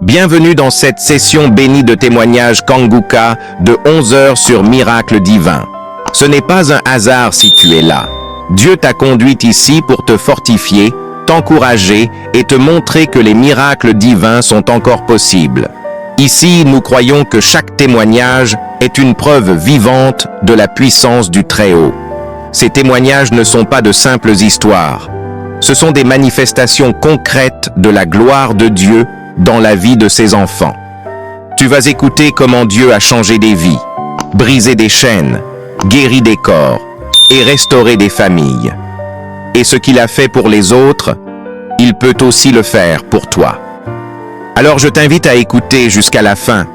Bienvenue dans cette session bénie de témoignages Kanguka de 11 heures sur Miracle Divin. Ce n'est pas un hasard si tu es là. Dieu t'a conduit ici pour te fortifier, t'encourager et te montrer que les miracles divins sont encore possibles. Ici, nous croyons que chaque témoignage est une preuve vivante de la puissance du Très-Haut. Ces témoignages ne sont pas de simples histoires. Ce sont des manifestations concrètes de la gloire de Dieu dans la vie de ses enfants. Tu vas écouter comment Dieu a changé des vies, brisé des chaînes, guéri des corps et restauré des familles. Et ce qu'il a fait pour les autres, il peut aussi le faire pour toi. Alors je t'invite à écouter jusqu'à la fin,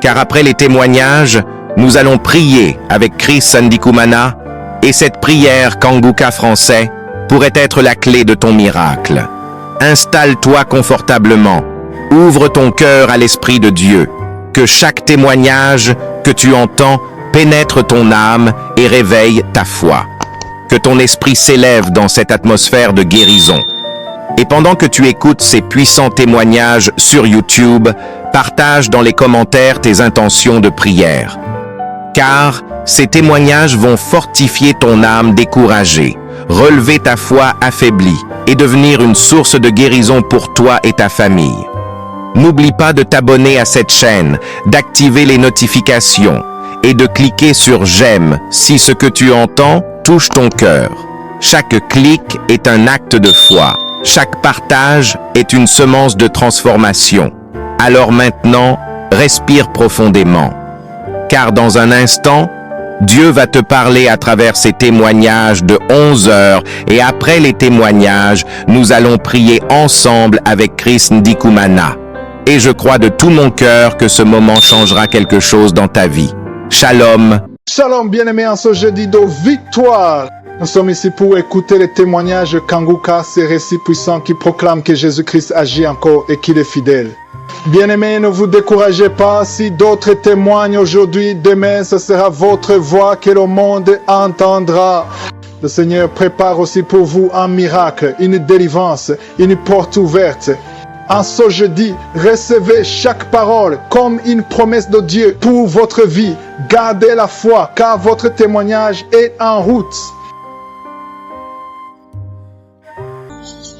car après les témoignages, nous allons prier avec Chris Sandikumana et cette prière Kanguka français pourrait être la clé de ton miracle. Installe-toi confortablement. Ouvre ton cœur à l'Esprit de Dieu, que chaque témoignage que tu entends pénètre ton âme et réveille ta foi. Que ton esprit s'élève dans cette atmosphère de guérison. Et pendant que tu écoutes ces puissants témoignages sur YouTube, partage dans les commentaires tes intentions de prière. Car ces témoignages vont fortifier ton âme découragée, relever ta foi affaiblie et devenir une source de guérison pour toi et ta famille. N'oublie pas de t'abonner à cette chaîne, d'activer les notifications et de cliquer sur « J'aime » si ce que tu entends touche ton cœur. Chaque clic est un acte de foi. Chaque partage est une semence de transformation. Alors maintenant, respire profondément. Car dans un instant, Dieu va te parler à travers ces témoignages de 11 heures et après les témoignages, nous allons prier ensemble avec Chris Ndikumana. Et je crois de tout mon cœur que ce moment changera quelque chose dans ta vie. Shalom. Shalom bien-aimés en ce jeudi de victoire. Nous sommes ici pour écouter les témoignages de Kanguka, ces récits puissants qui proclament que Jésus-Christ agit encore et qu'il est fidèle. Bien-aimés, ne vous découragez pas, si d'autres témoignent aujourd'hui, demain ce sera votre voix que le monde entendra. Le Seigneur prépare aussi pour vous un miracle, une délivrance, une porte ouverte. En ce jeudi, recevez chaque parole comme une promesse de Dieu pour votre vie. Gardez la foi, car votre témoignage est en route.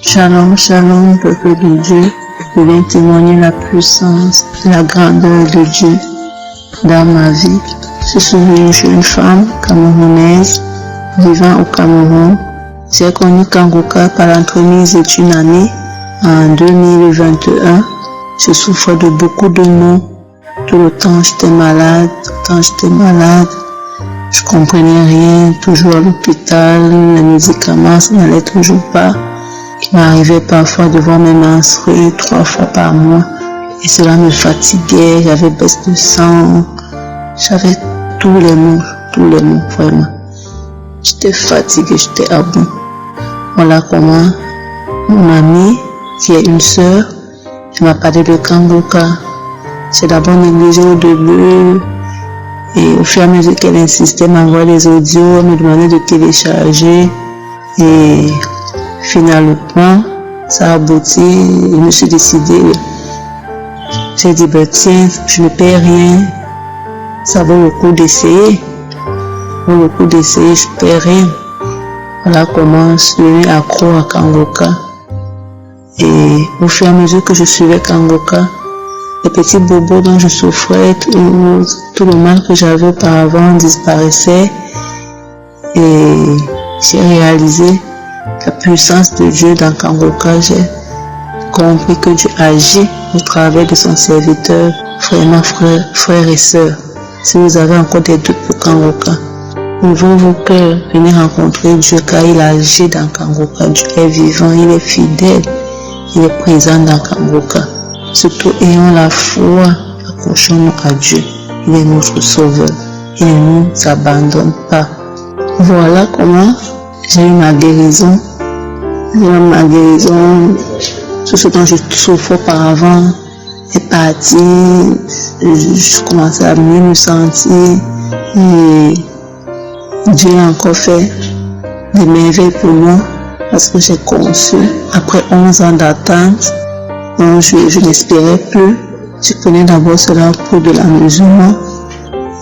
Shalom, shalom, peuple de Dieu. Je viens témoigner la puissance, la grandeur de Dieu dans ma vie. Je suis une jeune femme camerounaise vivant au Cameroun. J'ai connu Kanguka par l'entremise d'une année. En 2021, je souffrais de beaucoup de maux. Tout le temps j'étais malade, Je comprenais rien, toujours à l'hôpital, les médicaments, ça n'allait toujours pas. Il m'arrivait parfois de voir mes menstrues 3 fois par mois. Et cela me fatiguait, j'avais baisse de sang, j'avais tous les maux, vraiment. J'étais fatiguée, j'étais à bout. Voilà comment mon amie, qui est une sœur, je m'a parlé de Kanguka. J'ai d'abord négligé au début et au fur et à mesure qu'elle insistait, m'envoyer les audios, elle me demandait de télécharger et finalement ça a abouti. Je me suis décidée, j'ai dit tiens, je ne paie rien, ça vaut le coup d'essayer, je paie rien. Voilà comment je suis devenue accro à Kanguka. Et au fur et à mesure que je suivais Kanguka, les petits bobos dont je souffrais, tout le mal que j'avais auparavant disparaissait. Et j'ai réalisé la puissance de Dieu dans Kanguka. J'ai compris que Dieu agit au travers de son serviteur. Vraiment, frères et sœurs, si vous avez encore des doutes pour Kanguka, ouvrez vos cœurs, venez rencontrer Dieu car il agit dans Kanguka. Dieu est vivant, il est fidèle. Il est présent dans Kanguka. Surtout ayons la foi, accrochons-nous à Dieu. Il est notre sauveur. Il ne nous abandonne pas. Voilà comment j'ai eu ma guérison. Tout ce dont je souffrais auparavant est parti. Je commençais à mieux me sentir. Et Dieu a encore fait des merveilles pour moi. Parce que j'ai conçu, après 11 ans d'attente, donc je n'espérais plus. Je prenais d'abord cela pour de l'amusement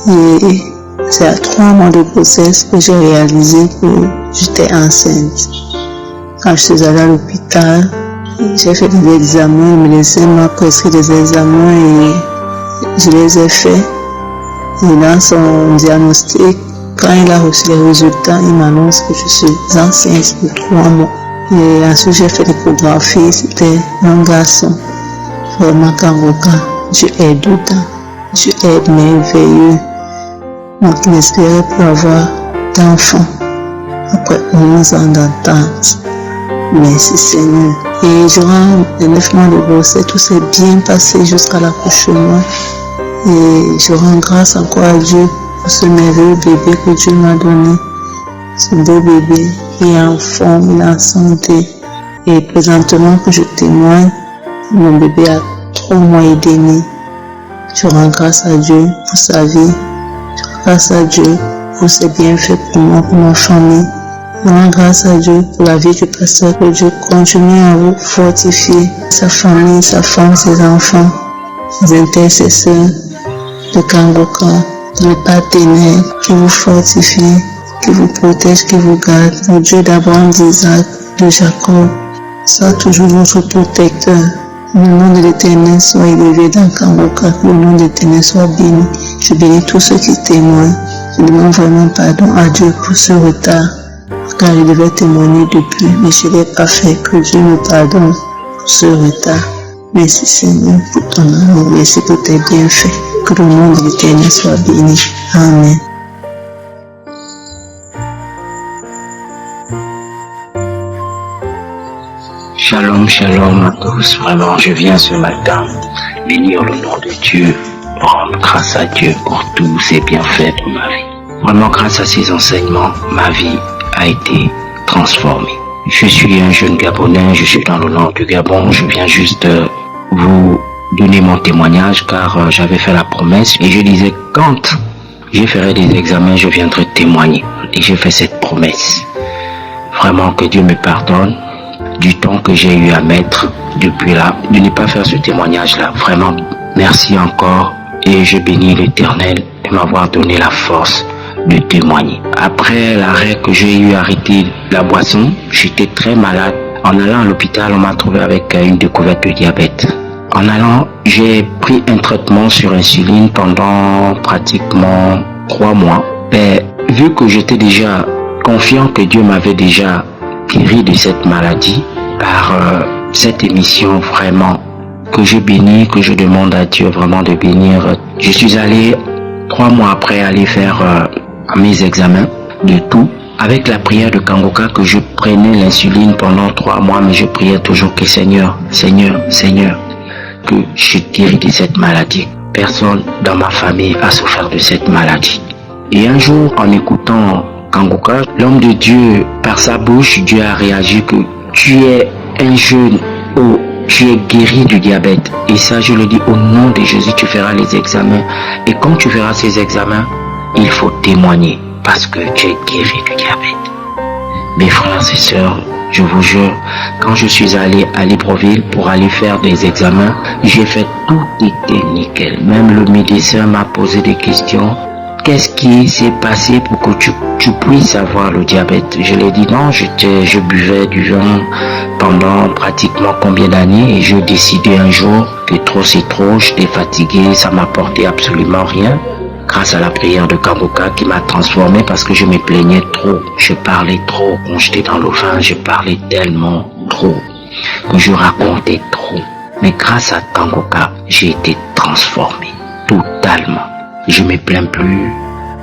et c'est à 3 mois de grossesse que j'ai réalisé que j'étais enceinte. Quand je suis allée à l'hôpital, j'ai fait des examens, le médecin m'a prescrit des examens et je les ai faits. Et dans son diagnostic, quand il a reçu les résultats, il m'annonce que je suis enceinte de 3 mois. Et ensuite, j'ai fait l'échographie, c'était un garçon, vraiment Kangoka. Dieu est dedans, Dieu est merveilleux. Donc, il espérait pour avoir d'enfants après 11 ans d'attente. Merci Seigneur. Et durant les 9 mois de grossesse, tout s'est bien passé jusqu'à l'accouchement. Et je rends grâce encore à Dieu pour ce merveilleux bébé que Dieu m'a donné. Ce beau bébé qui est en forme, il est en santé. Et présentement que je témoigne, mon bébé a 3 mois et demi. Je rends grâce à Dieu pour sa vie. Je rends grâce à Dieu pour ses bienfaits pour moi, pour ma famille. Je rends grâce à Dieu pour la vie du pasteur, que Dieu continue à vous fortifier, sa famille, sa femme, ses enfants, ses intercesseurs, le Kangoka, le partenaire qui vous fortifie, qui vous protège, qui vous garde. Le Dieu d'Abraham, d'Isaac, de Jacob, soit toujours votre protecteur. Le nom de l'Éternel soit élevé dans Kangoka, que le nom de l'Éternel soit béni. Je bénis tous ceux qui témoignent. Je demande vraiment pardon à Dieu pour ce retard, car je devais témoigner depuis, mais je ne l'ai pas fait. Que Dieu me pardonne pour ce retard. Merci Seigneur pour ton amour, merci pour tes bienfaits. Que le nom de l'Éternel soit béni. Amen. Shalom, shalom à tous. Vraiment, je viens ce matin bénir le nom de Dieu, rendre grâce à Dieu pour tous ses bienfaits dans ma vie. Vraiment, grâce à ses enseignements, ma vie a été transformée. Je suis un jeune Gabonais, je suis dans le nord du Gabon. Je viens juste vous donner mon témoignage car j'avais fait la promesse et je disais quand je ferai des examens, je viendrai témoigner. Et j'ai fait cette promesse. Vraiment que Dieu me pardonne du temps que j'ai eu à mettre depuis là, de ne pas faire ce témoignage-là. Vraiment, merci encore et je bénis l'Éternel de m'avoir donné la force de témoigner. Après l'arrêt que j'ai eu à arrêter la boisson, j'étais très malade. En allant à l'hôpital, on m'a trouvé avec une découverte de diabète. En allant, j'ai pris un traitement sur insuline pendant pratiquement 3 mois. Mais vu que j'étais déjà confiant que Dieu m'avait déjà guéri de cette maladie, par cette émission vraiment que je bénis, que je demande à Dieu vraiment de bénir. Je suis allé 3 mois après aller faire mes examens de tout avec la prière de Kangoka, que je prenais l'insuline pendant 3 mois, mais je priais toujours que Seigneur, que je guéris de cette maladie. Personne dans ma famille a souffert de cette maladie. Et un jour, en écoutant Kangoka, l'homme de Dieu, par sa bouche, Dieu a réagi que tu es un jeune où tu es guéri du diabète. Et ça, je le dis au nom de Jésus, tu feras les examens. Et quand tu feras ces examens, il faut témoigner parce que tu es guéri du diabète. Mes frères et sœurs, je vous jure, quand je suis allé à Libreville pour aller faire des examens, j'ai fait tout était nickel. Même le médecin m'a posé des questions. Qu'est-ce qui s'est passé pour que tu puisses avoir le diabète? Je lui ai dit non, je buvais du vin pendant pratiquement combien d'années et j'ai décidé un jour que trop c'est trop, j'étais fatigué, ça m'apportait absolument rien. Grâce à la prière de Kangoka qui m'a transformé parce que je me plaignais trop, je parlais trop. Quand j'étais dans le vin, je parlais tellement trop que je racontais trop. Mais grâce à Kangoka, j'ai été transformé totalement. Je me plains plus,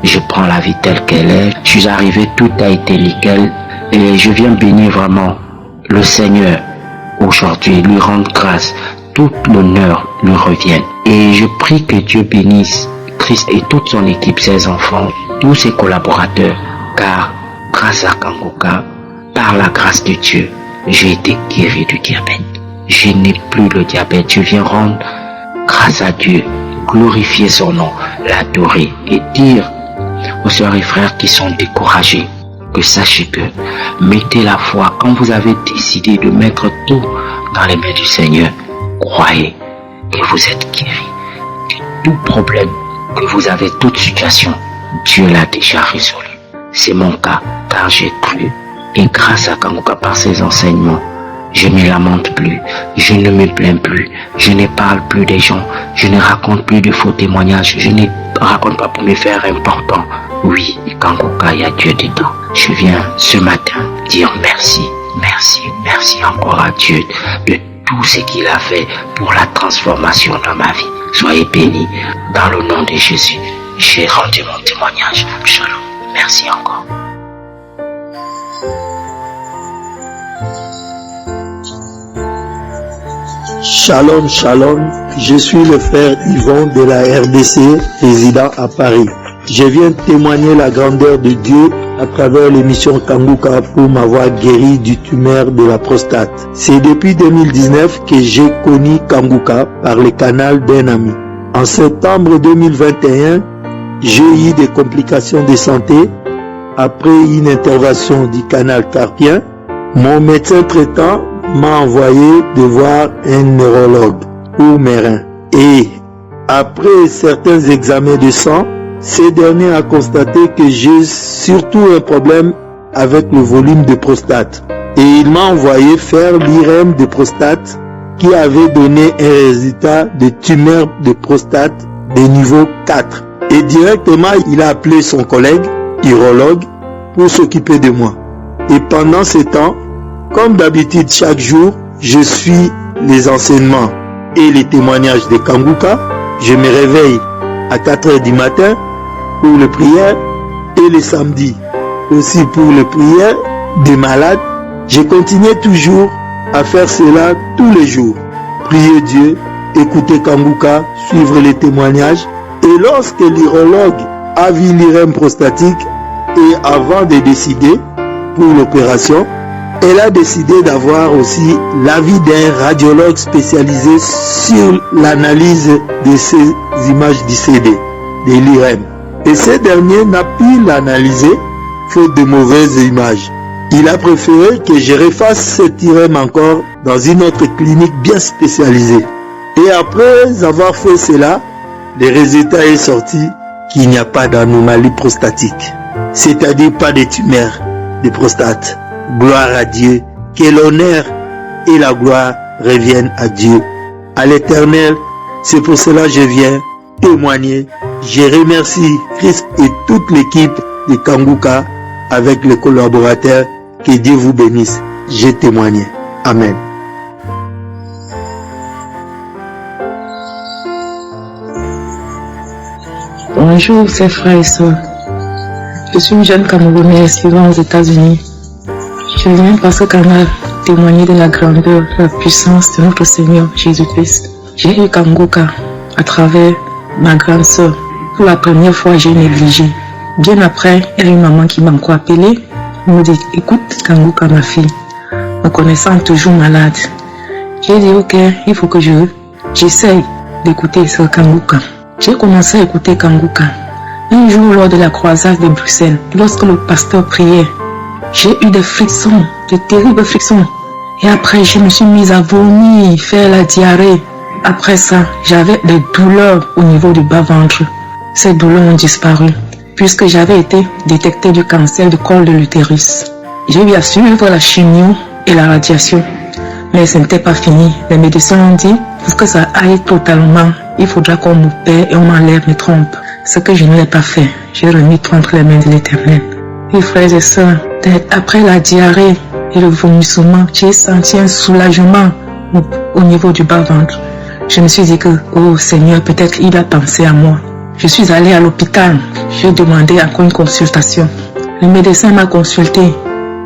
je prends la vie telle qu'elle est. Je suis arrivé, tout a été nickel et je viens bénir vraiment le Seigneur aujourd'hui, lui rendre grâce. Tout l'honneur lui revienne. Et je prie que Dieu bénisse Christ et toute son équipe, ses enfants, tous ses collaborateurs, car grâce à Kangoka, par la grâce de Dieu, j'ai été guéri du diabète. Je n'ai plus le diabète. Je viens rendre grâce à Dieu, glorifier son nom, l'adorer et dire aux sœurs et frères qui sont découragés que sachez que mettez la foi. Quand vous avez décidé de mettre tout dans les mains du Seigneur, croyez que vous êtes guéris. tout problème, que vous avez toute situation, Dieu l'a déjà résolu. C'est mon cas, car j'ai cru. Et grâce à Kanguka, par ses enseignements, je ne me lamente plus, je ne me plains plus, je ne parle plus des gens, je ne raconte plus de faux témoignages, je ne raconte pas pour me faire important. Oui, Kanguka, il y a Dieu dedans. Je viens ce matin dire merci, merci, merci encore à Dieu de tout ce qu'il a fait pour la transformation dans ma vie. Soyez bénis dans le nom de Jésus. J'ai rendu mon témoignage. Shalom. Merci encore. Shalom, shalom, je suis le frère Yvon de la RDC, résident à Paris. Je viens témoigner la grandeur de Dieu à travers l'émission Kanguka pour m'avoir guéri du tumeur de la prostate. C'est depuis 2019 que j'ai connu Kanguka par le canal d'un ami. En septembre 2021, j'ai eu des complications de santé après une intervention du canal carpien. Mon médecin traitant m'a envoyé de voir un neurologue pour mes reins. Et après certains examens de sang, ce dernier a constaté que j'ai surtout un problème avec le volume de prostate. Et il m'a envoyé faire l'IRM de prostate qui avait donné un résultat de tumeur de prostate de niveau 4. Et directement, il a appelé son collègue, urologue, pour s'occuper de moi. Et pendant ce temps, comme d'habitude chaque jour, je suis les enseignements et les témoignages de Kanguka. Je me réveille à 4 h du matin pour les prières et les samedis aussi pour les prières des malades. Je continue toujours à faire cela tous les jours. Prier Dieu, écouter Kanguka, suivre les témoignages. Et lorsque l'urologue a vu l'IRM prostatique et avant de décider pour l'opération, elle a décidé d'avoir aussi l'avis d'un radiologue spécialisé sur l'analyse de ces images du CD, de l'IRM. Et ce dernier n'a pu l'analyser faute de mauvaises images. Il a préféré que je refasse cet IRM encore dans une autre clinique bien spécialisée. Et après avoir fait cela, le résultat est sorti qu'il n'y a pas d'anomalie prostatique, c'est-à-dire pas de tumeur de prostate. Gloire à Dieu, que l'honneur et la gloire reviennent à Dieu, à l'Éternel. C'est pour cela que je viens témoigner. Je remercie Christ et toute l'équipe de Kanguka avec les collaborateurs. Que Dieu vous bénisse. J'ai témoigné. Amen. Bonjour, c'est frères et sœurs. Je suis une jeune Camerounaise vivant aux États-Unis. Je viens parce qu'on a témoigné de la grandeur, de la puissance de notre Seigneur Jésus-Christ. J'ai eu Kanguka à travers ma grande sœur. Pour la première fois, j'ai négligé. Bien après, il y a une maman qui m'a encore appelé. Elle me dit, écoute Kanguka, ma fille, me connaissant toujours malade. J'ai dit, ok, il faut que j'essaye d'écouter ce Kanguka. J'ai commencé à écouter Kanguka. Un jour, lors de la croisade de Bruxelles, lorsque le pasteur priait, j'ai eu des frictions, de terribles frictions. Et après, je me suis mise à vomir, faire la diarrhée. Après ça, j'avais des douleurs au niveau du bas-ventre. Ces douleurs ont disparu, puisque j'avais été détectée du cancer du col de l'utérus. J'ai eu à suivre la chimio et la radiation. Mais ce n'était pas fini. Les médecins ont dit, pour que ça aille totalement, il faudra qu'on m'opère et on m'enlève mes trompes. Ce que je ne l'ai pas fait. J'ai remis tout entre les mains de l'Éternel. Et frères et sœurs, après la diarrhée et le vomissement, j'ai senti un soulagement au niveau du bas-ventre. Je me suis dit que, oh Seigneur, peut-être il a pensé à moi. Je suis allée à l'hôpital. J'ai demandé encore une consultation. Le médecin m'a consulté.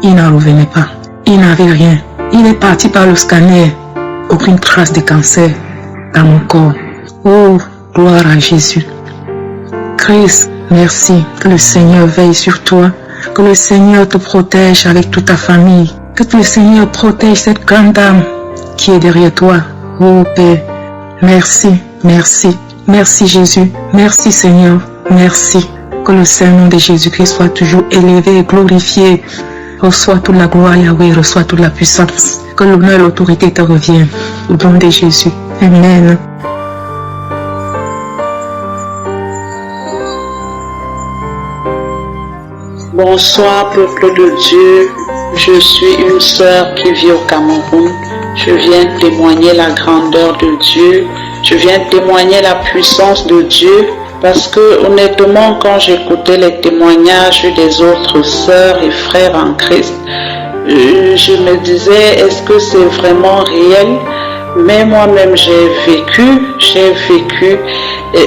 Il n'en revenait pas. Il n'avait rien. Il est parti par le scanner. Aucune trace de cancer dans mon corps. Oh, gloire à Jésus. Christ, merci. Que le Seigneur veille sur toi. Que le Seigneur te protège avec toute ta famille. Que le Seigneur protège cette grande dame qui est derrière toi. Oh Père, merci, merci, merci Jésus. Merci Seigneur, merci. Que le Saint-Nom de Jésus-Christ soit toujours élevé et glorifié. Reçois toute la gloire Yahweh, reçois toute la puissance. Que l'honneur et l'autorité te reviennent. Au nom de Jésus. Amen. Bonsoir peuple de Dieu, je suis une sœur qui vit au Cameroun. Je viens témoigner la grandeur de Dieu, je viens témoigner la puissance de Dieu parce que honnêtement quand j'écoutais les témoignages des autres sœurs et frères en Christ, je me disais est-ce que c'est vraiment réel? Mais moi-même j'ai vécu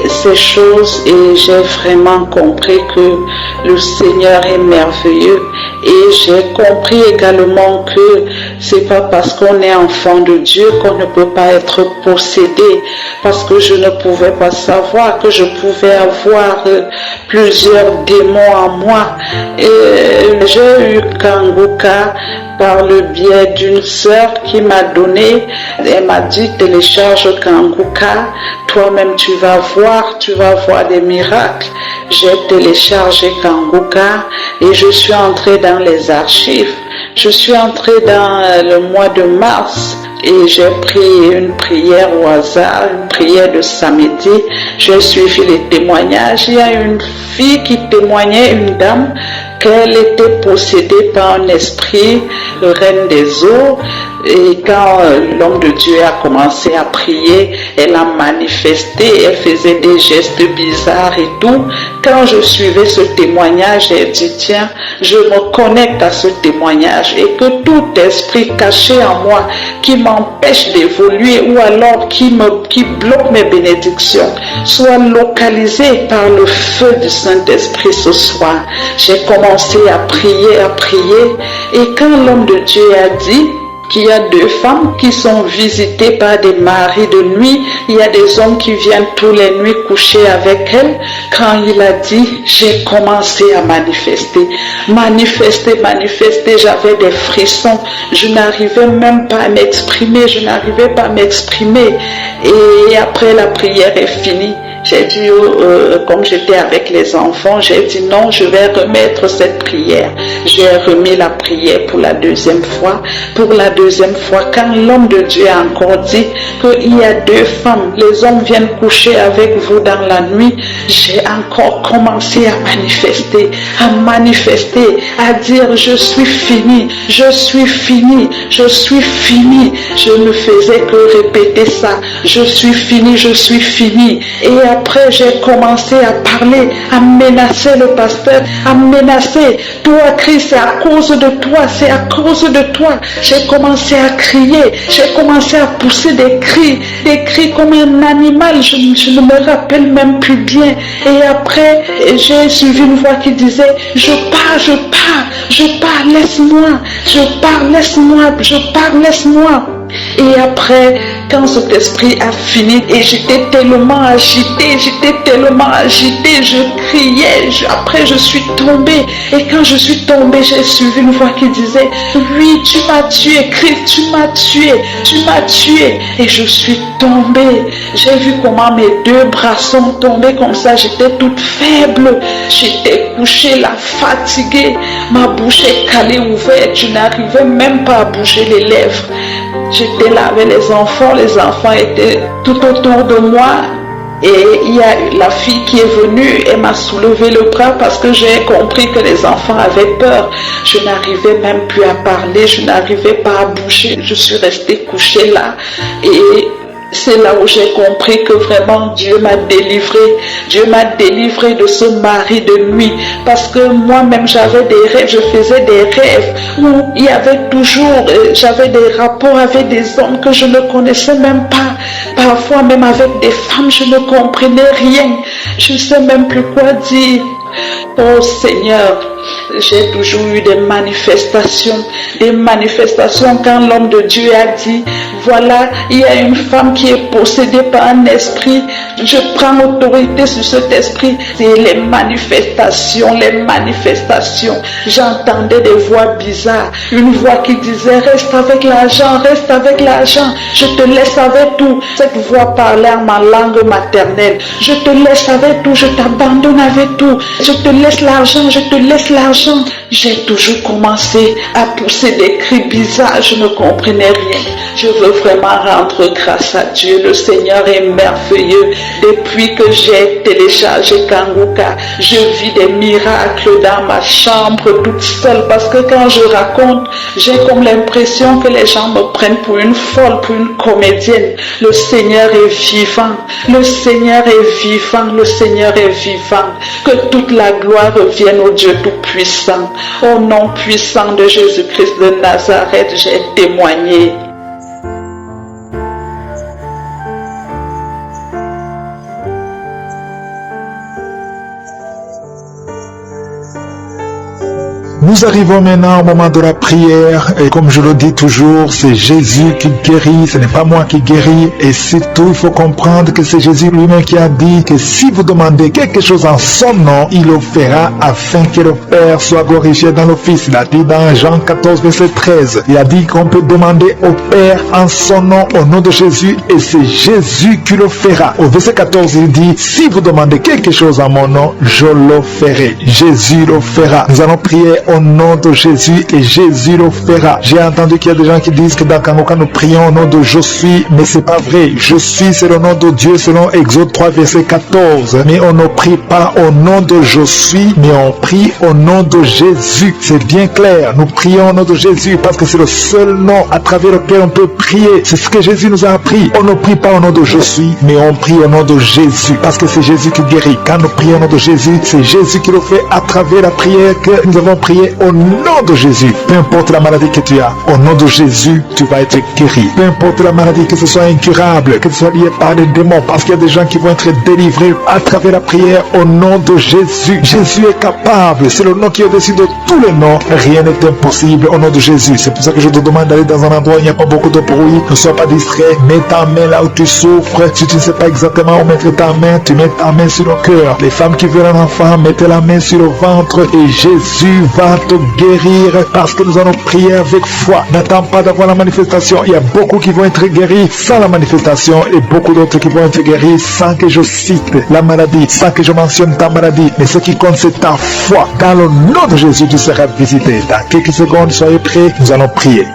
ces choses et j'ai vraiment compris que le Seigneur est merveilleux. Et j'ai compris également que c'est pas parce qu'on est enfant de Dieu qu'on ne peut pas être possédé. Parce que je ne pouvais pas savoir que je pouvais avoir plusieurs démons en moi. Et j'ai eu Kanguka par le biais d'une sœur qui m'a donné, elle m'a dit télécharge Kanguka, toi-même tu vas voir des miracles. J'ai téléchargé Kanguka et je suis entrée dans les archives. Je suis entrée dans le mois de mars et j'ai pris une prière au hasard, une prière de samedi. J'ai suivi les témoignages. Il y a une fille qui témoignait, une dame, qu'elle était possédée par un esprit, le reine des eaux. Et quand l'homme de Dieu a commencé à prier, elle a manifesté, elle faisait des gestes bizarres et tout. Quand je suivais ce témoignage, j'ai dit tiens, je me connecte à ce témoignage et que tout esprit caché en moi qui m'empêche d'évoluer ou alors qui bloque mes bénédictions soit localisé par le feu du Saint-Esprit ce soir. J'ai commencé à prier et quand l'homme de Dieu a dit qu'il y a 2 femmes qui sont visitées par des maris de nuit. Il y a des hommes qui viennent tous les nuits coucher avec elles. Quand il a dit, j'ai commencé à manifester. J'avais des frissons. Je n'arrivais même pas à m'exprimer. Et après la prière est finie, j'ai dit, comme j'étais avec les enfants, j'ai dit non, je vais remettre cette prière. J'ai remis la prière pour la deuxième fois. Pour la deuxième fois, quand l'homme de Dieu a encore dit qu'il y a 2 femmes, les hommes viennent coucher avec vous dans la nuit, j'ai encore commencé à manifester, à dire je suis fini. Je ne faisais que répéter ça. Je suis fini. Et après, j'ai commencé à parler, à menacer le pasteur, toi Christ, c'est à cause de toi. J'ai commencé à crier, j'ai commencé à pousser des cris comme un animal, je ne me rappelle même plus bien. Et après, j'ai suivi une voix qui disait, je pars, laisse-moi. Et après, quand cet esprit a fini, et j'étais tellement agitée, je criais, après je suis tombée. Et quand je suis tombée, j'ai suivi une voix qui disait, oui, tu m'as tué, Christ, tu m'as tué. Et je suis tombée. J'ai vu comment mes 2 bras sont tombés comme ça, j'étais toute faible. J'étais couchée là, fatiguée. Ma bouche est calée ouverte, je n'arrivais même pas à bouger les lèvres. J'étais là avec les enfants étaient tout autour de moi et il y a la fille qui est venue, elle m'a soulevé le bras parce que j'ai compris que les enfants avaient peur. Je n'arrivais même plus à parler, je n'arrivais pas à bouger, je suis restée couchée là et c'est là où j'ai compris que vraiment Dieu m'a délivré de ce mari de nuit parce que moi-même j'avais des rêves, je faisais des rêves où il y avait toujours, j'avais des rapports avec des hommes que je ne connaissais même pas, parfois même avec des femmes, je ne comprenais rien, je ne sais même plus quoi dire. Oh Seigneur, j'ai toujours eu des manifestations quand l'homme de Dieu a dit, voilà, il y a une femme qui est possédée par un esprit, je prends autorité sur cet esprit. Et les manifestations, j'entendais des voix bizarres, une voix qui disait, reste avec l'argent, je te laisse avec tout. Cette voix parlait en ma langue maternelle, je te laisse avec tout, je t'abandonne avec tout, je te laisse l'argent, je te laisse l'argent. J'ai toujours commencé à pousser des cris bizarres, je ne comprenais rien. Je veux vraiment rendre grâce à Dieu. Le Seigneur est merveilleux. Depuis que j'ai téléchargé Kanguka, je vis des miracles dans ma chambre toute seule, parce que quand je raconte, j'ai comme l'impression que les gens me prennent pour une folle, pour une comédienne. Le Seigneur est vivant. Le Seigneur est vivant. Le Seigneur est vivant. Que toute la gloire revienne au Dieu Tout-Puissant. Au nom puissant de Jésus-Christ de Nazareth, j'ai témoigné. Nous arrivons maintenant au moment de la prière et comme je le dis toujours, c'est Jésus qui guérit, ce n'est pas moi qui guéris. Et surtout, il faut comprendre que c'est Jésus lui-même qui a dit que si vous demandez quelque chose en son nom, il le fera afin que le Père soit glorifié dans le Fils. Il a dit dans Jean 14, verset 13, il a dit qu'on peut demander au Père en son nom, au nom de Jésus, et c'est Jésus qui le fera. Au verset 14, il dit, si vous demandez quelque chose en mon nom, je le ferai. Jésus le fera. Nous allons prier au nom de Jésus et Jésus le fera. J'ai entendu qu'il y a des gens qui disent que dans Kanguka nous prions au nom de je suis, mais c'est pas vrai. Je suis, c'est le nom de Dieu selon Exode 3 verset 14. Mais on ne prie pas au nom de je suis, mais on prie au nom de Jésus. C'est bien clair. Nous prions au nom de Jésus parce que c'est le seul nom à travers lequel on peut prier. C'est ce que Jésus nous a appris. On ne prie pas au nom de je suis, mais on prie au nom de Jésus parce que c'est Jésus qui guérit. Quand nous prions au nom de Jésus, c'est Jésus qui le fait à travers la prière que nous avons priée au nom de Jésus. Peu importe la maladie que tu as, au nom de Jésus, tu vas être guéri. Peu importe la maladie, que ce soit incurable, que ce soit lié par des démons, parce qu'il y a des gens qui vont être délivrés à travers la prière au nom de Jésus. Jésus est capable. C'est le nom qui est au-dessus de tous les noms. Rien n'est impossible au nom de Jésus. C'est pour ça que je te demande d'aller dans un endroit où il n'y a pas beaucoup de bruit. Ne sois pas distrait. Mets ta main là où tu souffres. Si tu ne sais pas exactement où mettre ta main, tu mets ta main sur le cœur. Les femmes qui veulent un enfant, mettez la main sur le ventre et Jésus va te guérir parce que nous allons prier avec foi. N'attends pas d'avoir la manifestation. Il y a beaucoup qui vont être guéris sans la manifestation et beaucoup d'autres qui vont être guéris sans que je cite la maladie, sans que je mentionne ta maladie. Mais ce qui compte, c'est ta foi. Dans le nom de Jésus, tu seras visité. Dans quelques secondes, soyez prêts, nous allons prier.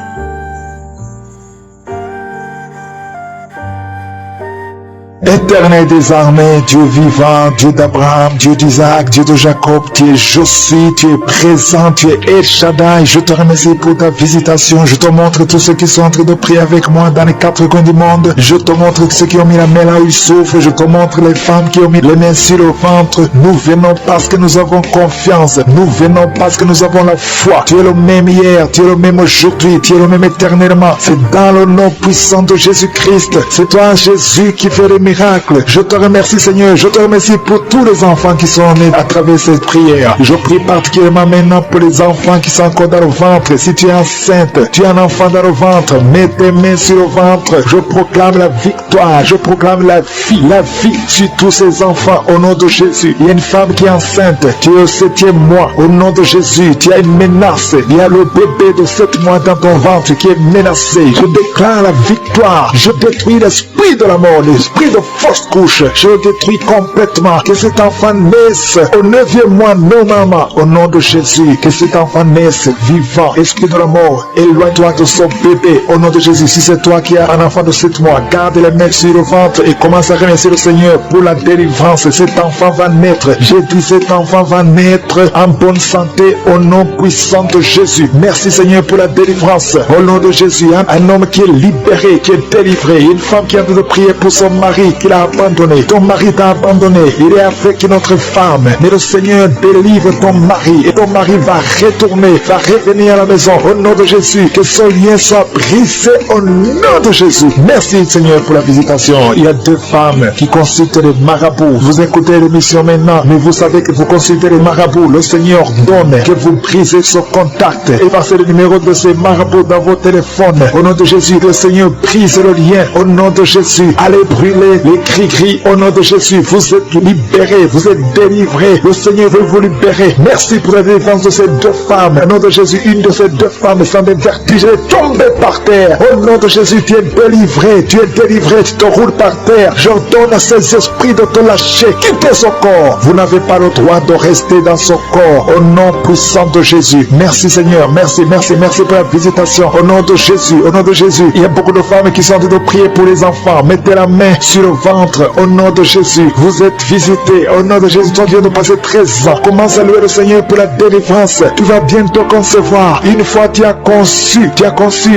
Éternel des armées, Dieu vivant, Dieu d'Abraham, Dieu d'Isaac, Dieu de Jacob, tu es je suis, tu es présent, tu es El Shaddai. Je te remercie pour ta visitation. Je te montre tous ceux qui sont en train de prier avec moi dans les quatre coins du monde. Je te montre ceux qui ont mis la main là où ils souffrent. Je te montre les femmes qui ont mis les mains sur le ventre. Nous venons parce que nous avons confiance. Nous venons parce que nous avons la foi. Tu es le même hier, tu es le même aujourd'hui, tu es le même éternellement. C'est dans le nom puissant de Jésus-Christ. C'est toi, Jésus, qui fait les miracles. Je te remercie, Seigneur. Je te remercie pour tous les enfants qui sont nés à travers cette prière. Je prie particulièrement maintenant pour les enfants qui sont encore dans le ventre. Si tu es enceinte, tu as un enfant dans le ventre, mets tes mains sur le ventre. Je proclame la victoire. Je proclame la vie sur tous ces enfants au nom de Jésus. Il y a une femme qui est enceinte. Tu es au 7e mois. Au nom de Jésus, tu as une menace. Il y a le bébé de 7 mois dans ton ventre qui est menacé. Je déclare la victoire. Je détruis l'esprit de la mort, l'esprit de fausse couche. Je le détruis complètement. Que cet enfant naisse au 9e mois normalement. Au nom de Jésus. Que cet enfant naisse vivant. Esprit de la mort, éloigne-toi de son bébé. Au nom de Jésus. Si c'est toi qui as un enfant de 7 mois, garde les mains sur le ventre et commence à remercier le Seigneur pour la délivrance. Cet enfant va naître. J'ai dit cet enfant va naître en bonne santé au nom puissant de Jésus. Merci Seigneur pour la délivrance. Au nom de Jésus. Un homme qui est libéré, qui est délivré. Une femme qui a de prier pour son mari qu'il a abandonné. Ton mari t'a abandonné. Il est avec une autre femme. Mais le Seigneur délivre ton mari. Et ton mari va retourner, va revenir à la maison. Au nom de Jésus. Que son lien soit brisé au nom de Jésus. Merci Seigneur pour la visitation. Il y a 2 femmes qui consultent les marabouts. Vous écoutez l'émission maintenant. Mais vous savez que vous consultez les marabouts. Le Seigneur donne que vous brisez ce contact. Et passez le numéro de ces marabouts dans vos téléphones. Au nom de Jésus. Le Seigneur brise le lien. Au nom de Jésus. Allez brûler les cris-cris, au nom de Jésus, vous êtes libérés, vous êtes délivrés. Le Seigneur veut vous libérer. Merci pour la délivrance de ces deux femmes. Au nom de Jésus, une de ces deux femmes sans des vertiges est tombée par terre. Au nom de Jésus, tu es délivré, tu te roules par terre. J'ordonne à ces esprits de te lâcher, quitter son corps. Vous n'avez pas le droit de rester dans son corps. Au nom puissant de Jésus. Merci Seigneur, merci pour la visitation. Au nom de Jésus, il y a beaucoup de femmes qui sont en train de prier pour les enfants. Mettez la main sur le ventre. Au nom de Jésus, vous êtes visités. Au nom de Jésus, toi qui viens de passer 13 ans, commence à louer le Seigneur pour la délivrance. Tu vas bientôt concevoir. Une fois tu as conçu,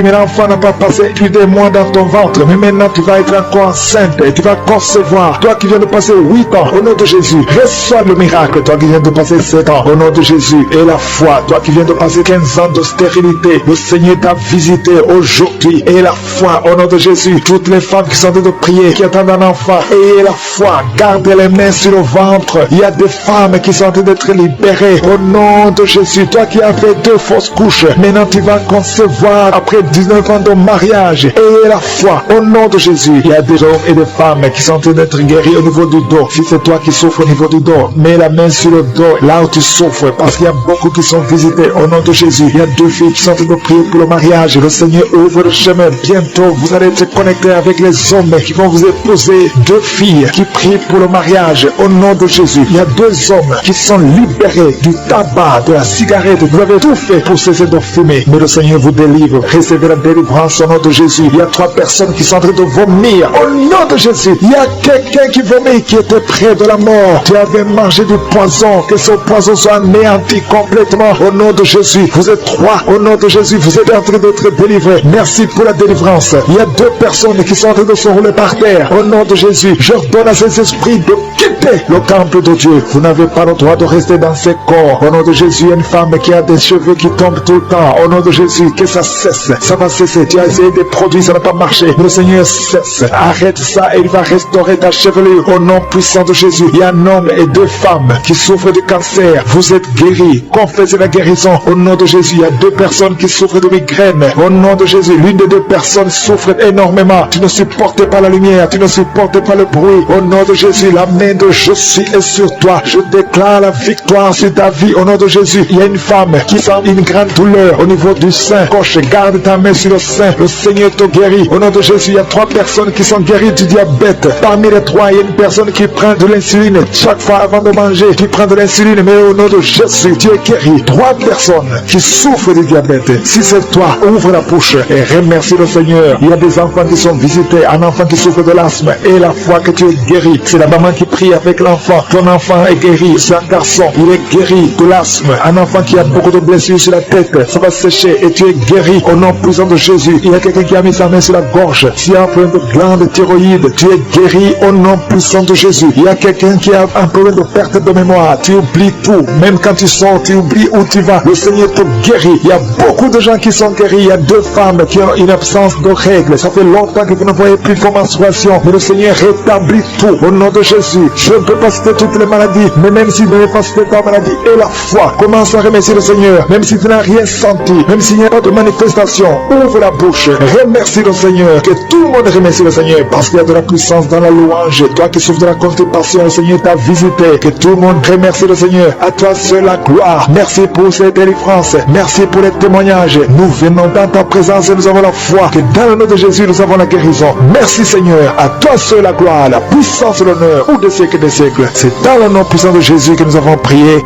mais l'enfant n'a pas passé plus de mois dans ton ventre. Mais maintenant tu vas être encore enceinte et tu vas concevoir. Toi qui viens de passer 8 ans, au nom de Jésus, reçois le miracle. Toi qui viens de passer 7 ans, au nom de Jésus, et la foi. Toi qui viens de passer 15 ans de stérilité, le Seigneur t'a visité aujourd'hui. Et la foi, au nom de Jésus, toutes les femmes qui sont en train de prier, qui attendent un enfant, ayez la foi, gardez les mains sur le ventre. Il y a des femmes qui sont en train d'être libérées. Au nom de Jésus, toi qui as fait 2 fausses couches, maintenant tu vas concevoir après 19 ans de mariage. Ayez la foi, au nom de Jésus. Il y a des hommes et des femmes qui sont en train d'être guéris au niveau du dos. Si c'est toi qui souffres au niveau du dos, mets la main sur le dos, là où tu souffres, parce qu'il y a beaucoup qui sont visités au nom de Jésus. Il y a 2 filles qui sont en train de prier pour le mariage. Le Seigneur ouvre le chemin. Bientôt, vous allez être connectés avec les hommes qui vont vous épouser. 2 filles qui prient pour le mariage au nom de Jésus. Il y a 2 hommes qui sont libérés du tabac, de la cigarette. Vous avez tout fait pour cesser de fumer. Mais le Seigneur vous délivre. Recevez la délivrance au nom de Jésus. Il y a 3 personnes qui sont en train de vomir au nom de Jésus. Il y a quelqu'un qui vomit, qui était près de la mort. Tu avais mangé du poison. Que ce poison soit anéanti complètement au nom de Jésus. Vous êtes 3 au nom de Jésus. Vous êtes en train d'être délivrés. Merci pour la délivrance. Il y a 2 personnes qui sont en train de se rouler par terre au nom de Jésus. J'ordonne à ces esprits de quitter le temple de Dieu. Vous n'avez pas le droit de rester dans ces corps. Au nom de Jésus, il y a une femme qui a des cheveux qui tombent tout le temps. Au nom de Jésus, que ça cesse. Ça va cesser. Tu as essayé des produits, ça n'a pas marché. Mais le Seigneur cesse. Arrête ça et il va restaurer ta chevelure. Au nom puissant de Jésus, il y a un homme et 2 femmes qui souffrent de cancer. Vous êtes guéris. Confessez la guérison. Au nom de Jésus, il y a 2 personnes qui souffrent de migraine. Au nom de Jésus, l'une des 2 personnes souffre énormément. Tu ne supportes pas la lumière. Tu ne supportes pas le bruit. Au nom de Jésus, la main de Jésus est sur toi. Je déclare la victoire sur ta vie. Au nom de Jésus, il y a une femme qui sent une grande douleur au niveau du sein gauche. Garde ta main sur le sein. Le Seigneur te guérit. Au nom de Jésus, il y a 3 personnes qui sont guéries du diabète. Parmi les 3, il y a une personne qui prend de l'insuline. Chaque fois avant de manger, tu prends de l'insuline. Mais au nom de Jésus, tu es guéri. 3 personnes qui souffrent du diabète. Si c'est toi, ouvre la bouche et remercie le Seigneur. Il y a des enfants qui sont visités. Un enfant qui souffre de l'asthme. Et la foi que tu es guéri. C'est la maman qui prie avec l'enfant. Ton enfant est guéri. C'est un garçon. Il est guéri de l'asthme. Un enfant qui a beaucoup de blessures sur la tête. Ça va sécher et tu es guéri au nom puissant de Jésus. Il y a quelqu'un qui a mis sa main sur la gorge. Si tu as un problème de glande thyroïde, tu es guéri au nom puissant de Jésus. Il y a quelqu'un qui a un problème de perte de mémoire. Tu oublies tout. Même quand tu sors, tu oublies où tu vas. Le Seigneur te guérit. Il y a beaucoup de gens qui sont guéris. Il y a 2 femmes qui ont une absence de règles. Ça fait longtemps que vous ne voyez plus vos menstruations. Mais le Seigneur rétablit tout au nom de Jésus. Je ne peux pas citer toutes les maladies. Mais même si tu ne veux pas citer ta maladie et la foi, commence à remercier le Seigneur. Même si tu n'as rien senti, même s'il n'y a pas de manifestation, ouvre la bouche. Remercie le Seigneur. Que tout le monde remercie le Seigneur. Parce qu'il y a de la puissance dans la louange. Toi qui souffres de la constipation, le Seigneur t'a visité. Que tout le monde remercie le Seigneur. À toi seul la gloire. Merci pour cette délivrance. Merci pour les témoignages. Nous venons dans ta présence et nous avons la foi. Que dans le nom de Jésus, nous avons la guérison. Merci Seigneur. À toi seul la gloire, la puissance et l'honneur. Ou des siècles des siècles. C'est dans le nom puissant de Jésus que nous avons prié.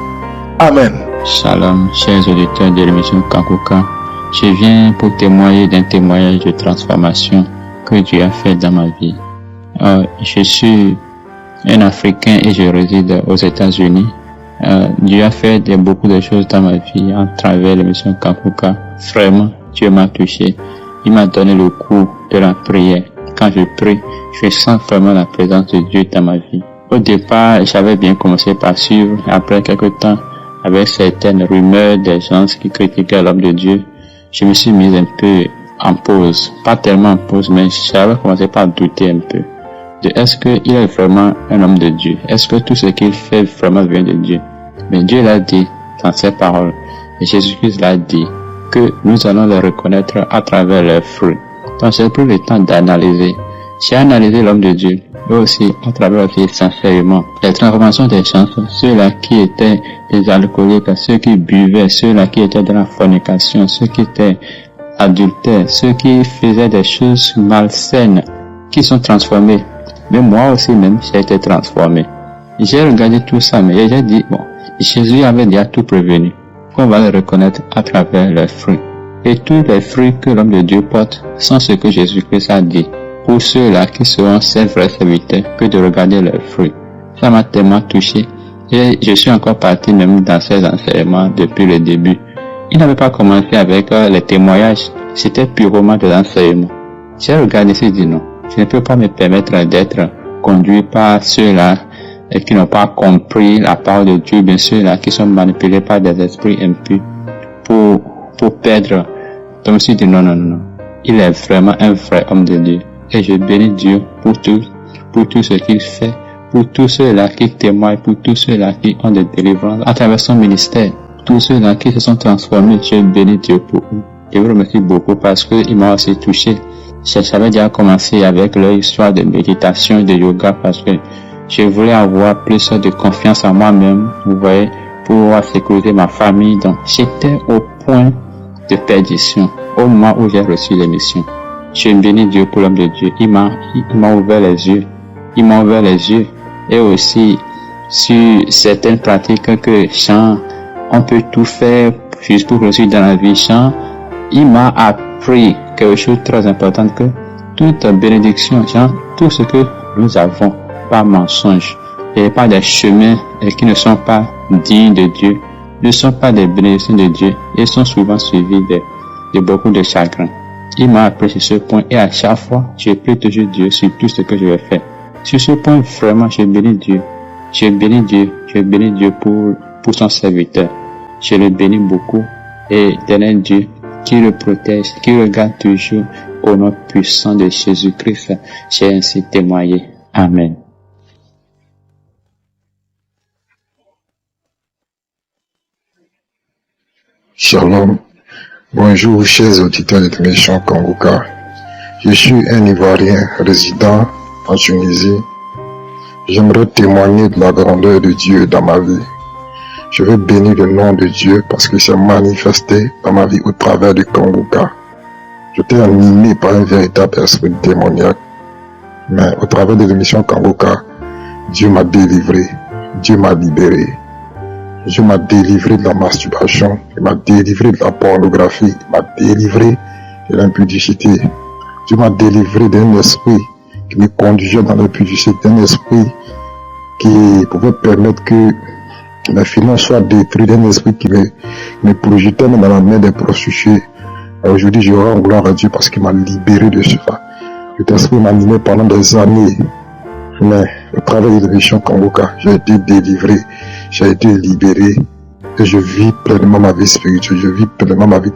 Amen. Shalom, chers auditeurs de l'émission Kanguka. Je viens pour témoigner d'un témoignage de transformation que Dieu a fait dans ma vie. Je suis un Africain et je réside aux États-Unis. Dieu a fait beaucoup de choses dans ma vie à travers l'émission Kanguka. Vraiment, Dieu m'a touché. Il m'a donné le coup de la prière. Quand je prie, je sens vraiment la présence de Dieu dans ma vie. Au départ, j'avais bien commencé par suivre. Après quelques temps, avec certaines rumeurs des gens qui critiquaient l'homme de Dieu, je me suis mis un peu en pause. Pas tellement en pause, mais j'avais commencé par douter un peu. De est-ce qu'il est vraiment un homme de Dieu? Est-ce que tout ce qu'il fait vraiment vient de Dieu? Mais Dieu l'a dit dans ses paroles. Et Jésus-Christ l'a dit que nous allons les reconnaître à travers leurs fruits. Donc j'ai pris le temps d'analyser J'ai analysé l'homme de Dieu, et aussi à travers aussi sincèrement les transformations des gens, ceux-là qui étaient des alcooliques, ceux qui buvaient, ceux-là qui étaient dans la fornication, ceux qui étaient adultères, ceux qui faisaient des choses malsaines, qui sont transformés. Mais moi aussi même, j'ai été transformé. J'ai regardé tout ça, mais j'ai dit, bon, Jésus avait déjà tout prévenu, qu'on va le reconnaître à travers les fruits. Et tous les fruits que l'homme de Dieu porte sont ce que Jésus-Christ a dit. Pour ceux-là qui seront ses vrais serviteurs, que de regarder leurs fruits. Ça m'a tellement touché. Et je suis encore parti même dans ces enseignements depuis le début. Il n'avait pas commencé avec les témoignages. C'était purement des enseignements. J'ai regardé et dit non. Je ne peux pas me permettre d'être conduit par ceux-là qui n'ont pas compris la parole de Dieu, bien ceux-là qui sont manipulés par des esprits impurs pour perdre. Donc je me suis dit non. Il est vraiment un vrai homme de Dieu. Et je bénis Dieu pour tout ce qu'il fait, pour tous ceux-là qui témoignent, pour tous ceux-là qui ont des délivrances à travers son ministère, tous ceux-là qui se sont transformés. Je bénis Dieu pour eux. Je vous remercie beaucoup parce qu'il m'a aussi touché. J'avais déjà commencé avec leur histoire de méditation et de yoga parce que je voulais avoir plus de confiance en moi-même, vous voyez, pour pouvoir sécuriser ma famille. Donc, j'étais au point de perdition au moment où j'ai reçu l'émission. Je bénis Dieu pour l'homme de Dieu. Il m'a ouvert les yeux. Il m'a ouvert les yeux. Et aussi, sur certaines pratiques que Jean, on peut tout faire juste pour réussir dans la vie. Jean, il m'a appris quelque chose de très important, que toute bénédiction, Jean, tout ce que nous avons, pas mensonge, et pas des chemins qui ne sont pas dignes de Dieu, ne sont pas des bénédictions de Dieu, et sont souvent suivis de beaucoup de chagrin. Il m'a appris sur ce point et à chaque fois, je prie toujours Dieu sur tout ce que je vais faire. Sur ce point, vraiment, je bénis Dieu. Je bénis Dieu pour son serviteur. Je le bénis beaucoup et éternel Dieu qui le protège, qui regarde toujours au nom puissant de Jésus-Christ. J'ai ainsi témoigné. Amen. Shalom. Bonjour, chers auditeurs de l'émission Kanguka. Je suis un Ivoirien résident en Tunisie. J'aimerais témoigner de la grandeur de Dieu dans ma vie. Je veux bénir le nom de Dieu parce qu'il s'est manifesté dans ma vie au travers du Kanguka. J'étais animé par un véritable esprit démoniaque. Mais au travers de l'émission Kanguka, Dieu m'a délivré, Dieu m'a libéré. Dieu m'a délivré de la masturbation, il m'a délivré de la pornographie, il m'a délivré de l'impudicité. Dieu m'a délivré d'un esprit qui me conduisait dans l'impudicité, d'un esprit qui pouvait permettre que mes finances soient détruites, d'un esprit qui me projetait dans la main des prostituées. Aujourd'hui, je rends gloire à Dieu parce qu'il m'a libéré de cela. Cet esprit m'a animé pendant des années. Mais au travers de l'émission Kanguka, j'ai été délivré, j'ai été libéré et je vis pleinement ma vie spirituelle, je vis pleinement ma vie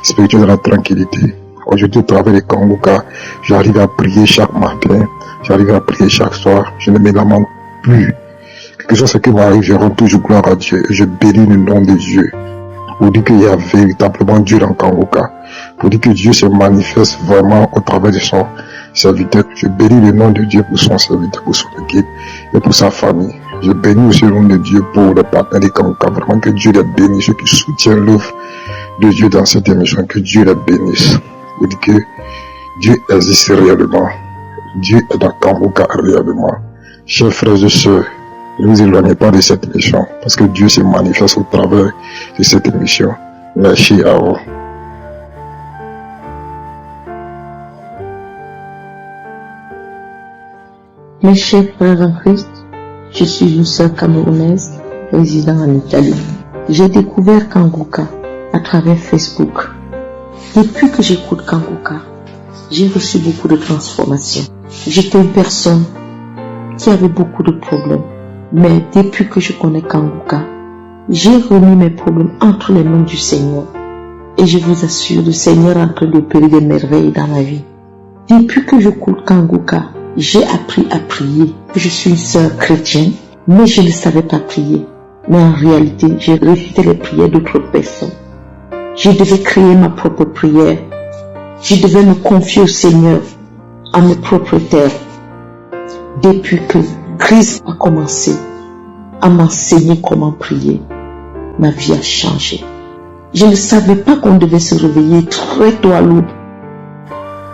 spirituelle dans la tranquillité. Aujourd'hui, au travers de Kanguka, j'arrive à prier chaque matin, j'arrive à prier chaque soir, je ne me lamente plus. Quelque chose qui m'arrive, je rends toujours gloire à Dieu et je bénis le nom de Dieu. Pour dire qu'il y a véritablement Dieu dans Kanguka, pour dire que Dieu se manifeste vraiment au travers de son serviteur. Je bénis le nom de Dieu pour son serviteur, pour son équipe et pour sa famille. Je bénis aussi le nom de Dieu pour les partenaires de Kanguka. Vraiment que Dieu les bénisse, ceux qui soutiennent l'œuvre de Dieu dans cette émission, que Dieu les bénisse. Pour dire que Dieu existe réellement. Dieu est dans Kanguka réellement. Chers frères et sœurs, ne vous éloignez pas de cette émission parce que Dieu se manifeste au travers de cette émission. Merci à vous. Mes chers frères en Christ, je suis une sœur camerounaise résidant en Italie. J'ai découvert Kanguka à travers Facebook. Depuis que j'écoute Kanguka, j'ai reçu beaucoup de transformations. J'étais une personne qui avait beaucoup de problèmes. Mais depuis que je connais Kanguka, j'ai remis mes problèmes entre les mains du Seigneur. Et je vous assure, le Seigneur est en train d'opérer des merveilles dans ma vie. Depuis que j'écoute Kanguka, j'ai appris à prier. Je suis une sœur chrétienne, mais je ne savais pas prier. Mais en réalité, j'ai récité les prières d'autres personnes. Je devais créer ma propre prière. Je devais me confier au Seigneur à mes propres terres. Depuis que Christ a commencé à m'enseigner comment prier, ma vie a changé. Je ne savais pas qu'on devait se réveiller très tôt à l'aube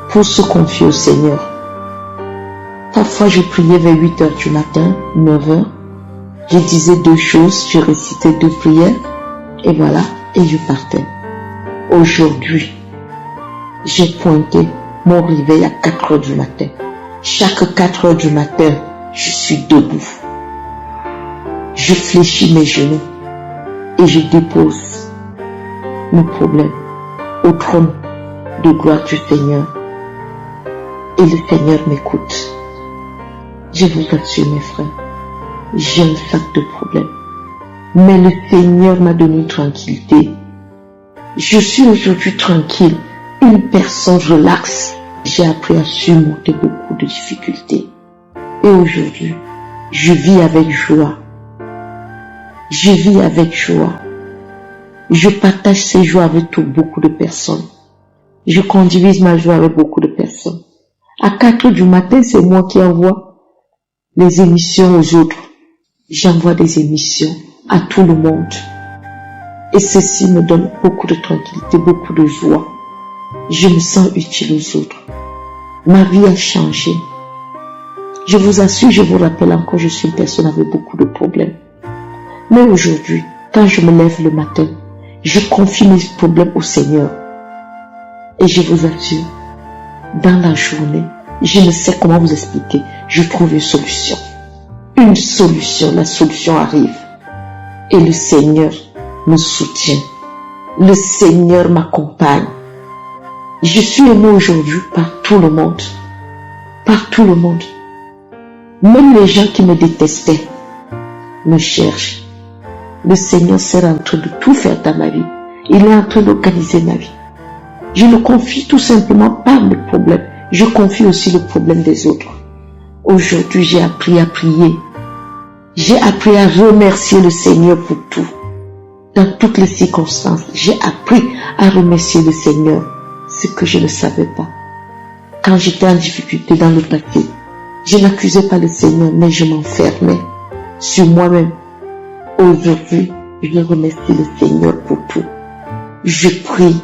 pour se confier au Seigneur. Parfois, je priais vers 8 heures du matin, 9 heures. Je disais 2 choses, je récitais 2 prières, et voilà, et je partais. Aujourd'hui, j'ai pointé mon réveil à 4 heures du matin. Chaque 4 heures du matin, je suis debout. Je fléchis mes genoux et je dépose mes problèmes au trône de gloire du Seigneur. Et le Seigneur m'écoute. Je vous assure, mes frères, j'ai un sac de problèmes. Mais le Seigneur m'a donné une tranquillité. Je suis aujourd'hui tranquille, une personne relaxe. J'ai appris à surmonter beaucoup de difficultés. Et aujourd'hui, je vis avec joie. Je vis avec joie. Je partage ces joies avec beaucoup de personnes. Je condivise ma joie avec beaucoup de personnes. À 4 heures du matin, c'est moi qui envoie les émissions aux autres. J'envoie des émissions à tout le monde. Et ceci me donne beaucoup de tranquillité, beaucoup de joie. Je me sens utile aux autres. Ma vie a changé. Je vous assure, je vous rappelle encore, je suis une personne avec beaucoup de problèmes. Mais aujourd'hui, quand je me lève le matin, je confie mes problèmes au Seigneur. Et je vous assure, dans la journée, je ne sais comment vous expliquer, je trouve une solution. Une solution, la solution arrive. Et le Seigneur me soutient. Le Seigneur m'accompagne. Je suis aimé aujourd'hui par tout le monde. Par tout le monde. Même les gens qui me détestaient me cherchent. Le Seigneur sera en train de tout faire dans ma vie. Il est en train d'organiser ma vie. Je ne confie tout simplement pas mes problèmes. Je confie aussi le problème des autres. Aujourd'hui, j'ai appris à prier. J'ai appris à remercier le Seigneur pour tout. Dans toutes les circonstances, j'ai appris à remercier le Seigneur, ce que je ne savais pas. Quand j'étais en difficulté dans le passé, je n'accusais pas le Seigneur, mais je m'enfermais sur moi-même. Aujourd'hui, je remercie le Seigneur pour tout. Je prie.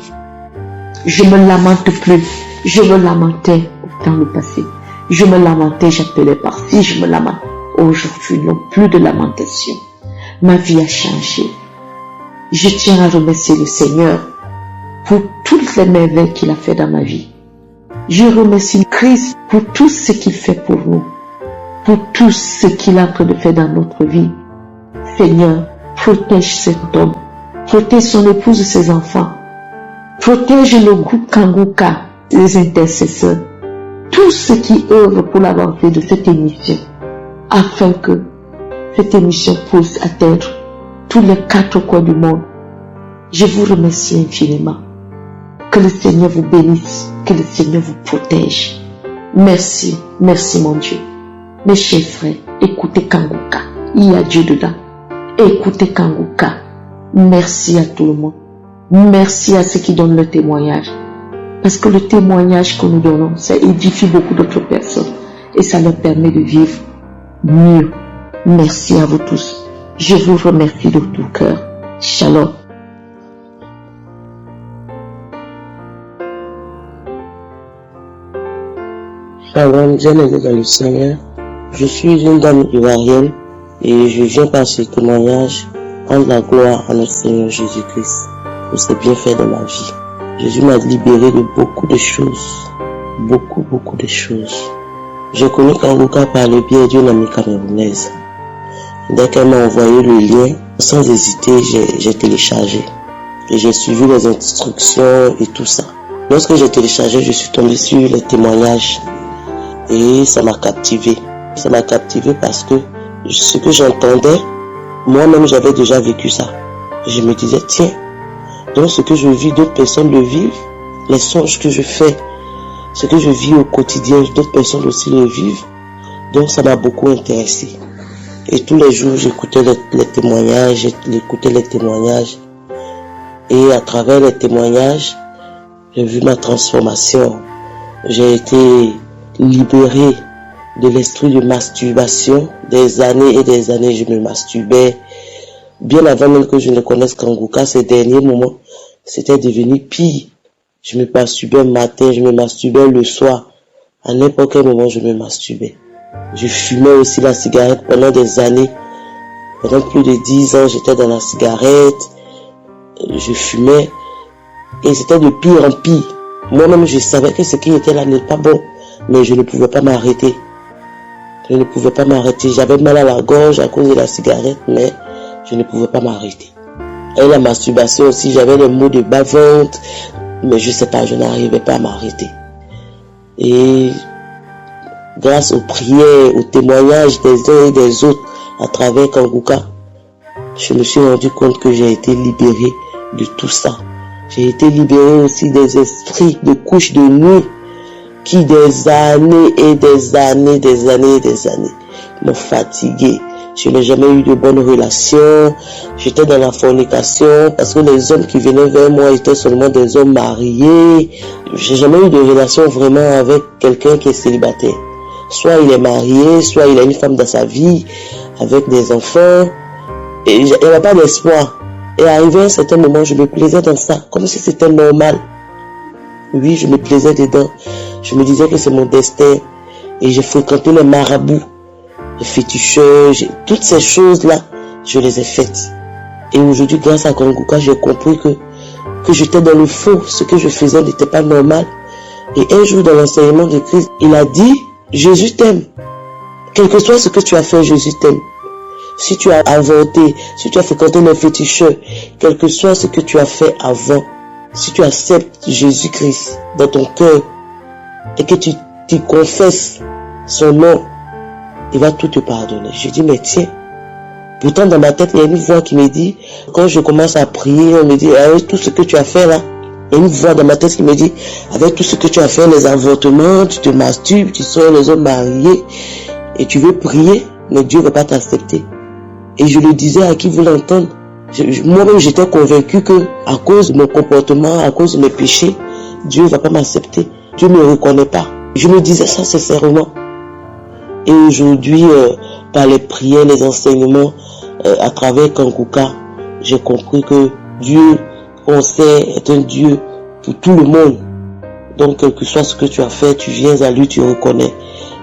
Je me lamente plus. Je me lamentais dans le passé. Je me lamentais, j'appelais par-ci, je me lamente. Aujourd'hui, non plus de lamentation. Ma vie a changé. Je tiens à remercier le Seigneur pour toutes les merveilles qu'il a fait dans ma vie. Je remercie Christ pour tout ce qu'il fait pour nous, pour tout ce qu'il est en train de faire dans notre vie. Seigneur, protège cet homme, protège son épouse et ses enfants, protège le groupe Kanguka, les intercesseurs, tous ceux qui œuvrent pour l'avancée de cette émission, afin que cette émission puisse atteindre tous les 4 coins du monde. Je vous remercie infiniment. Que le Seigneur vous bénisse, que le Seigneur vous protège. Merci, merci mon Dieu. Mes chers frères, écoutez Kanguka, il y a Dieu dedans. Écoutez Kanguka. Merci à tout le monde. Merci à ceux qui donnent le témoignage. Parce que le témoignage que nous donnons, ça édifie beaucoup d'autres personnes. Et ça leur permet de vivre mieux. Merci à vous tous. Je vous remercie de tout cœur. Shalom. Shalom, bien-aimé dans le Seigneur. Je suis une dame ivoirienne et je viens par ce témoignage rendre la gloire à notre Seigneur Jésus-Christ pour ses bienfaits dans ma vie. Jésus m'a libéré de beaucoup de choses. Beaucoup de choses. J'ai connu Kanguka par le biais d'une amie camerounaise. Dès qu'elle m'a envoyé le lien, sans hésiter, j'ai téléchargé. Et j'ai suivi les instructions et tout ça. Lorsque j'ai téléchargé, je suis tombé sur les témoignages. Et ça m'a captivé. Ça m'a captivé parce que ce que j'entendais, moi-même j'avais déjà vécu ça. Je me disais, tiens, donc ce que je vis, d'autres personnes le vivent. Les songes que je fais, ce que je vis au quotidien, d'autres personnes aussi le vivent. Donc ça m'a beaucoup intéressé. Et tous les jours, j'écoutais les témoignages, Et à travers les témoignages, j'ai vu ma transformation. J'ai été libéré de l'esprit de masturbation. Des années et des années, je me masturbais. Bien avant même que je ne connaisse Kanguka, ces derniers moments, c'était devenu pire. Je me masturbais le matin, je me masturbais le soir. À n'importe quel moment, je me masturbais. Je fumais aussi la cigarette pendant des années. Pendant plus de 10 ans, j'étais dans la cigarette. Je fumais. Et c'était de pire en pire. Moi-même, je savais que ce qui était là n'était pas bon. Mais je ne pouvais pas m'arrêter. Je ne pouvais pas m'arrêter. J'avais mal à la gorge à cause de la cigarette, mais je ne pouvais pas m'arrêter. Et la masturbation aussi, j'avais des maux de bas-ventre, mais je sais pas, je n'arrivais pas à m'arrêter. Et grâce aux prières, aux témoignages des uns et des autres à travers Kanguka, je me suis rendu compte que j'ai été libéré de tout ça. J'ai été libéré aussi des esprits de couches de nuit qui des années et des années m'ont fatigué. Je n'ai jamais eu de bonnes relations. J'étais dans la fornication parce que les hommes qui venaient vers moi étaient seulement des hommes mariés. J'ai jamais eu de relation vraiment avec quelqu'un qui est célibataire. Soit il est marié, soit il a une femme dans sa vie, avec des enfants. Et il n'y avait pas d'espoir. Et arrivé à un certain moment, je me plaisais dans ça, comme si c'était normal. Oui, je me plaisais dedans. Je me disais que c'est mon destin. Et j'ai fréquenté les marabouts, les féticheurs, toutes ces choses-là, je les ai faites. Et aujourd'hui, grâce à Kanguka, j'ai compris que j'étais dans le faux. Ce que je faisais n'était pas normal. Et un jour, dans l'enseignement de Christ, il a dit, Jésus t'aime. Quel que soit ce que tu as fait, Jésus t'aime. Si tu as inventé, si tu as fréquenté les féticheurs, quel que soit ce que tu as fait avant, si tu acceptes Jésus-Christ dans ton cœur et que tu confesses son nom, il va tout te pardonner. Je dis, mais tiens, pourtant dans ma tête, il y a une voix qui me dit, quand je commence à prier, on me dit, avec tout ce que tu as fait là, il y a une voix dans ma tête qui me dit, avec tout ce que tu as fait, les avortements, tu te masturbes, tu sors les hommes mariés, et tu veux prier, mais Dieu ne va pas t'accepter. Et je le disais à qui voulait entendre. Moi-même, j'étais convaincu que, à cause de mon comportement, à cause de mes péchés, Dieu ne va pas m'accepter. Dieu ne me reconnaît pas. Je me disais ça sincèrement. Et aujourd'hui, par les prières, les enseignements, à travers Kanguka, j'ai compris que Dieu, on sait, est un Dieu pour tout le monde. Donc, quel que soit ce que tu as fait, tu viens à lui, tu reconnais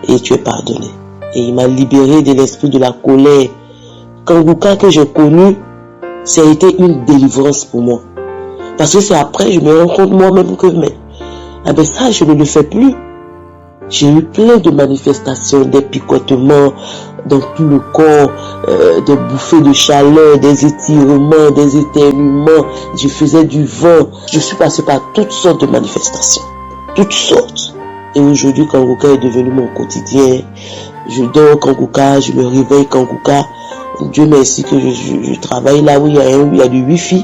et tu es pardonné. Et il m'a libéré de l'esprit de la colère. Kanguka que j'ai connu, ça a été une délivrance pour moi. Parce que c'est après, je me rends compte moi-même que, ça, je ne le fais plus. J'ai eu plein de manifestations, des picotements dans tout le corps, des bouffées de chaleur, des étirements, des éternuements. Je faisais du vent. Je suis passé par toutes sortes de manifestations. Toutes sortes. Et aujourd'hui, Kanguka est devenu mon quotidien. Je dors Kanguka, je me réveille Kanguka. Dieu merci que je travaille là où il y a du wifi.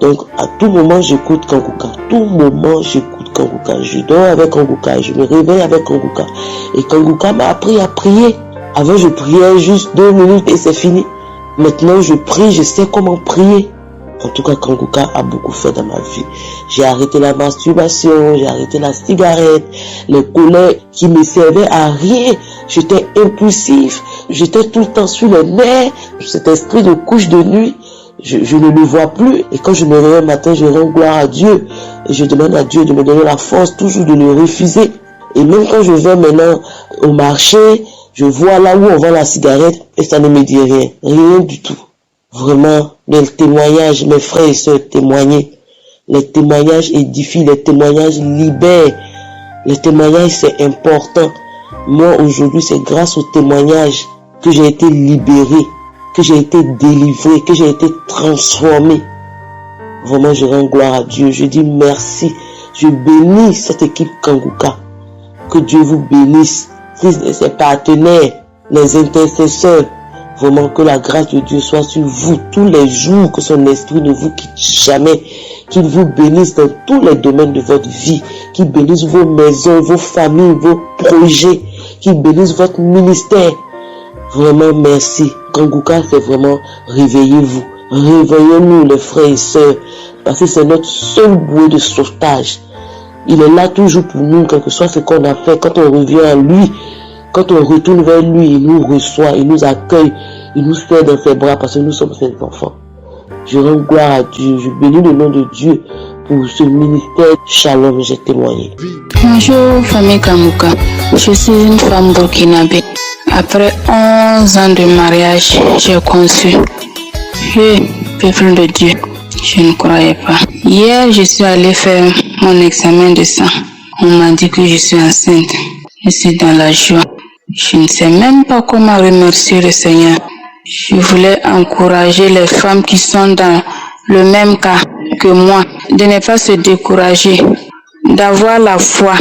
Donc, à tout moment, j'écoute Kanguka. Tout moment, j'écoute Kanguka. Je dors avec Kanguka. Je me réveille avec Kanguka. Et Kanguka m'a appris à prier. Avant, je priais juste 2 minutes et c'est fini. Maintenant, je prie, je sais comment prier. En tout cas, Kanguka a beaucoup fait dans ma vie. J'ai arrêté la masturbation, j'ai arrêté la cigarette, les colères qui me servaient à rien. J'étais impulsif, j'étais tout le temps sur les nerfs. Cet esprit de couche de nuit, je ne le vois plus. Et quand je me réveille le matin, je rends gloire à Dieu. Et je demande à Dieu de me donner la force toujours de le refuser. Et même quand je vais maintenant au marché, je vois là où on vend la cigarette et ça ne me dit rien. Rien du tout. Vraiment, les témoignages, mes frères et sœurs témoigner. Les témoignages édifient, les témoignages libèrent. Les témoignages, c'est important. Moi, aujourd'hui, c'est grâce aux témoignages que j'ai été libéré, que j'ai été délivré, que j'ai été transformé. Vraiment, je rends gloire à Dieu. Je dis merci. Je bénis cette équipe Kanguka. Que Dieu vous bénisse. Christ et ses partenaires, les intercesseurs. Vraiment que la grâce de Dieu soit sur vous tous les jours, que son esprit ne vous quitte jamais, qu'il vous bénisse dans tous les domaines de votre vie, qu'il bénisse vos maisons, vos familles, vos projets, qu'il bénisse votre ministère. Vraiment merci. Kanguka, c'est vraiment réveillez-vous. Réveillez-nous les frères et sœurs, parce que c'est notre seul bouée de sauvetage. Il est là toujours pour nous, quel que soit ce qu'on a fait. Quand on revient à lui, quand on retourne vers lui, il nous reçoit, il nous accueille, il nous serre dans ses bras parce que nous sommes ses enfants. Je rends gloire à Dieu, je bénis le nom de Dieu pour ce ministère. Shalom, j'ai témoigné. Bonjour famille Kanguka, je suis une femme burkinabé. Après 11 ans de mariage, j'ai conçu. Peuple de Dieu, je ne croyais pas. Hier, je suis allée faire mon examen de sang. On m'a dit que je suis enceinte. Je suis dans la joie. Je ne sais même pas comment remercier le Seigneur. Je voulais encourager les femmes qui sont dans le même cas que moi, de ne pas se décourager, d'avoir la foi,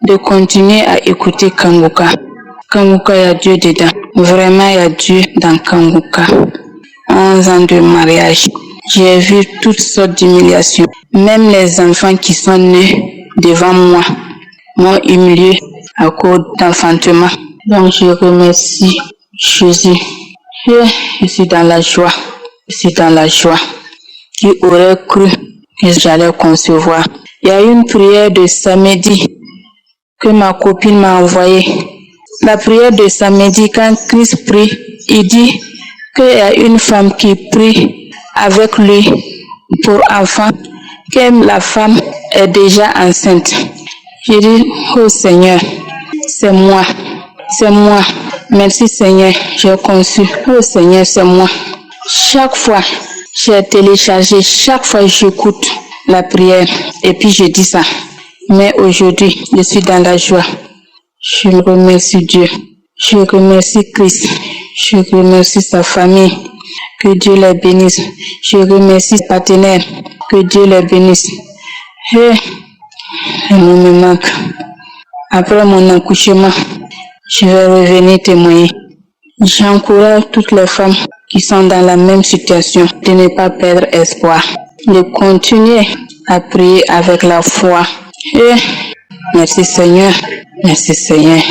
de continuer à écouter Kanguka. Kanguka, il y a Dieu dedans. Vraiment, il y a Dieu dans Kanguka. 11 ans de mariage. J'ai vu toutes sortes d'humiliations. Même les enfants qui sont nés devant moi m'ont humilié à cause d'enfantement. Donc, je remercie Jésus. Je suis dans la joie. Je suis dans la joie. Qui aurait cru que j'allais concevoir? Il y a une prière de samedi que ma copine m'a envoyée. La prière de samedi, quand Christ prie, il dit qu'il y a une femme qui prie avec lui pour enfant, que la femme est déjà enceinte. J'ai dit, oh Seigneur, c'est moi. C'est moi. Merci Seigneur, j'ai conçu. Oh Seigneur, c'est moi. Chaque fois, j'ai téléchargé, chaque fois j'écoute la prière et puis je dis ça. Mais aujourd'hui, je suis dans la joie. Je remercie Dieu. Je remercie Christ. Je remercie sa famille. Que Dieu les bénisse. Je remercie ses partenaires. Que Dieu les bénisse. Et moi me manque. Après mon accouchement, je vais revenir témoigner. J'encourage toutes les femmes qui sont dans la même situation de ne pas perdre espoir, de continuer à prier avec la foi. Et merci Seigneur, merci Seigneur.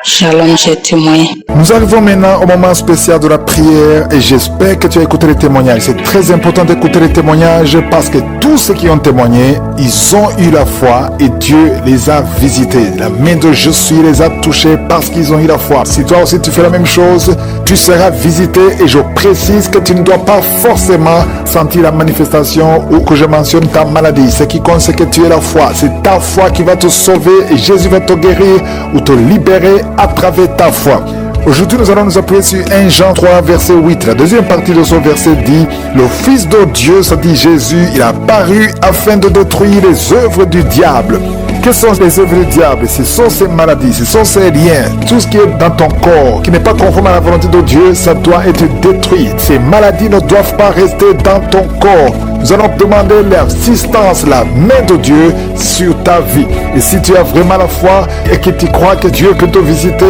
Shalom, j'ai témoigné. Nous arrivons maintenant au moment spécial de la prière et j'espère que tu as écouté les témoignages. C'est très important d'écouter les témoignages parce que tous ceux qui ont témoigné, ils ont eu la foi et Dieu les a visités. La main de Jésus les a touchés parce qu'ils ont eu la foi. Si toi aussi tu fais la même chose, tu seras visité et je précise que tu ne dois pas forcément sentir la manifestation ou que je mentionne ta maladie. Ce qui compte, c'est que tu aies la foi. C'est ta foi qui va te sauver et Jésus va te guérir ou te libérer à travers ta foi. Aujourd'hui, nous allons nous appuyer sur 1 Jean 3, verset 8. La deuxième partie de ce verset dit: le Fils de Dieu, ça dit Jésus, il a apparu afin de détruire les œuvres du diable. Quelles sont les œuvres du diable? Ce sont ces maladies, ce sont ces liens, tout ce qui est dans ton corps, qui n'est pas conforme à la volonté de Dieu, ça doit être détruit. Ces maladies ne doivent pas rester dans ton corps. Nous allons demander l'assistance, la main de Dieu sur ta vie. Et si tu as vraiment la foi et que tu crois que Dieu peut te visiter,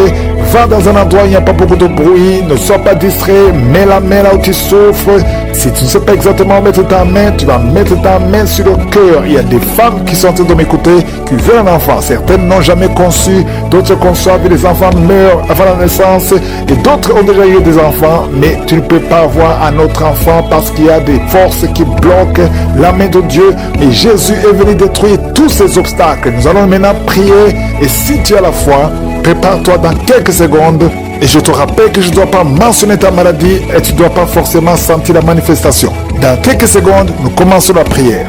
va dans un endroit où il n'y a pas beaucoup de bruit, ne sois pas distrait, mets la main là où tu souffres. Si tu ne sais pas exactement où mettre ta main, tu vas mettre ta main sur le cœur. Il y a des femmes qui sont en train de m'écouter, qui veulent un enfant. Certaines n'ont jamais conçu, d'autres conçoivent, les enfants meurent avant la naissance, et d'autres ont déjà eu des enfants, mais tu ne peux pas avoir un autre enfant parce qu'il y a des forces qui bloquent la main de Dieu. Mais Jésus est venu détruire tous ces obstacles. Nous allons maintenant prier, et si tu as la foi, prépare-toi dans quelques secondes. Et je te rappelle que je ne dois pas mentionner ta maladie et tu ne dois pas forcément sentir la manifestation. Dans quelques secondes, nous commençons la prière.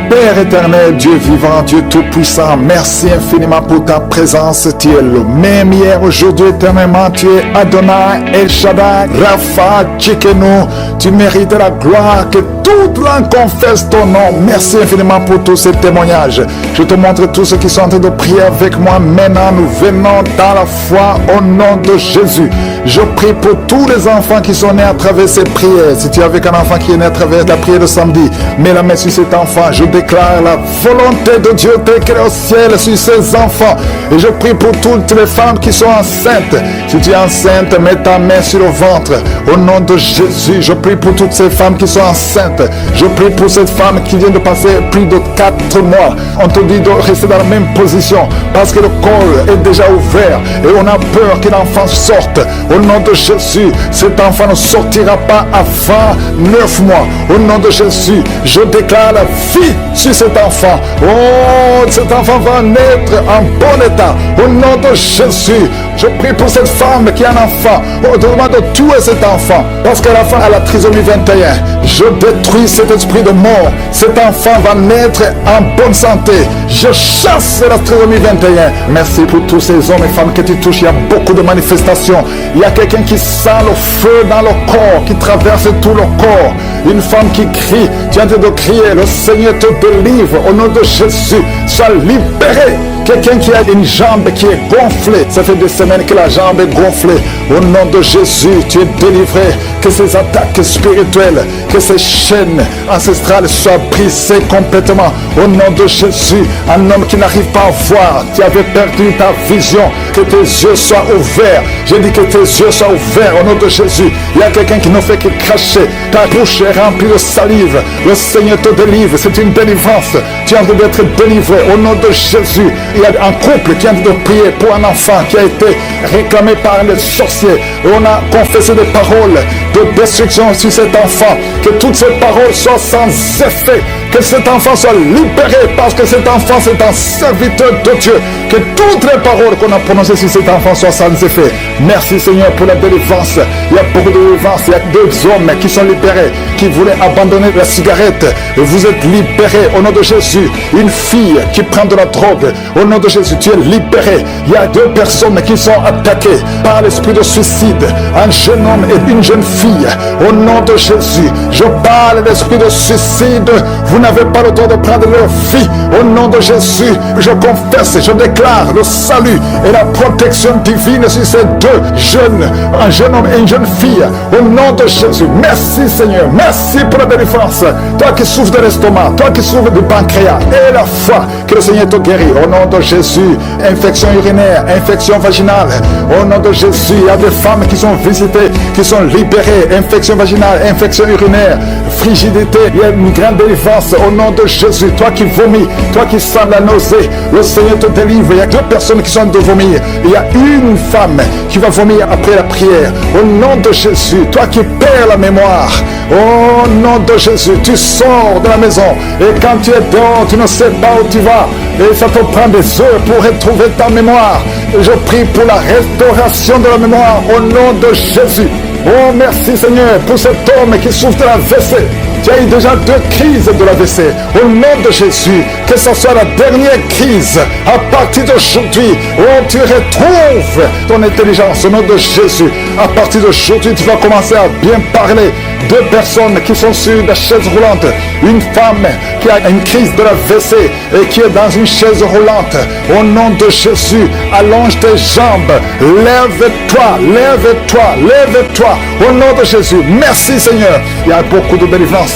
Père éternel, Dieu vivant, Dieu tout-puissant, merci infiniment pour ta présence. Tu es le même hier, aujourd'hui, éternellement. Tu es Adonai, El Shaddai, Rapha, Tchikenu. Tu mérites la gloire, que toute langue confesse ton nom. Merci infiniment pour tous ces témoignages. Je te montre tous ceux qui sont en train de prier avec moi. Maintenant, nous venons dans la foi au nom de Jésus. Je prie pour tous les enfants qui sont nés à travers ces prières. Si tu es avec un enfant qui est né à travers la prière de samedi, mets la main sur cet enfant. Je déclare déclare la volonté de Dieu déclarée au ciel sur ses enfants. Et je prie pour toutes les femmes qui sont enceintes. Si tu es enceinte, mets ta main sur le ventre. Au nom de Jésus, je prie pour toutes ces femmes qui sont enceintes. Je prie pour cette femme qui vient de passer plus de 4 mois. On te dit de rester dans la même position parce que le col est déjà ouvert et on a peur que l'enfant sorte. Au nom de Jésus, cet enfant ne sortira pas avant 9 mois. Au nom de Jésus, je déclare la vie sur cet enfant. Oh, cet enfant va naître en bon état. Au nom de Jésus, je prie pour cette femme qui a un enfant. Oh, demande de tuer cet enfant parce que l'enfant a la trisomie 21. Je détruis cet esprit de mort. Cet enfant va naître en bonne santé. Je chasse la trisomie 21. Merci pour tous ces hommes et femmes que tu touches. Il y a beaucoup de manifestations. Il y a quelqu'un qui sent le feu dans le corps, qui traverse tout le corps. Une femme qui crie. Tu es en train de crier. Le Seigneur te délivre. Au nom de Jésus, sois libéré. Quelqu'un qui a une jambe qui est gonflée. Ça fait des semaines que la jambe est gonflée. Au nom de Jésus, tu es délivré. Que ces attaques spirituelles, que ces chaînes ancestrales soient brisées complètement. Au nom de Jésus, un homme qui n'arrive pas à voir, tu avais perdu ta vision, que tes yeux soient ouverts. Je dis que tes yeux soient ouverts au nom de Jésus. Il y a quelqu'un qui ne fait que cracher. Ta bouche est remplie de salive. Le Seigneur te délivre. C'est une délivrance. Tu es en train d'être délivré au nom de Jésus. Il y a un couple qui est en train de prier pour un enfant qui a été réclamé par les sorciers. On a confessé des paroles de destruction sur cet enfant. Que toutes ces paroles soient sans effet. Que cet enfant soit libéré parce que cet enfant c'est un serviteur de Dieu. Que toutes les paroles qu'on a prononcées sur cet enfant soient sans effet. Merci Seigneur pour la délivrance. Il y a beaucoup de délivrance. Il y a 2 hommes qui sont libérés, qui voulaient abandonner la cigarette. Et vous êtes libérés au nom de Jésus. Une fille qui prend de la drogue. Au nom de Jésus, tu es libéré. Il y a 2 personnes qui sont attaquées par l'esprit de suicide. Un jeune homme et une jeune fille. Au nom de Jésus, je parle de l'esprit de suicide. Vous n'avez pas le droit de prendre leur vie. Au nom de Jésus, je confesse, je déclare le salut et la protection divine sur ces 2 jeunes, un jeune homme et une jeune fille. Au nom de Jésus, merci Seigneur, merci pour la délivrance. Toi qui souffres de l'estomac, toi qui souffres du pancréas, et la foi que le Seigneur te guérit. Au nom de Jésus, infection urinaire, infection vaginale. Au nom de Jésus, il y a des femmes qui sont visitées, qui sont libérées. Infection vaginale, infection urinaire, frigidité. Il y a une grande délivrance. Au nom de Jésus, toi qui vomis, toi qui sens la nausée, le Seigneur te délivre. Il y a 2 personnes qui sont de vomir. Il y a une femme qui va vomir après la prière. Au nom de Jésus, toi qui perds la mémoire, au nom de Jésus, tu sors de la maison et quand tu es dehors, tu ne sais pas où tu vas et ça te prend des heures pour retrouver ta mémoire. Je prie pour la restauration de la mémoire au nom de Jésus. Oh merci Seigneur pour cet homme qui souffre de la WC. Tu as eu déjà 2 crises de la WC. Au nom de Jésus, que ce soit la dernière crise, à partir d'aujourd'hui, oh, tu retrouves ton intelligence. Au nom de Jésus, à partir d'aujourd'hui, tu vas commencer à bien parler. 2 personnes qui sont sur la chaise roulante. Une femme qui a une crise de la WC et qui est dans une chaise roulante. Au nom de Jésus, allonge tes jambes. Lève-toi, lève-toi, lève-toi. Au nom de Jésus, merci Seigneur. Il y a beaucoup de délivrance.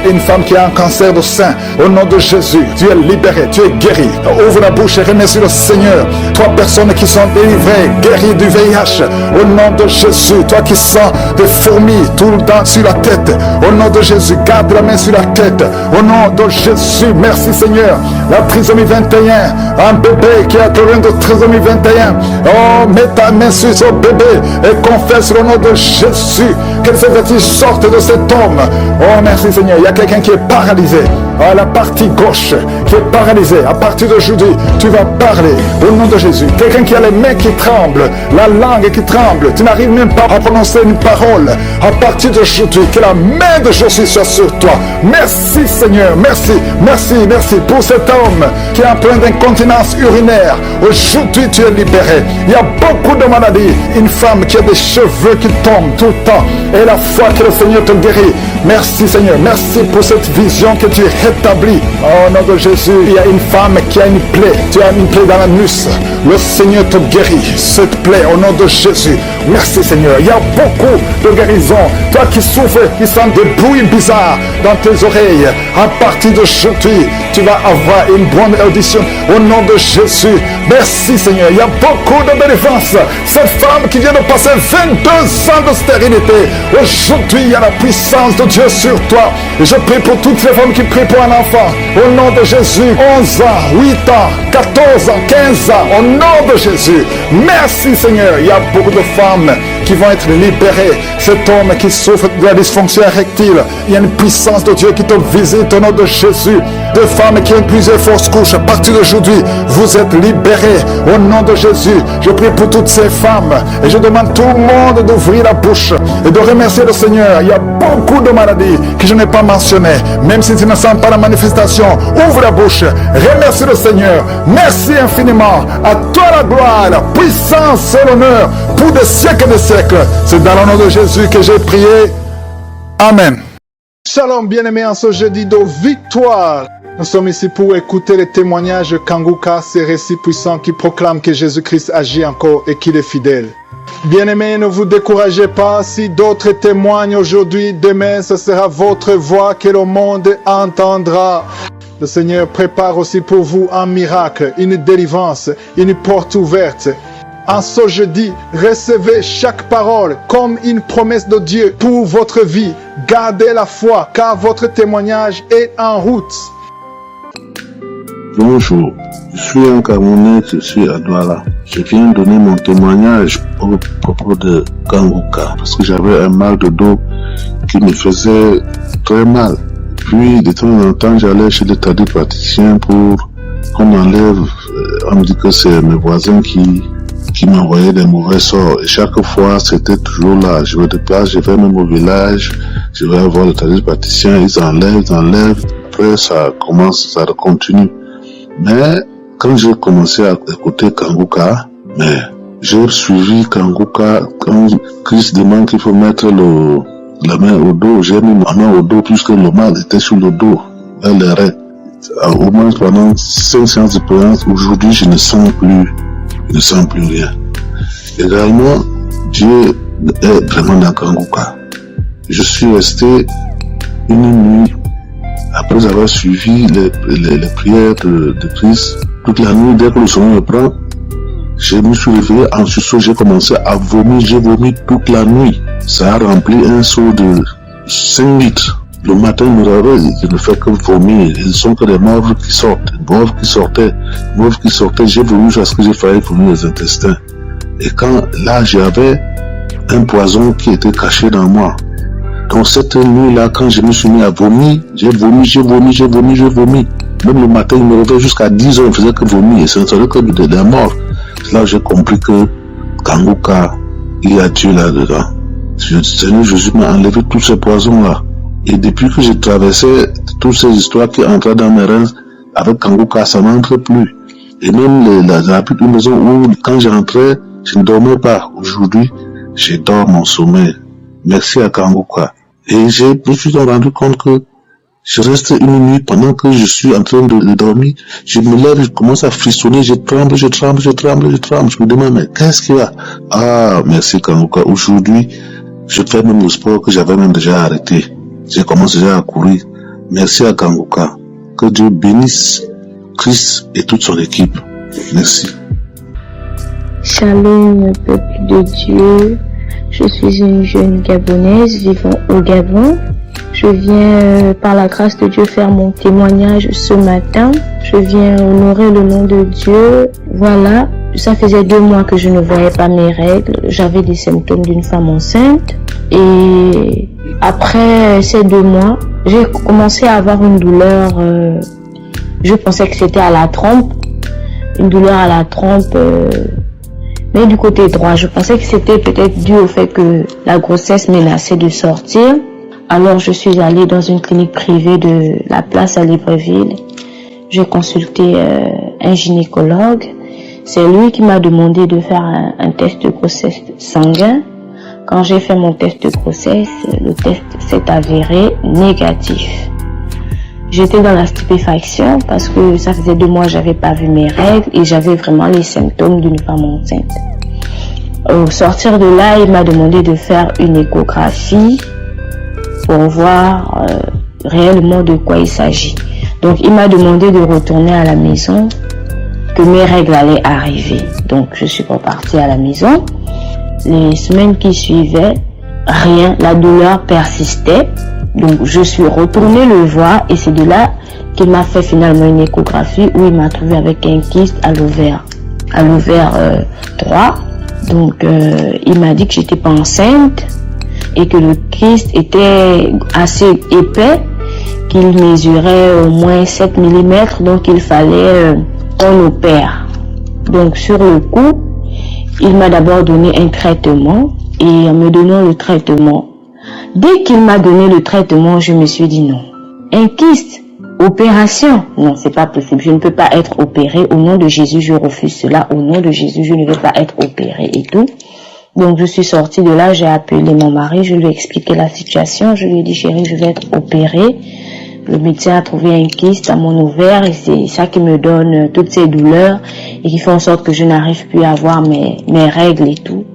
Une femme qui a un cancer de sein. Au nom de Jésus, tu es libéré, tu es guéri. Ouvre la bouche et remercie le Seigneur. 3 personnes qui sont délivrées, guéries du VIH. Au nom de Jésus, toi qui sens des fourmis tout le temps sur la tête. Au nom de Jésus, garde la main sur la tête. Au nom de Jésus, merci Seigneur. La trisomie 21, un bébé qui a atteint de trisomie 21. Oh, mets ta main sur ce bébé et confesse le nom de Jésus. Que ces vertiges sortent de cet homme. Oh, merci Seigneur. Il y a quelqu'un qui est paralysé. À la partie gauche qui est paralysée. À partir d'aujourd'hui, tu vas parler au nom de Jésus. Quelqu'un qui a les mains qui tremblent, la langue qui tremble. Tu n'arrives même pas à prononcer une parole. À partir d'aujourd'hui, que la main de Jésus soit sur toi. Merci Seigneur. Merci, merci, merci pour cet homme qui est en plein d'incontinence urinaire. Aujourd'hui, tu es libéré. Il y a beaucoup de maladies. Une femme qui a des cheveux qui tombent tout le temps. Et la foi que le Seigneur te guérit. Merci Seigneur. Merci pour cette vision que tu rétabli. Au nom de Jésus, il y a une femme qui a une plaie. Tu as une plaie dans l'anus. Le Seigneur te guérit. Cette plaie, au nom de Jésus. Merci Seigneur. Il y a beaucoup de guérisons. Toi qui souffres, qui sens des bruits bizarres dans tes oreilles, à partir d'aujourd'hui, tu vas avoir une bonne audition. Au nom de Jésus. Merci Seigneur. Il y a beaucoup de délivrance. Cette femme qui vient de passer 22 ans de stérilité. Aujourd'hui, il y a la puissance de Dieu sur toi. Et je prie pour toutes les femmes qui prient pour un enfant. Au nom de Jésus, 11 ans, 8 ans, 14 ans, 15 ans. Au nom de Jésus. Merci Seigneur. Il y a beaucoup de femmes qui vont être libérées. Cet homme qui souffre de la dysfonction érectile. Il y a une puissance de Dieu qui te visite au nom de Jésus. Des femmes qui ont plusieurs fausses couches. À partir d'aujourd'hui, vous êtes libérés. Au nom de Jésus, je prie pour toutes ces femmes. Et je demande tout le monde d'ouvrir la bouche et de remercier le Seigneur. Il y a beaucoup de maladies que je n'ai pas mentionnées. Même si tu ne sens pas la manifestation, ouvre la bouche. Remercie le Seigneur. Merci infiniment. À toi la gloire, la puissance et l'honneur pour des siècles et des siècles. C'est dans le nom de Jésus que j'ai prié. Amen. Shalom bien-aimés, en ce jeudi de victoire. Nous sommes ici pour écouter les témoignages de Kanguka, ces récits puissants qui proclament que Jésus-Christ agit encore et qu'il est fidèle. Bien-aimés, ne vous découragez pas. Si d'autres témoignent aujourd'hui, demain, ce sera votre voix que le monde entendra. Le Seigneur prépare aussi pour vous un miracle, une délivrance, une porte ouverte. En ce jeudi, recevez chaque parole comme une promesse de Dieu pour votre vie. Gardez la foi, car votre témoignage est en route. Bonjour, je suis un Camerounais, je suis à Douala. Je viens donner mon témoignage au propos de Kanguka parce que j'avais un mal de dos qui me faisait très mal. Puis de temps en temps, j'allais chez des tradipraticiens pour qu'on m'enlève. On me dit que c'est mes voisins qui m'envoyaient des mauvais sorts. Et chaque fois, c'était toujours là. Je me déplace, je vais même au village, je vais voir les tradipraticiens, ils enlèvent. Après, ça continue. Mais quand j'ai commencé à écouter Kanguka, j'ai suivi Kanguka. Quand Christ demande qu'il faut mettre la main au dos, j'ai mis ma main au dos puisque le mal était sur le dos, vers les reins. Au moins pendant 5 séances de prière, aujourd'hui je ne sens plus rien. Également, Dieu est vraiment dans Kanguka. Je suis resté une nuit après avoir suivi les prières de Christ. Toute la nuit, dès que le sommeil me prend, je me suis réveillé en sursaut, j'ai commencé à vomir, j'ai vomi toute la nuit. Ça a rempli un seau de 5 litres. Le matin, je me réveille, je ne fais que vomir. Ils sont que des morts qui sortent, morts qui sortaient. J'ai vomi jusqu'à ce que j'ai failli vomir les intestins. Et quand là, j'avais un poison qui était caché dans moi. Donc cette nuit-là, quand je me suis mis à vomir, j'ai vomi. Même le matin, je me réveillais jusqu'à 10 heures, je ne faisais que vomir. Et ce ne serait que des morts. C'est là que j'ai compris que Kanguka, il y a Dieu là-dedans. Le Seigneur Jésus m'a enlevé tous ces poisons-là. Et depuis que j'ai traversé toutes ces histoires qui entraient dans mes reins, avec Kanguka, ça n'entre plus. Et même la petite maison où, quand j'entrais, je ne dormais pas. Aujourd'hui, je dors mon sommeil. Merci à Kanguka. Et je me suis rendu compte que je reste une nuit pendant que je suis en train de dormir. Je me lève, je commence à frissonner, je tremble. Je me demande, mais qu'est-ce qu'il y a? Ah, merci Kanguka. Aujourd'hui, je fais même le sport que j'avais même déjà arrêté. Je commence déjà à courir. Merci à Kanguka. Que Dieu bénisse Christ et toute son équipe. Merci. Shalom, peuple de Dieu. Je suis une jeune Gabonaise vivant au Gabon. Je viens, par la grâce de Dieu, faire mon témoignage ce matin. Je viens honorer le nom de Dieu. Voilà, ça faisait 2 mois que je ne voyais pas mes règles. J'avais des symptômes d'une femme enceinte. Et après ces 2 mois, j'ai commencé à avoir une douleur. Je pensais que c'était à la trompe. Une douleur à la trompe. Mais du côté droit, je pensais que c'était peut-être dû au fait que la grossesse menaçait de sortir. Alors je suis allée dans une clinique privée de la place à Libreville. J'ai consulté un gynécologue. C'est lui qui m'a demandé de faire un test de grossesse sanguin. Quand j'ai fait mon test de grossesse, le test s'est avéré négatif. J'étais dans la stupéfaction parce que ça faisait 2 mois que j'avais pas vu mes règles et j'avais vraiment les symptômes d'une femme enceinte. Au sortir de là, il m'a demandé de faire une échographie pour voir réellement de quoi il s'agit. Donc il m'a demandé de retourner à la maison, que mes règles allaient arriver. Donc je suis repartie à la maison. Les semaines qui suivaient, rien, la douleur persistait. Donc je suis retournée le voir et c'est de là qu'il m'a fait finalement une échographie où il m'a trouvé avec un kyste à l'ovaire 3. Donc il m'a dit que j'étais pas enceinte et que le kyste était assez épais, qu'il mesurait au moins 7 mm, donc il fallait qu'on opère. Donc sur le coup, il m'a d'abord donné un traitement et en me donnant le traitement, dès qu'il m'a donné le traitement, je me suis dit non. Un kyste, opération, non, c'est pas possible. Je ne peux pas être opérée. Au nom de Jésus, je refuse cela. Au nom de Jésus, je ne veux pas être opérée et tout. Donc je suis sortie de là, j'ai appelé mon mari, je lui ai expliqué la situation. Je lui ai dit, chérie, je vais être opérée. Le médecin a trouvé un kyste à mon ovaire et c'est ça qui me donne toutes ces douleurs et qui fait en sorte que je n'arrive plus à avoir mes règles et tout.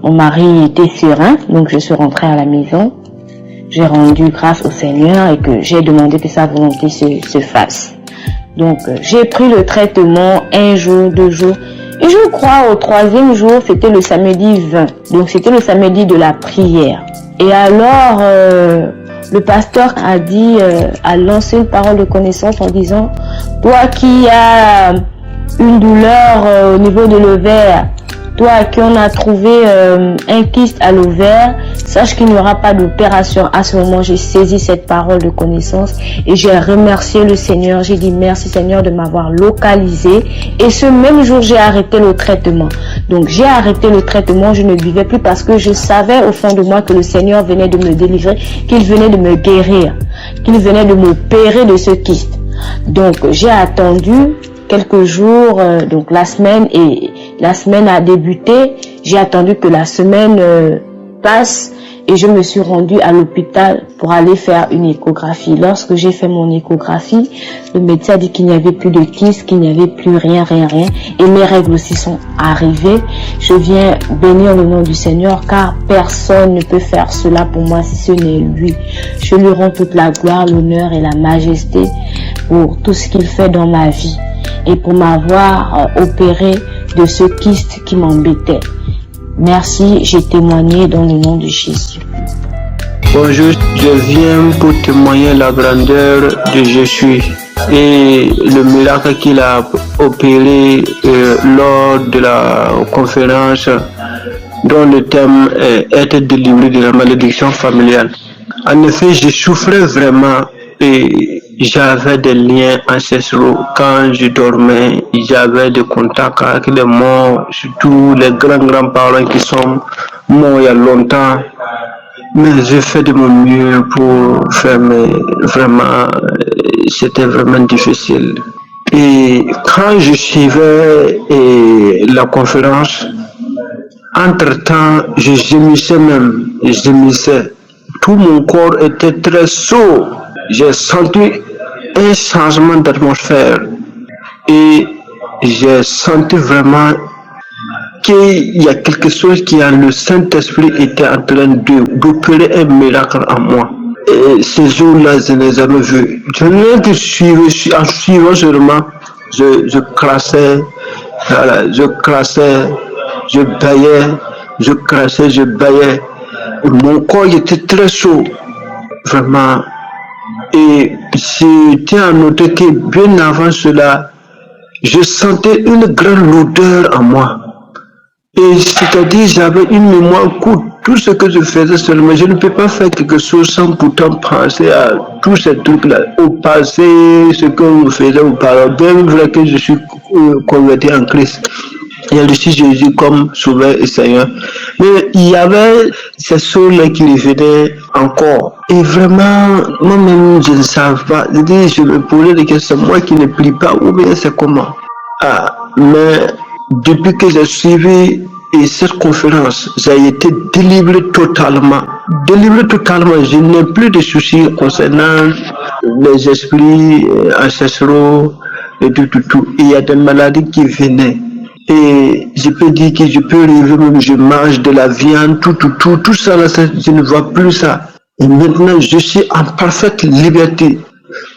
Mon mari était serein, donc je suis rentrée à la maison. J'ai rendu grâce au Seigneur et que j'ai demandé que sa volonté se fasse. Donc j'ai pris le traitement 1 jour, 2 jours. Et je crois au 3e jour, c'était le samedi 20. Donc c'était le samedi de la prière. Et alors, le pasteur a dit, a lancé une parole de connaissance en disant, toi qui as une douleur au niveau de l'ovaire, toi à qui on a trouvé un kyste à l'ovaire, sache qu'il n'y aura pas d'opération. À ce moment, j'ai saisi cette parole de connaissance et j'ai remercié le Seigneur. J'ai dit merci Seigneur de m'avoir localisé. Et ce même jour, j'ai arrêté le traitement. Donc j'ai arrêté le traitement, je ne buvais plus parce que je savais au fond de moi que le Seigneur venait de me délivrer, qu'il venait de me guérir, qu'il venait de m'opérer de ce kyste. Donc j'ai attendu quelques jours, donc la semaine a débuté, j'ai attendu que la semaine passe et je me suis rendue à l'hôpital pour aller faire une échographie. Lorsque j'ai fait mon échographie, le médecin a dit qu'il n'y avait plus de kyste, qu'il n'y avait plus rien. Et mes règles aussi sont arrivées. Je viens bénir le nom du Seigneur car personne ne peut faire cela pour moi si ce n'est lui. Je lui rends toute la gloire, l'honneur et la majesté pour tout ce qu'il fait dans ma vie et pour m'avoir opéré de ce kyste qui m'embêtait. Merci, j'ai témoigné dans le nom de Jésus. Bonjour, je viens pour témoigner la grandeur de Jésus et le miracle qu'il a opéré lors de la conférence dont le thème est être délivré de la malédiction familiale. En effet, je souffrais vraiment et j'avais des liens ancestraux. Quand je dormais, j'avais des contacts avec les morts, surtout les grands-parents qui sont morts il y a longtemps. Mais j'ai fait de mon mieux pour faire, mais vraiment, c'était vraiment difficile. Et quand je suivais la conférence, entre-temps, je gémissais même, tout mon corps était très chaud. J'ai senti un changement d'atmosphère et j'ai senti vraiment qu'il y a quelque chose qui a le Saint-Esprit était en train d'opérer un miracle en moi. Et ces jours-là, je ne les ai jamais vus. Je n'ai que suivi, en suivant seulement, je crassais, voilà, je baillais. Mon corps était très chaud, vraiment. Et j'étais à noter que bien avant cela, je sentais une grande lourdeur en moi. Et c'est-à-dire, j'avais une mémoire courte. Tout ce que je faisais seulement, je ne peux pas faire quelque chose sans pourtant penser à tous ces trucs-là. Au passé, ce que je faisais auparavant, bien vrai que je suis converti en Christ. Il y a aussi Jésus comme Sauveur et Seigneur. Mais il y avait ces choses-là qui revenaient encore. Et vraiment, moi-même, je ne savais pas. Je me posais des questions, moi qui ne prie pas, ou bien c'est comment. Mais depuis que j'ai suivi cette conférence, j'ai été délivré totalement. Je n'ai plus de soucis concernant les esprits ancestraux et tout. Et il y a des maladies qui venaient. Et je peux dire que je peux rêver même, je mange de la viande, tout ça là, je ne vois plus ça. Et maintenant, je suis en parfaite liberté.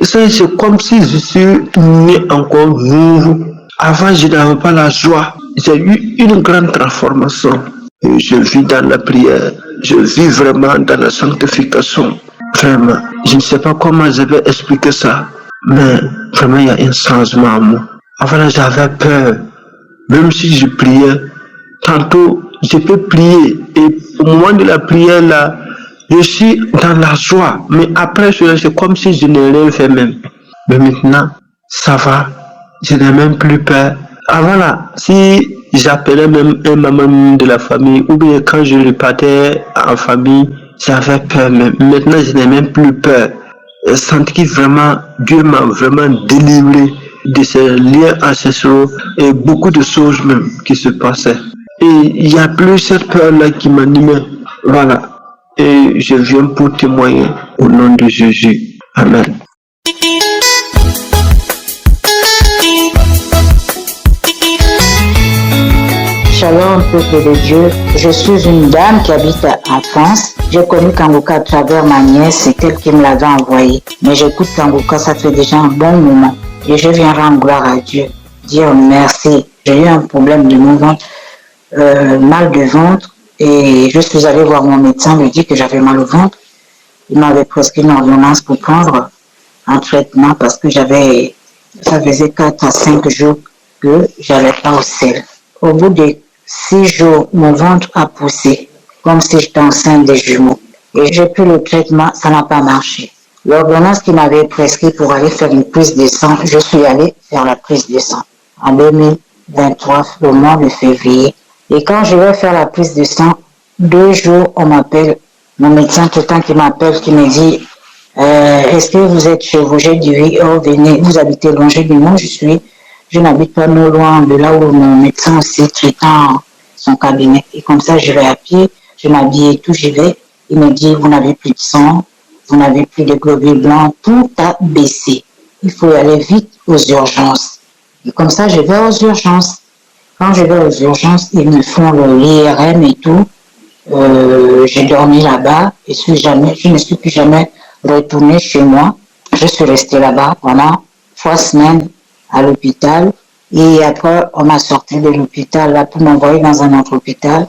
Ça, c'est comme si je suis né encore nouveau. Avant, je n'avais pas la joie. J'ai eu une grande transformation. Et je vis dans la prière. Je vis vraiment dans la sanctification. Vraiment. Je ne sais pas comment je vais expliquer ça. Mais vraiment, il y a un changement en moi. Avant, j'avais peur. Même si je priais, tantôt, je peux prier. Et au moment de la prière, là, je suis dans la joie. Mais après cela, c'est comme si je n'ai rien fait même. Mais maintenant, ça va. Je n'ai même plus peur. Avant là, si j'appelais même un maman de la famille, ou bien quand je repartais en famille, j'avais peur même. Maintenant, je n'ai même plus peur. Je sens que vraiment, Dieu m'a vraiment délivré de ces liens ancestraux et beaucoup de choses même qui se passaient. Et il n'y a plus cette peur-là qui m'animait. Voilà. Et je viens pour témoigner au nom de Jésus. Amen. Shalom, peuple de Dieu. Je suis une dame qui habite en France. J'ai connu Kanguka à travers ma nièce, c'est elle qui me l'avait envoyé. Mais j'écoute Kanguka, ça fait déjà un bon moment. Et je viens rendre gloire à Dieu, dire merci. J'ai eu un problème de mon ventre, mal de ventre. Et je suis allée voir mon médecin, lui dire que j'avais mal au ventre. Il m'avait prescrit une ordonnance pour prendre un traitement parce que ça faisait 4 à 5 jours que j'allais pas au sel. Au bout de 6 jours, mon ventre a poussé, comme si j'étais enceinte des jumeaux. Et j'ai pris le traitement, ça n'a pas marché. L'ordonnance qui m'avait prescrit pour aller faire une prise de sang, je suis allée faire la prise de sang en 2023, au mois de février. Et quand je vais faire la prise de sang, 2 jours, on m'appelle, mon médecin tout le temps qui m'appelle, qui me dit est-ce que vous êtes chez vous? J'ai dit oui, oh, venez, vous habitez loin. J'ai dit non, je n'habite pas non loin de là où mon médecin aussi traitant son cabinet. Et comme ça, je vais à pied, je m'habille et tout, j'y vais. Il me dit, vous n'avez plus de sang, vous n'avez plus de globules blancs, tout a baissé. Il faut y aller vite aux urgences. Et comme ça, je vais aux urgences. Quand je vais aux urgences, ils me font l'IRM et tout. J'ai dormi là-bas et je ne suis plus jamais retournée chez moi. Je suis restée là-bas pendant 3 semaines à l'hôpital. Et après, on m'a sorti de l'hôpital là pour m'envoyer dans un autre hôpital.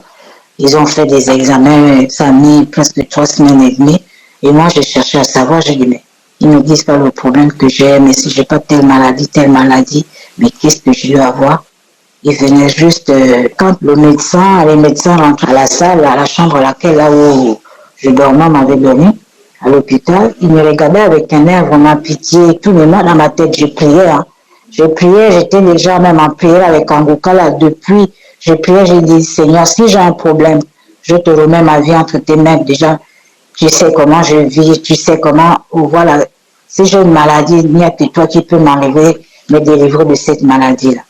Ils ont fait des examens, ça a mis presque 3 semaines et demie. Et moi, j'ai cherché à savoir, j'ai dit, mais ils me disent pas le problème que j'ai, mais si j'ai pas telle maladie, mais qu'est-ce que je dois avoir? Ils venaient juste, quand les médecins rentrent à la salle, à la chambre là où je dormais, m'avait donné, à l'hôpital, ils me regardaient avec un air vraiment pitié et tout, mais moi, dans ma tête, je priais, hein. Je priais, j'étais déjà même en prière avec Kanguka là, depuis, je priais, j'ai dit, Seigneur, si j'ai un problème, je te remets ma vie entre tes mains, déjà, tu sais comment je vis, tu sais comment, voilà, si j'ai une maladie, il n'y a que toi qui peux m'enlever, me délivrer de cette maladie-là.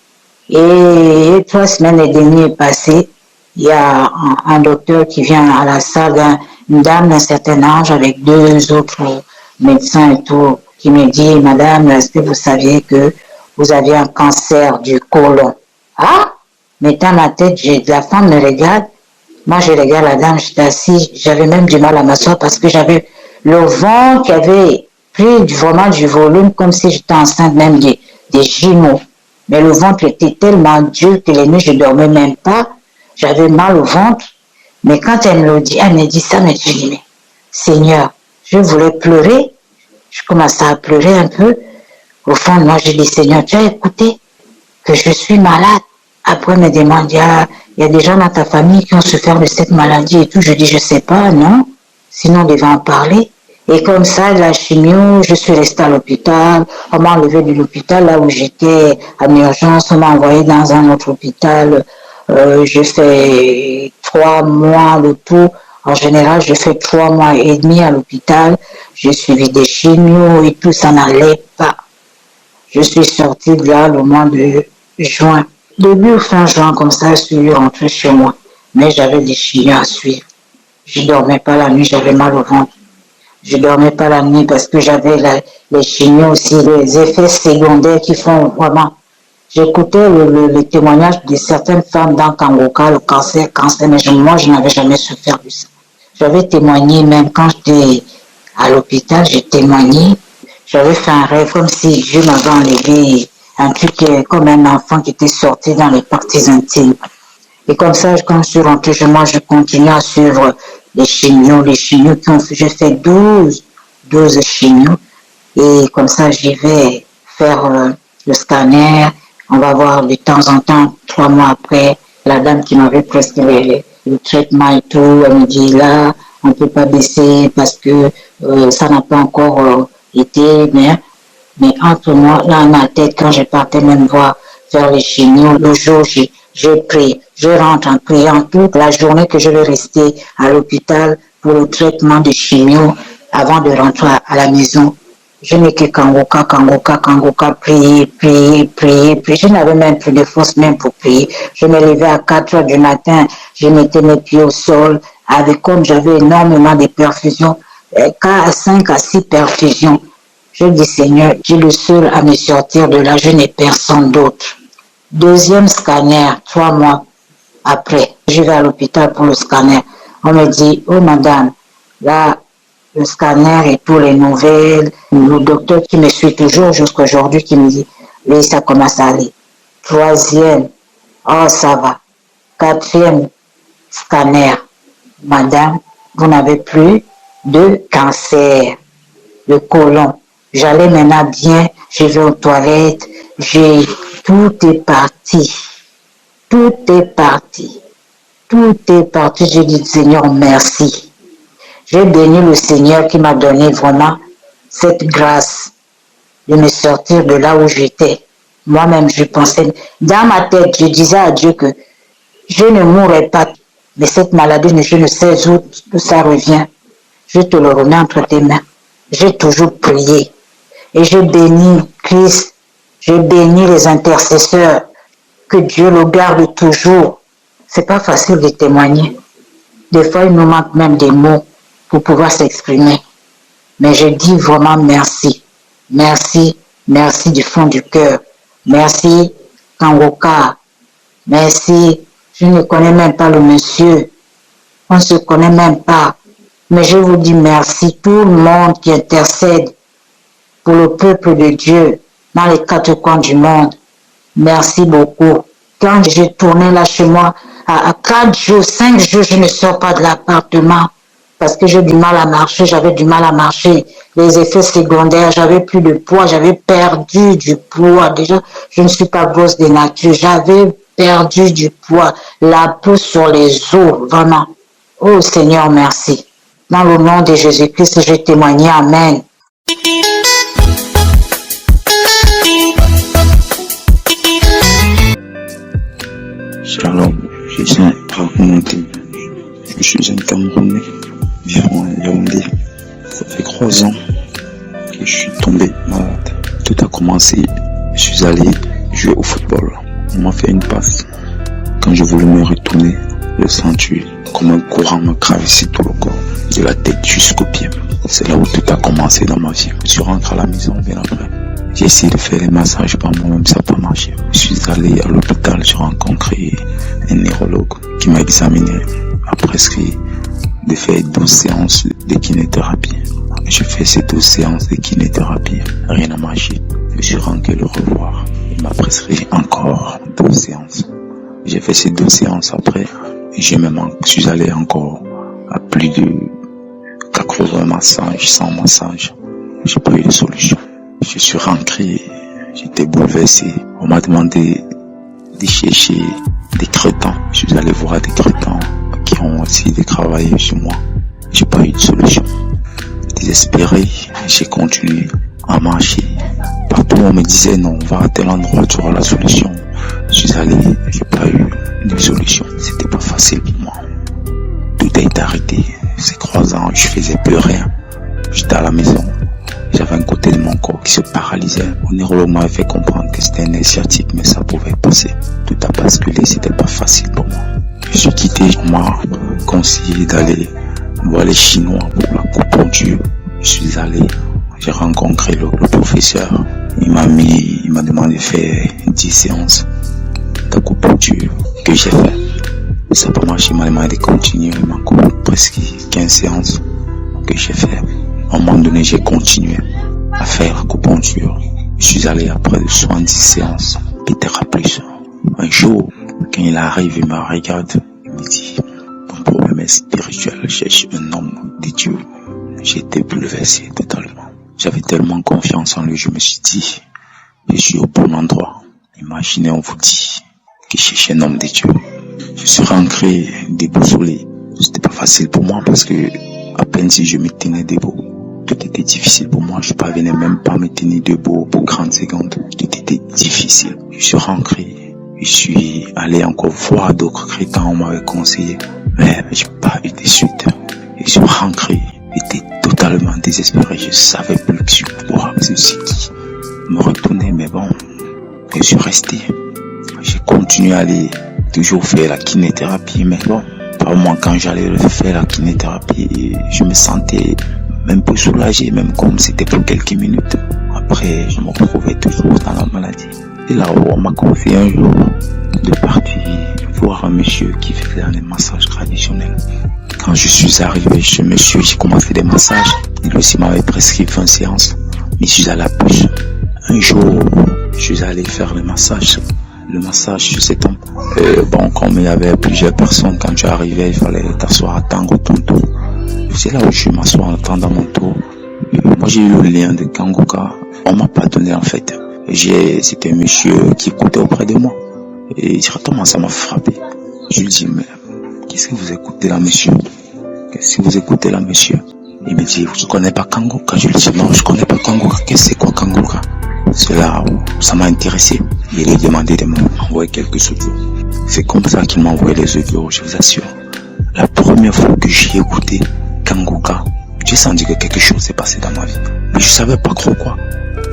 Et 3 semaines et demie est passé, il y a un docteur qui vient à la salle, une dame d'un certain âge avec 2 autres médecins et tout, qui me dit, madame, est-ce que vous saviez que vous aviez un cancer du côlon? Ah! Mais dans ma tête, la femme me regarde, moi je regarde la dame, j'étais assise, j'avais même du mal à m'asseoir parce que j'avais le ventre qui avait pris vraiment du volume comme si j'étais enceinte même des jumeaux. Mais le ventre était tellement dur que les nuits je dormais même pas, j'avais mal au ventre. Mais quand elle me dit ça, mais je dis, mais Seigneur, je voulais pleurer, je commençais à pleurer un peu. Au fond de moi, je dis, Seigneur, tu as écouté que je suis malade. Après, elle me demande, il y a des gens dans ta famille qui ont souffert de cette maladie et tout. Je dis, je sais pas, non. Sinon, on devait en parler. Et comme ça, la chimio, je suis restée à l'hôpital. On m'a enlevé de l'hôpital là où j'étais en urgence. On m'a envoyé dans un autre hôpital. Je fais 3 mois le tout. En général, je fais 3 mois et demi à l'hôpital. J'ai suivi des chimios et tout, ça n'allait pas. Je suis sortie de là le mois de juin. Début ou fin juin, comme ça, je suis rentrée chez moi. Mais j'avais des chimios à suivre. Je dormais pas la nuit, j'avais mal au ventre. Je dormais pas la nuit parce que j'avais les chimios aussi, les effets secondaires qui font vraiment. J'écoutais le témoignage de certaines femmes dans Kangoka, le cancer, mais moi, je n'avais jamais souffert de ça. J'avais témoigné même quand j'étais à l'hôpital, j'ai témoigné. J'avais fait un rêve comme si Dieu m'avait enlevé un truc comme un enfant qui était sorti dans les parties intimes. Et comme ça, quand je suis rentrée chez moi, je continue à suivre les chimios qui ont fait, j'ai fait 12 chimios. Et comme ça, j'y vais faire le scanner. On va voir de temps en temps, 3 mois après, la dame qui m'avait prescrit le traitement et tout, elle me dit là, on ne peut pas baisser parce que ça n'a pas encore été, mais entre moi, dans ma tête, quand je partais même voir faire les chimios, le jour, j'ai prié, je rentre en priant toute la journée que je vais rester à l'hôpital pour le traitement de chimio avant de rentrer à la maison. Je n'ai que Kangoka, prier. Je n'avais même plus de force même pour prier. Je me levais à 4 heures du matin, je mettais mes pieds au sol, comme j'avais énormément de perfusions, 5 à 6 perfusions. Je dis Seigneur, tu es le seul à me sortir de là, je n'ai personne d'autre. Deuxième scanner, 3 mois après, je vais à l'hôpital pour le scanner. On me dit, oh madame, là, le scanner et tous les nouvelles, le docteur qui me suit toujours jusqu'à aujourd'hui qui me dit, oui, ça commence à aller. 3e, oh, ça va. 4e scanner, madame, vous n'avez plus de cancer, le côlon. J'allais maintenant bien, je vais aux toilettes, tout est parti. Je dis, Seigneur, merci. J'ai béni le Seigneur qui m'a donné vraiment cette grâce de me sortir de là où j'étais. Moi-même, je pensais, dans ma tête, je disais à Dieu que je ne mourrai pas. Mais cette maladie, je ne sais où ça revient. Je te le remets entre tes mains. J'ai toujours prié. Et je bénis Christ. Je bénis les intercesseurs. Que Dieu le garde toujours. C'est pas facile de témoigner. Des fois, il nous manque même des mots pour pouvoir s'exprimer. Mais je dis vraiment merci. Merci du fond du cœur. Merci, Kangoka. Merci. Je ne connais même pas le monsieur. On ne se connaît même pas. Mais je vous dis merci, tout le monde qui intercède pour le peuple de Dieu dans les 4 coins du monde. Merci beaucoup. Quand j'ai tourné là chez moi, à 4 jours, 5 jours, je ne sors pas de l'appartement parce que j'ai du mal à marcher, j'avais du mal à marcher. Les effets secondaires, j'avais plus de poids, j'avais perdu du poids. Déjà, je ne suis pas grosse de nature, j'avais perdu du poids, la peau sur les os, vraiment. Oh Seigneur, merci. Dans le nom de Jésus-Christ, j'ai témoigné. Amen. Shalom, je suis raconté. Je suis un Camerounais, vivant à Yaoundé. Ça fait 3 ans que je suis tombé malade. Tout a commencé, je suis allé jouer au football. On m'a fait une passe. Quand je voulais me retourner, le sang tué, comme un courant me traversait tout le corps, de la tête jusqu'aux pieds. C'est là où tout a commencé dans ma vie. Je suis rentré à la maison bien après. J'ai essayé de faire les massages par moi-même, ça n'a pas marché. Je suis allé à l'hôpital, j'ai rencontré un neurologue qui m'a examiné, m'a prescrit de faire 12 séances de kinéthérapie. J'ai fait ces 12 séances de kinéthérapie, rien n'a marché. Je suis rentré le revoir. Il m'a prescrit encore 12 séances. J'ai fait ces 12 séances après, et je suis allé encore à plus de 80 massages, 100 massages. J'ai pas eu de solution. Je suis rentré, j'étais bouleversé. On m'a demandé de chercher des crétins. Je suis allé voir des crétins qui ont essayé de travailler sur moi. J'ai pas eu de solution. Désespéré, j'ai continué à marcher. Partout on me disait non, va à tel endroit, tu auras la solution. Je suis allé, j'ai pas eu de solution. C'était pas facile pour moi. Tout a été arrêté. Ces 3 ans, je faisais plus rien. J'étais à la maison. J'avais un côté de mon corps qui se paralysait. Le neurologue m'avait fait comprendre que c'était un nerf sciatique, mais ça pouvait passer. Tout a basculé, c'était pas facile pour moi. Je suis quitté, on m'a conseillé d'aller voir les Chinois pour la coupe au Dieu. Je suis allé, j'ai rencontré le professeur. Il m'a demandé de faire 10 séances d'acupuncture que j'ai fait. Ça n'a pas marché, il m'a demandé de continuer. Il m'a encore presque 15 séances que j'ai fait. À un moment donné, j'ai continué à faire l'acupuncture. Je suis allé après de 70 séances, peut-être plus. Un jour, quand il arrive, il me regarde, il me dit, mon problème est spirituel, je cherche un homme de Dieu. J'ai été bouleversé totalement. J'avais tellement confiance en lui, je me suis dit, je suis au bon endroit. Imaginez, on vous dit que je cherche un homme de Dieu. Je suis rentré déboussolé. C'était pas facile pour moi parce que à peine si je me tenais debout, tout était difficile pour moi. Je parvenais même pas à me tenir debout pour 30 secondes. Tout était difficile. Je suis rentré. Je suis allé encore voir d'autres chrétiens, on m'avait conseillé. Mais j'ai pas eu de suite. Je suis rentré. J'étais totalement désespéré. Je savais plus que je pourrais me retourner. Mais bon, je suis resté. J'ai continué à aller toujours faire la kinéthérapie. Mais bon, par moi, quand j'allais faire la kinéthérapie, je me sentais même peu soulagé, même comme c'était pour quelques minutes. Après, je me retrouvais toujours dans la maladie. Et là, on m'a confié un jour de partir voir un monsieur qui faisait des massages traditionnels. Quand je suis arrivé chez monsieur, j'ai commencé des massages. Il aussi m'avait prescrit 20 séances. Mais je suis à la bouche. Un jour, je suis allé faire le massage chez cet homme. Bon, comme il y avait plusieurs personnes, quand tu arrivais, il fallait t'asseoir, attendre ton tour. C'est là où je m'assois en attendant mon tour. Moi, j'ai eu le lien de Kanguka. On m'a pas donné, en fait. C'était un monsieur qui écoutait auprès de moi. Et directement, ça m'a frappé. Je lui dis, mais qu'est-ce que vous écoutez là, monsieur? Qu'est-ce que vous écoutez là, monsieur? Il me dit, je connais pas Kanguka. Je lui dis, non, je connais pas Kanguka. Qu'est-ce que c'est quoi Kanguka? C'est là où ça m'a intéressé. Il a demandé de m'envoyer quelques audios. C'est comme ça qu'il m'a envoyé les audios, je vous assure. La première fois que j'ai écouté Kanguka, j'ai senti que quelque chose s'est passé dans ma vie. Mais je savais pas trop quoi.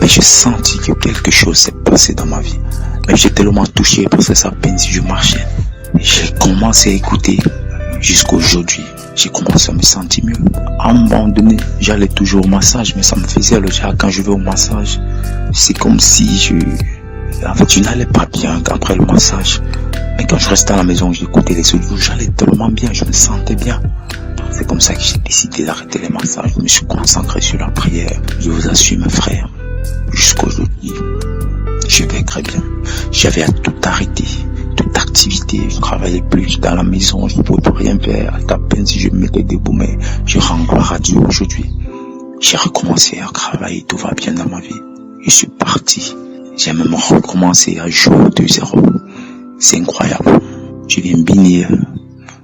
Mais j'ai senti que quelque chose s'est passé dans ma vie. Mais j'étais tellement touché parce que ça peine si je marchais. J'ai commencé à écouter jusqu'aujourd'hui. J'ai commencé à me sentir mieux. À un moment donné, j'allais toujours au massage, mais ça me faisait le genre quand je vais au massage. C'est comme si je n'allais pas bien après le massage. Mais quand je restais à la maison, j'écoutais les audios, j'allais tellement bien, je me sentais bien. C'est comme ça que j'ai décidé d'arrêter les massages. Je me suis concentré sur la prière. Je vous assure, mes frères, jusqu'aujourd'hui, je vais très bien. J'avais à tout arrêter, toute activité. Je travaillais plus dans la maison, je ne pouvais plus rien faire. À peine si je me mettais debout, mais je rends gloire à Dieu aujourd'hui. J'ai recommencé à travailler, tout va bien dans ma vie. Je suis parti. J'ai même recommencé à jouer de zéro. C'est incroyable. Je viens bénir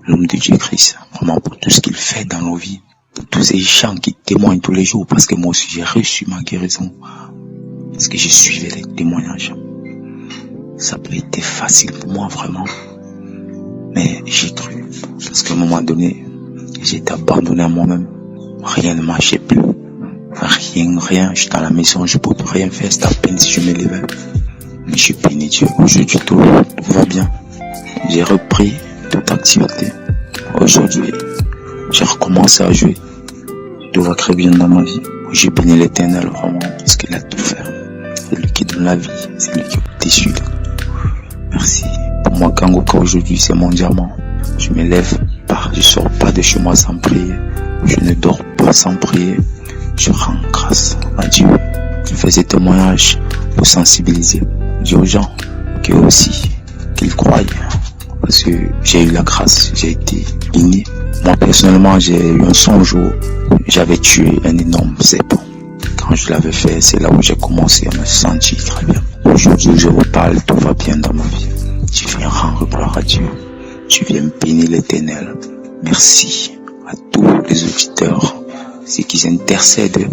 l'homme de Dieu Christ, vraiment pour tout ce qu'il fait dans nos vies, pour tous ces gens qui témoignent tous les jours, parce que moi aussi j'ai reçu ma guérison, parce que je suivais les témoignages. Ça peut être facile pour moi vraiment, mais j'ai cru, parce qu'à un moment donné, j'ai été abandonné à moi-même, rien ne marchait plus, rien, j'étais à la maison, je ne pouvais rien faire, c'était à peine si je me levais. Mais je suis béni Dieu, aujourd'hui tout va bien, j'ai repris toute activité. Aujourd'hui, j'ai recommencé à jouer. Tout va très bien dans ma vie. J'ai béni l'Éternel vraiment parce qu'il a tout fait. C'est lui qui donne la vie, c'est lui qui est déçu de tout. Merci. Pour moi, Kanguka aujourd'hui, c'est mon diamant. Je me lève pas, je sors pas de chez moi sans prier. Je ne dors pas sans prier. Je rends grâce à Dieu. Je fais ces témoignages pour sensibiliser aux gens qui aussi qu'ils croient. Parce que j'ai eu la grâce, j'ai été béni. Moi personnellement, j'ai eu un songe où j'avais tué un énorme serpent. Quand je l'avais fait, c'est là où j'ai commencé à me sentir très bien. Aujourd'hui, je vous parle, tout va bien dans ma vie. Je viens rendre gloire à Dieu. Je viens bénir l'Éternel. Merci à tous les auditeurs, ceux qui intercèdent.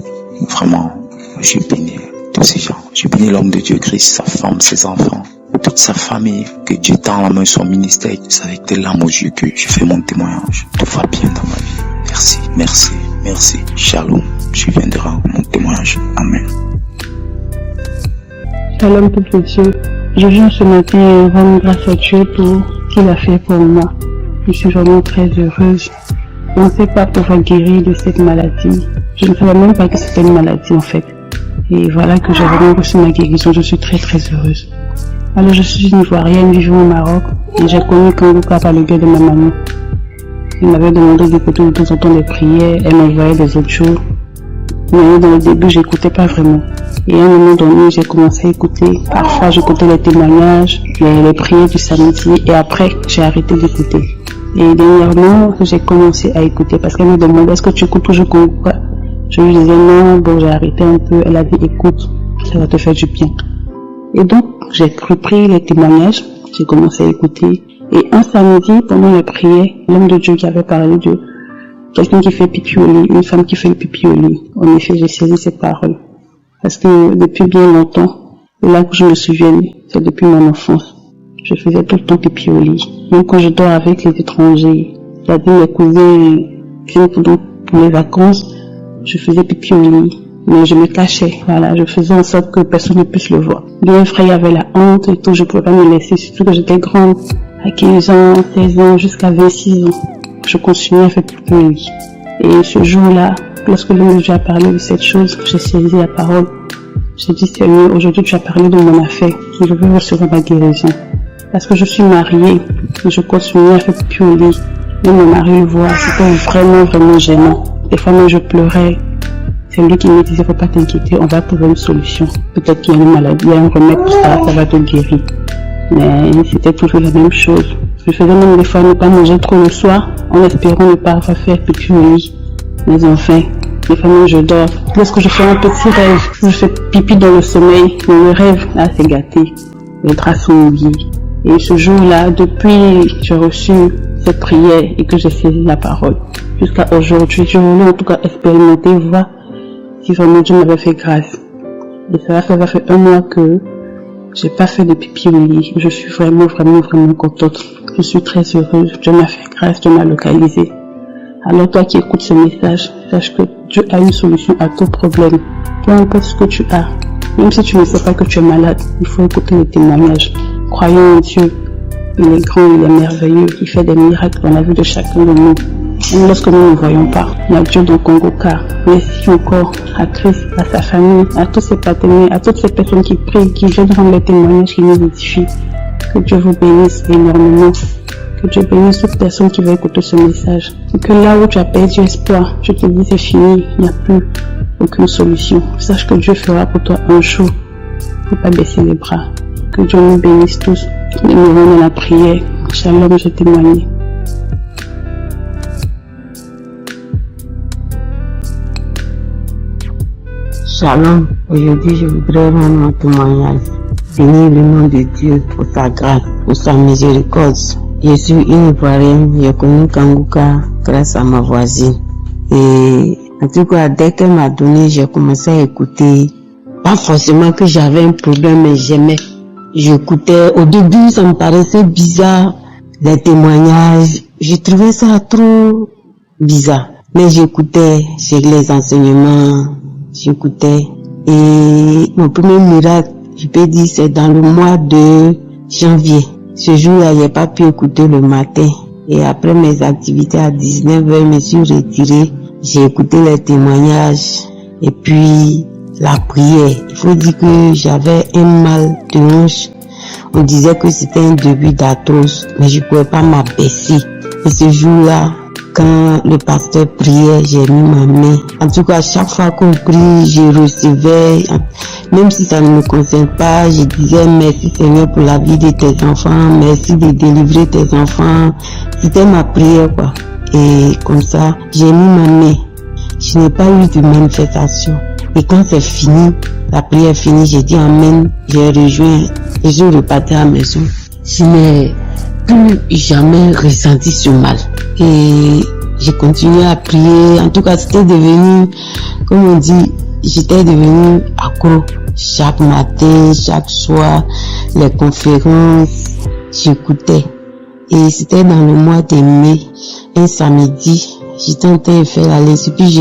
Vraiment, je bénis tous ces gens. Je bénis l'homme de Dieu Christ, sa femme, ses enfants, toute sa famille, que Dieu tend la main sur son ministère. C'est avec des larmes aux yeux que je fais mon témoignage. Tout va bien dans ma vie. Merci, merci, merci. Shalom. Je viens de rendre mon témoignage. Amen. Shalom, peuple de Dieu. Je viens ce matin rendre grâce à Dieu pour ce qu'il a fait pour moi. Je suis vraiment très heureuse Je ne pensais pas pouvoir guérir de cette maladie. Je ne savais même pas que c'était une maladie en fait. Et voilà que j'ai vraiment reçu ma guérison. Je suis très très heureuse. Alors je suis une Ivoirienne vivant au Maroc et j'ai connu Kanguka par le biais de ma maman. Elle m'avait demandé d'écouter de temps en temps des prières, elle m'envoyait des autres jours. Mais dans le début, j'écoutais pas vraiment. Et à un moment donné, j'ai commencé à écouter. Parfois, j'écoutais les témoignages, les prières du samedi et après, j'ai arrêté d'écouter. Et dernièrement, j'ai commencé à écouter parce qu'elle me demandait est-ce que tu écoutes toujours Kanguka? Je lui disais non, bon, j'ai arrêté un peu. Elle a dit écoute, ça va te faire du bien. Et donc, j'ai repris les témoignages, j'ai commencé à écouter. Et un samedi, pendant la prière, l'homme de Dieu qui avait parlé de quelqu'un qui fait pipi au lit, une femme qui fait le pipi au lit. En effet, j'ai saisi cette parole. Parce que depuis bien longtemps, là où je me souviens, c'est depuis mon enfance. Je faisais tout le temps pipi au lit. Même quand je dors avec les étrangers, c'est-à-dire mes cousins viennent pour les vacances, je faisais pipi au lit. Mais je me cachais, voilà, je faisais en sorte que personne ne puisse le voir. Bien vrai, il y avait la honte et tout, je ne pouvais pas me laisser, surtout que j'étais grande, à 15 ans, 16 ans, jusqu'à 26 ans. Je continuais à faire pipi au lit. Et ce jour-là, lorsque l'homme de Dieu a parlé de cette chose, j'ai saisi la parole. J'ai dit, Seigneur, aujourd'hui tu as parlé de mon affaire, je veux recevoir ma guérison. Parce que je suis mariée, et je continuais à faire pipi au lit. Même mon mari le voit, c'était vraiment, vraiment gênant. Des fois même je pleurais. C'est lui qui me disait, faut pas t'inquiéter, on va trouver une solution. Peut-être qu'il y a une maladie, il y a un remède pour ça, ça va te guérir. Mais c'était toujours la même chose. Je faisais même des fois ne pas manger trop le soir, en espérant ne pas avoir fait pipi au lit. Mais enfin, des fois même je dors. Lorsque je fais un petit rêve, je fais pipi dans le sommeil, mais le rêve, là c'est gâté. Les draps sont mouillés. Et ce jour-là, depuis que j'ai reçu cette prière et que j'ai saisi la parole, jusqu'à aujourd'hui, je voulais en tout cas expérimenter, voir si vraiment Dieu m'avait fait grâce. Et ça fait 1 mois que j'ai pas fait de pipi au lit. Je suis vraiment, vraiment, vraiment contente. Je suis très heureuse. Dieu m'a fait grâce, Dieu m'a localisé. Alors toi qui écoutes ce message, sache que Dieu a une solution à tout problème. Peu importe ce que tu as. Même si tu ne sais pas que tu es malade, il faut écouter les témoignages. Croyons en Dieu. Il est grand, il est merveilleux. Il fait des miracles dans la vie de chacun de nous. Même lorsque nous ne voyons pas, il y a Dieu dans Kanguka. Merci encore à Christ, à sa famille, à tous ses partenaires, à toutes ces personnes qui prient, qui viennent rendre les témoignages, qui nous édifient. Que Dieu vous bénisse énormément. Que Dieu bénisse toute personne qui va écouter ce message. Et que là où tu as perdu espoir, je te dis c'est fini, il n'y a plus aucune solution. Sache que Dieu fera pour toi un jour. Il ne faut pas baisser les bras. Que Dieu nous bénisse tous. Nous nous rendons dans la prière. Shalom, je témoigne. Shalom, aujourd'hui je voudrais rendre mon témoignage. Bénir le nom de Dieu pour sa grâce, pour sa miséricorde. Je suis une Ivoirienne, j'ai connu Kanguka grâce à ma voisine. Et en tout cas, dès qu'elle m'a donné, j'ai commencé à écouter. Pas forcément que j'avais un problème, mais j'aimais. J'écoutais. Au début, ça me paraissait bizarre, les témoignages. Je trouvais ça trop bizarre. Mais j'écoutais, j'ai les enseignements. J'écoutais et mon premier miracle, je peux dire, c'est dans le mois de janvier. Ce jour-là, j'ai pas pu écouter le matin et après mes activités à 19h, je me suis retirée. J'ai écouté les témoignages et puis la prière. Il faut dire que j'avais un mal de hanche. On disait que c'était un début d'arthrose, mais je pouvais pas m'abaisser. Et ce jour-là, quand le pasteur priait, j'ai mis ma main. En tout cas, chaque fois qu'on prie, je recevais, même si ça ne me concerne pas, je disais merci Seigneur pour la vie de tes enfants, merci de délivrer tes enfants. C'était ma prière, quoi. Et comme ça, j'ai mis ma main. Je n'ai pas eu de manifestation. Et quand c'est fini, la prière est finie, j'ai dit amen, j'ai rejoint, et je repartais à la maison. Je n'ai plus jamais ressenti ce mal. Et j'ai continué à prier. En tout cas, c'était devenu, comme on dit, j'étais devenu accro. Chaque matin, chaque soir, les conférences, j'écoutais. Et c'était dans le mois de mai, un samedi, j'étais en train de faire la lecture, puis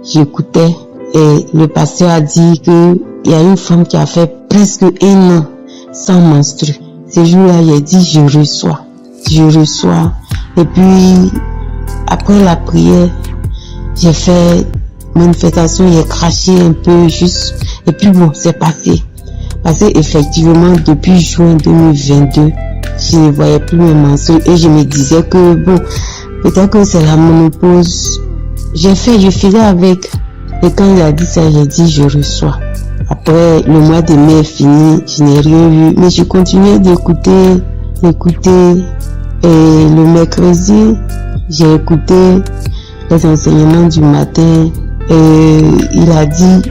j'écoutais. Et le pasteur a dit que il y a une femme qui a fait presque 1 an sans menstruer. Ce jour-là, j'ai dit, je reçois. Et puis, après la prière, j'ai fait manifestation, j'ai craché un peu juste. Et puis bon, c'est passé. Parce que effectivement, depuis juin 2022, je ne voyais plus mes menstrues et je me disais que bon, peut-être que c'est la ménopause. Je faisais avec. Et quand il a dit ça, j'ai dit je reçois. Après, le mois de mai est fini, je n'ai rien vu, mais je continuais d'écouter. Et le mercredi, j'ai écouté les enseignements du matin et il a dit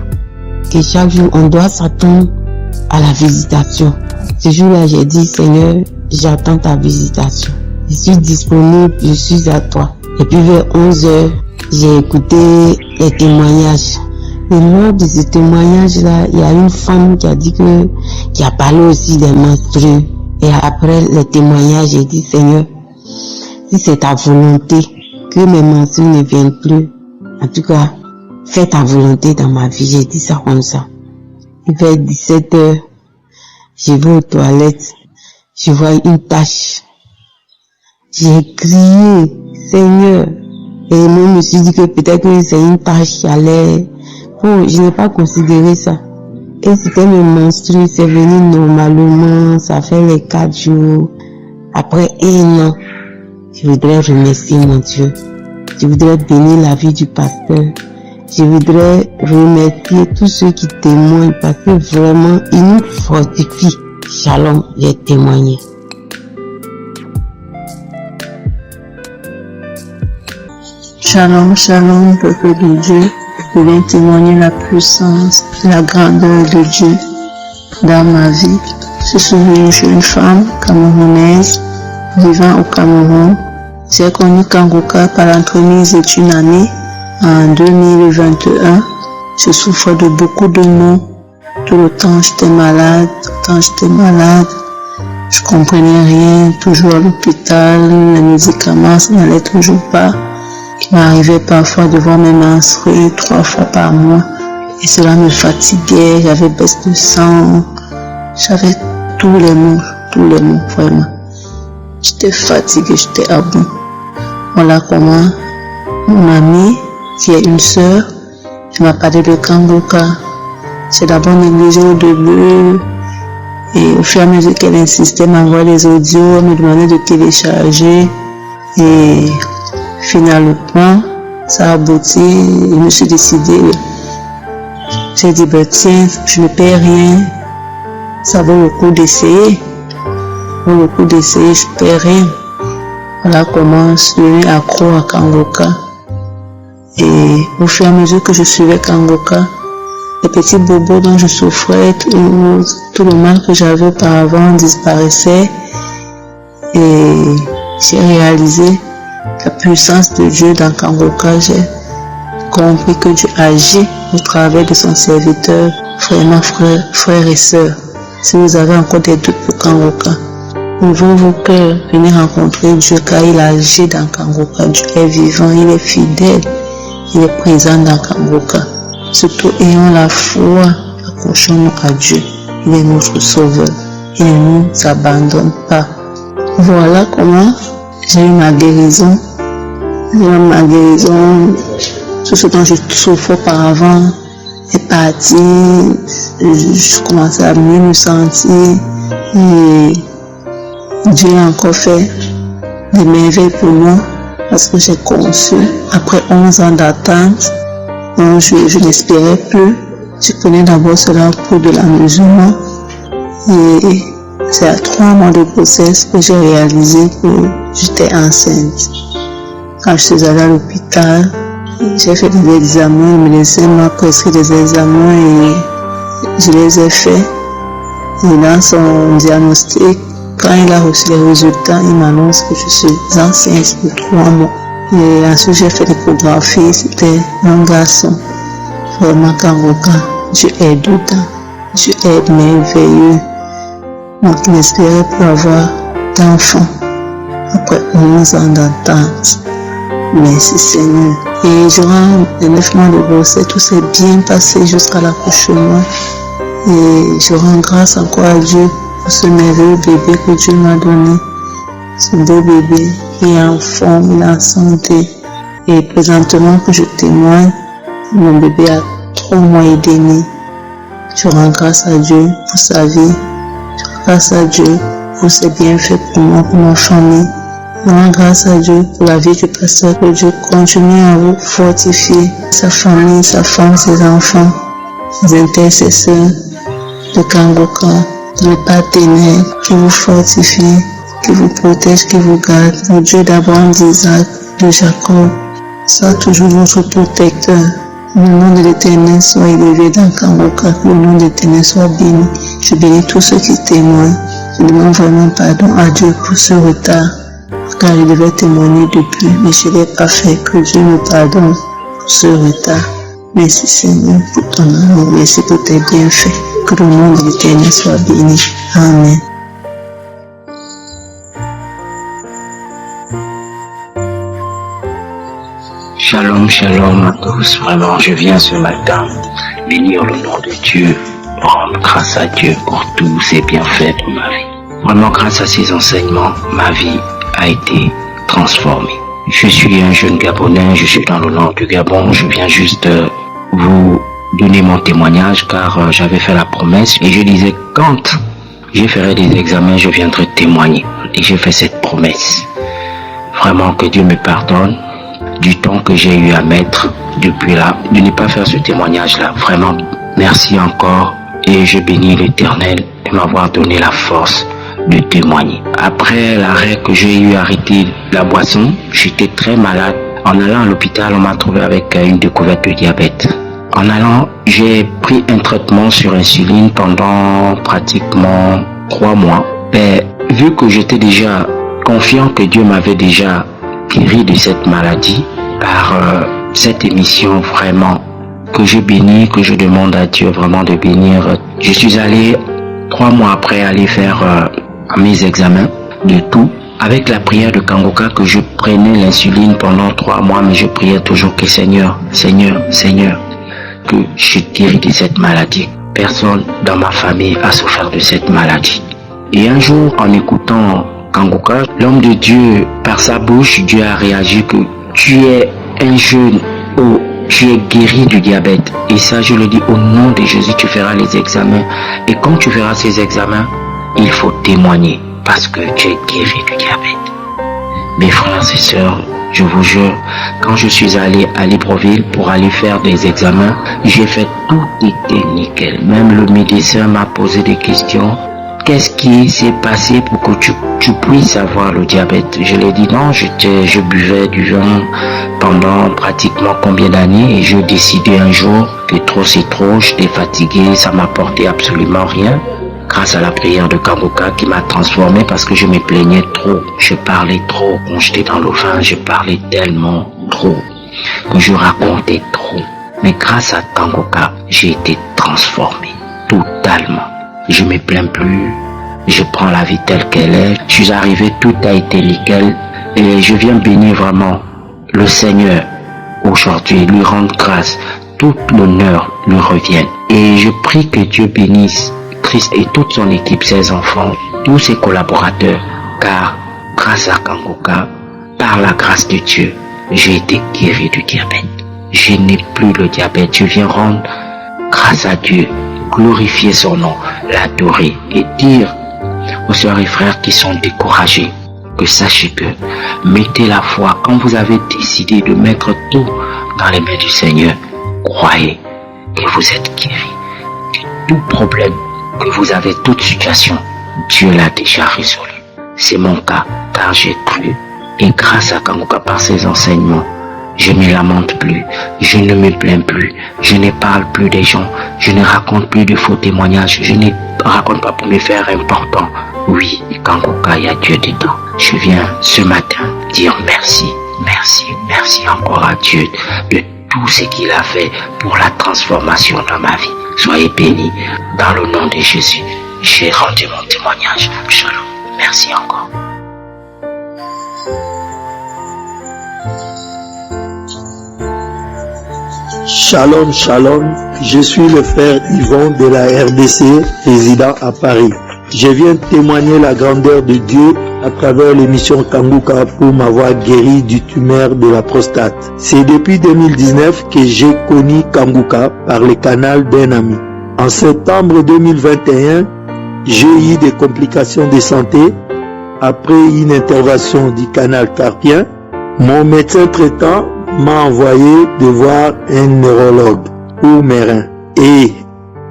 que chaque jour, on doit s'attendre à la visitation. Ce jour-là, j'ai dit, Seigneur, j'attends ta visitation. Je suis disponible, je suis à toi. Et puis vers 11h, j'ai écouté les témoignages. Et lors de ce témoignage-là, il y a une femme qui a parlé aussi des menstrues. Et après les témoignages, j'ai dit, Seigneur, si c'est ta volonté que mes menstrues ne viennent plus, en tout cas, fais ta volonté dans ma vie. J'ai dit ça comme ça. Il fait 17h, je vais aux toilettes, je vois une tache. J'ai crié, Seigneur. Et moi, je me suis dit que peut-être que c'est une tache qui allait. Bon, je n'ai pas considéré ça. Et c'était mes menstrues, c'est venu normalement, ça fait les 4 jours. Après 1 an, je voudrais remercier mon Dieu. Je voudrais bénir la vie du pasteur. Je voudrais remercier tous ceux qui témoignent parce que vraiment, ils nous fortifient. Shalom, j'ai témoigné. Shalom, shalom, peuple de Dieu. Je viens témoigner la puissance, la grandeur de Dieu dans ma vie. Je suis une jeune femme camerounaise vivant au Cameroun. J'ai connu Kanguka par l'entremise d'une année en 2021. Je souffre de beaucoup de maux. Tout le temps j'étais malade, Je comprenais rien, toujours à l'hôpital, les médicaments, ça n'allait toujours pas. Il m'arrivait parfois de voir mes menstrues 3 fois par mois et cela me fatiguait, j'avais baisse de sang, j'avais tous les maux vraiment. J'étais fatiguée, j'étais à bout. Voilà comment mon amie, qui est une sœur, je m'a parlé de Kanguka. J'ai d'abord négligé au début et au fur et à mesure qu'elle insistait, m'envoyer les audios, elle me demandait de télécharger et finalement, ça a abouti, je me suis décidé. J'ai dit, tiens, je ne paie rien, ça vaut le coup d'essayer. Je paie rien. Voilà comment je suis devenu accro à Kanguka. Et au fur et à mesure que je suivais Kanguka, les petits bobos dont je souffrais, tout le mal que j'avais auparavant disparaissait. Et j'ai réalisé la puissance de Dieu dans Kanguka. J'ai compris que Dieu agit au travers de son serviteur. Vraiment, frères et sœurs, si vous avez encore des doutes pour Kanguka, ouvrez vos cœurs, venez rencontrer Dieu car il agit dans Kanguka. Dieu est vivant, il est fidèle, il est présent dans Kanguka. Surtout ayons la foi, accrochons-nous à Dieu. Il est notre sauveur, il ne nous abandonne pas. Voilà comment j'ai eu ma guérison. Tout ce dont je souffrais auparavant est parti. Je commençais à mieux me sentir. Et Dieu a encore fait des merveilles pour moi parce que j'ai conçu après 11 ans d'attente. Donc je n'espérais plus. Je prenais d'abord cela pour de l'amusement. Et c'est à 3 mois de grossesse que j'ai réalisé que j'étais enceinte. Quand je suis allée à l'hôpital, j'ai fait des examens, le médecin m'a prescrit des examens et je les ai faits. Et dans son diagnostic, quand il a reçu les résultats, il m'annonce que je suis enceinte de 3 mois. Et ensuite j'ai fait l'échographie, c'était un garçon. Vraiment Kanguka, Dieu est dedans, Dieu est merveilleux. Donc il espérait plus avoir d'enfants après 11 ans d'attente. Merci Seigneur. Et durant les 9 mois de grossesse, tout s'est bien passé jusqu'à l'accouchement. Et je rends grâce encore à Dieu pour ce merveilleux bébé que Dieu m'a donné. Ce beau bébé qui est en forme, il est en santé. Et présentement que je témoigne, mon bébé a 3 mois et demi. Je rends grâce à Dieu pour sa vie. Je rends grâce à Dieu pour ses bienfaits pour moi, pour ma famille. Je rends grâce à Dieu pour la vie du pasteur, que Dieu continue à vous fortifier, sa famille, sa femme, ses enfants, ses intercesseurs, le Kangoka, le partenaire qui vous fortifie, qui vous protège, qui vous garde. Le Dieu d'Abraham, d'Isaac, de Jacob, soit toujours votre protecteur. Le nom de l'Éternel soit élevé dans Kangoka, que le nom de l'Éternel soit béni. Je bénis tous ceux qui témoignent. Je demande vraiment pardon à Dieu pour ce retard, car il devait témoigner depuis, mais je ne l'ai pas fait. Que Dieu me pardonne pour ce retard. Merci Seigneur pour ton amour, merci pour tes bienfaits. Que le nom de l'Éternel soit béni. Amen. Shalom, shalom à tous. Vraiment, je viens ce matin bénir le nom de Dieu, rendre grâce à Dieu pour tous ses bienfaits dans ma vie. Vraiment, grâce à ses enseignements, ma vie a été transformée. Je suis un jeune Gabonais, je suis dans le nord du Gabon. Je viens juste vous donner mon témoignage car j'avais fait la promesse et je disais quand je ferai des examens, je viendrai témoigner. Et j'ai fait cette promesse. Vraiment que Dieu me pardonne du temps que j'ai eu à mettre depuis là, de ne pas faire ce témoignage-là. Vraiment, merci encore et je bénis l'Éternel de m'avoir donné la force de témoigner. Après l'arrêt que j'ai eu à arrêter la boisson, j'étais très malade. En allant à l'hôpital, on m'a trouvé avec une découverte de diabète. En allant, j'ai pris un traitement sur insuline pendant pratiquement 3 mois. Mais vu que j'étais déjà confiant que Dieu m'avait déjà guéri de cette maladie, par cette émission vraiment que je bénis, que je demande à Dieu vraiment de bénir. Je suis allé 3 mois après aller faire mes examens de tout avec la prière de Kangoka, que je prenais l'insuline pendant 3 mois, mais je priais toujours que Seigneur, Seigneur, Seigneur, que je guéris de cette maladie. Personne dans ma famille a souffert de cette maladie. Et un jour, en écoutant Kangoka, l'homme de Dieu, par sa bouche, Dieu a réagi que tu es un jeune où tu es guéri du diabète. Et ça, je le dis au nom de Jésus, tu feras les examens. Et quand tu feras ces examens, il faut témoigner parce que tu es guéri du diabète. Mes frères et sœurs, je vous jure, quand je suis allé à Libreville pour aller faire des examens, j'ai fait tout était nickel. Même le médecin m'a posé des questions. Qu'est-ce qui s'est passé pour que tu puisses avoir le diabète? Je lui ai dit non, je buvais du vin pendant pratiquement combien d'années et j'ai décidé un jour que trop c'est trop, j'étais fatigué, ça m'apportait absolument rien. Grâce à la prière de Kangoka qui m'a transformé parce que je me plaignais trop. Je parlais trop quand j'étais dans le vin, je parlais tellement trop que je racontais trop. Mais grâce à Kangoka, j'ai été transformé totalement. Je me plains plus, je prends la vie telle qu'elle est. Je suis arrivé, tout a été nickel et je viens bénir vraiment le Seigneur aujourd'hui, lui rendre grâce. Tout l'honneur lui revienne. Et je prie que Dieu bénisse Christ et toute son équipe, ses enfants, tous ses collaborateurs, car grâce à Kangoka, par la grâce de Dieu, j'ai été guéri du diabète. Je n'ai plus le diabète. Je viens rendre grâce à Dieu, glorifier son nom, l'adorer et dire aux sœurs et frères qui sont découragés que sachez que mettez la foi. Quand vous avez décidé de mettre tout dans les mains du Seigneur, croyez que vous êtes guéris. Que tout problème, que vous avez toute situation, Dieu l'a déjà résolu. C'est mon cas, car j'ai cru. Et grâce à Kangoka, par ses enseignements, je ne me lamente plus, je ne me plains plus, je ne parle plus des gens, je ne raconte plus de faux témoignages, je ne raconte pas pour me faire important. Oui, Kangoka, il y a Dieu dedans. Je viens ce matin dire merci, merci, merci encore à Dieu de tout ce qu'il a fait pour la transformation dans ma vie. Soyez bénis dans le nom de Jésus. J'ai rendu mon témoignage. Shalom. Merci encore. Shalom, shalom. Je suis le frère Yvon de la RDC, résident à Paris. Je viens témoigner la grandeur de Dieu à travers l'émission Kanguka pour m'avoir guéri du tumeur de la prostate. C'est depuis 2019 que j'ai connu Kanguka par le canal d'un ami. En septembre 2021, j'ai eu des complications de santé. Après une intervention du canal carpien, mon médecin traitant m'a envoyé de voir un neurologue pour mes reins. Et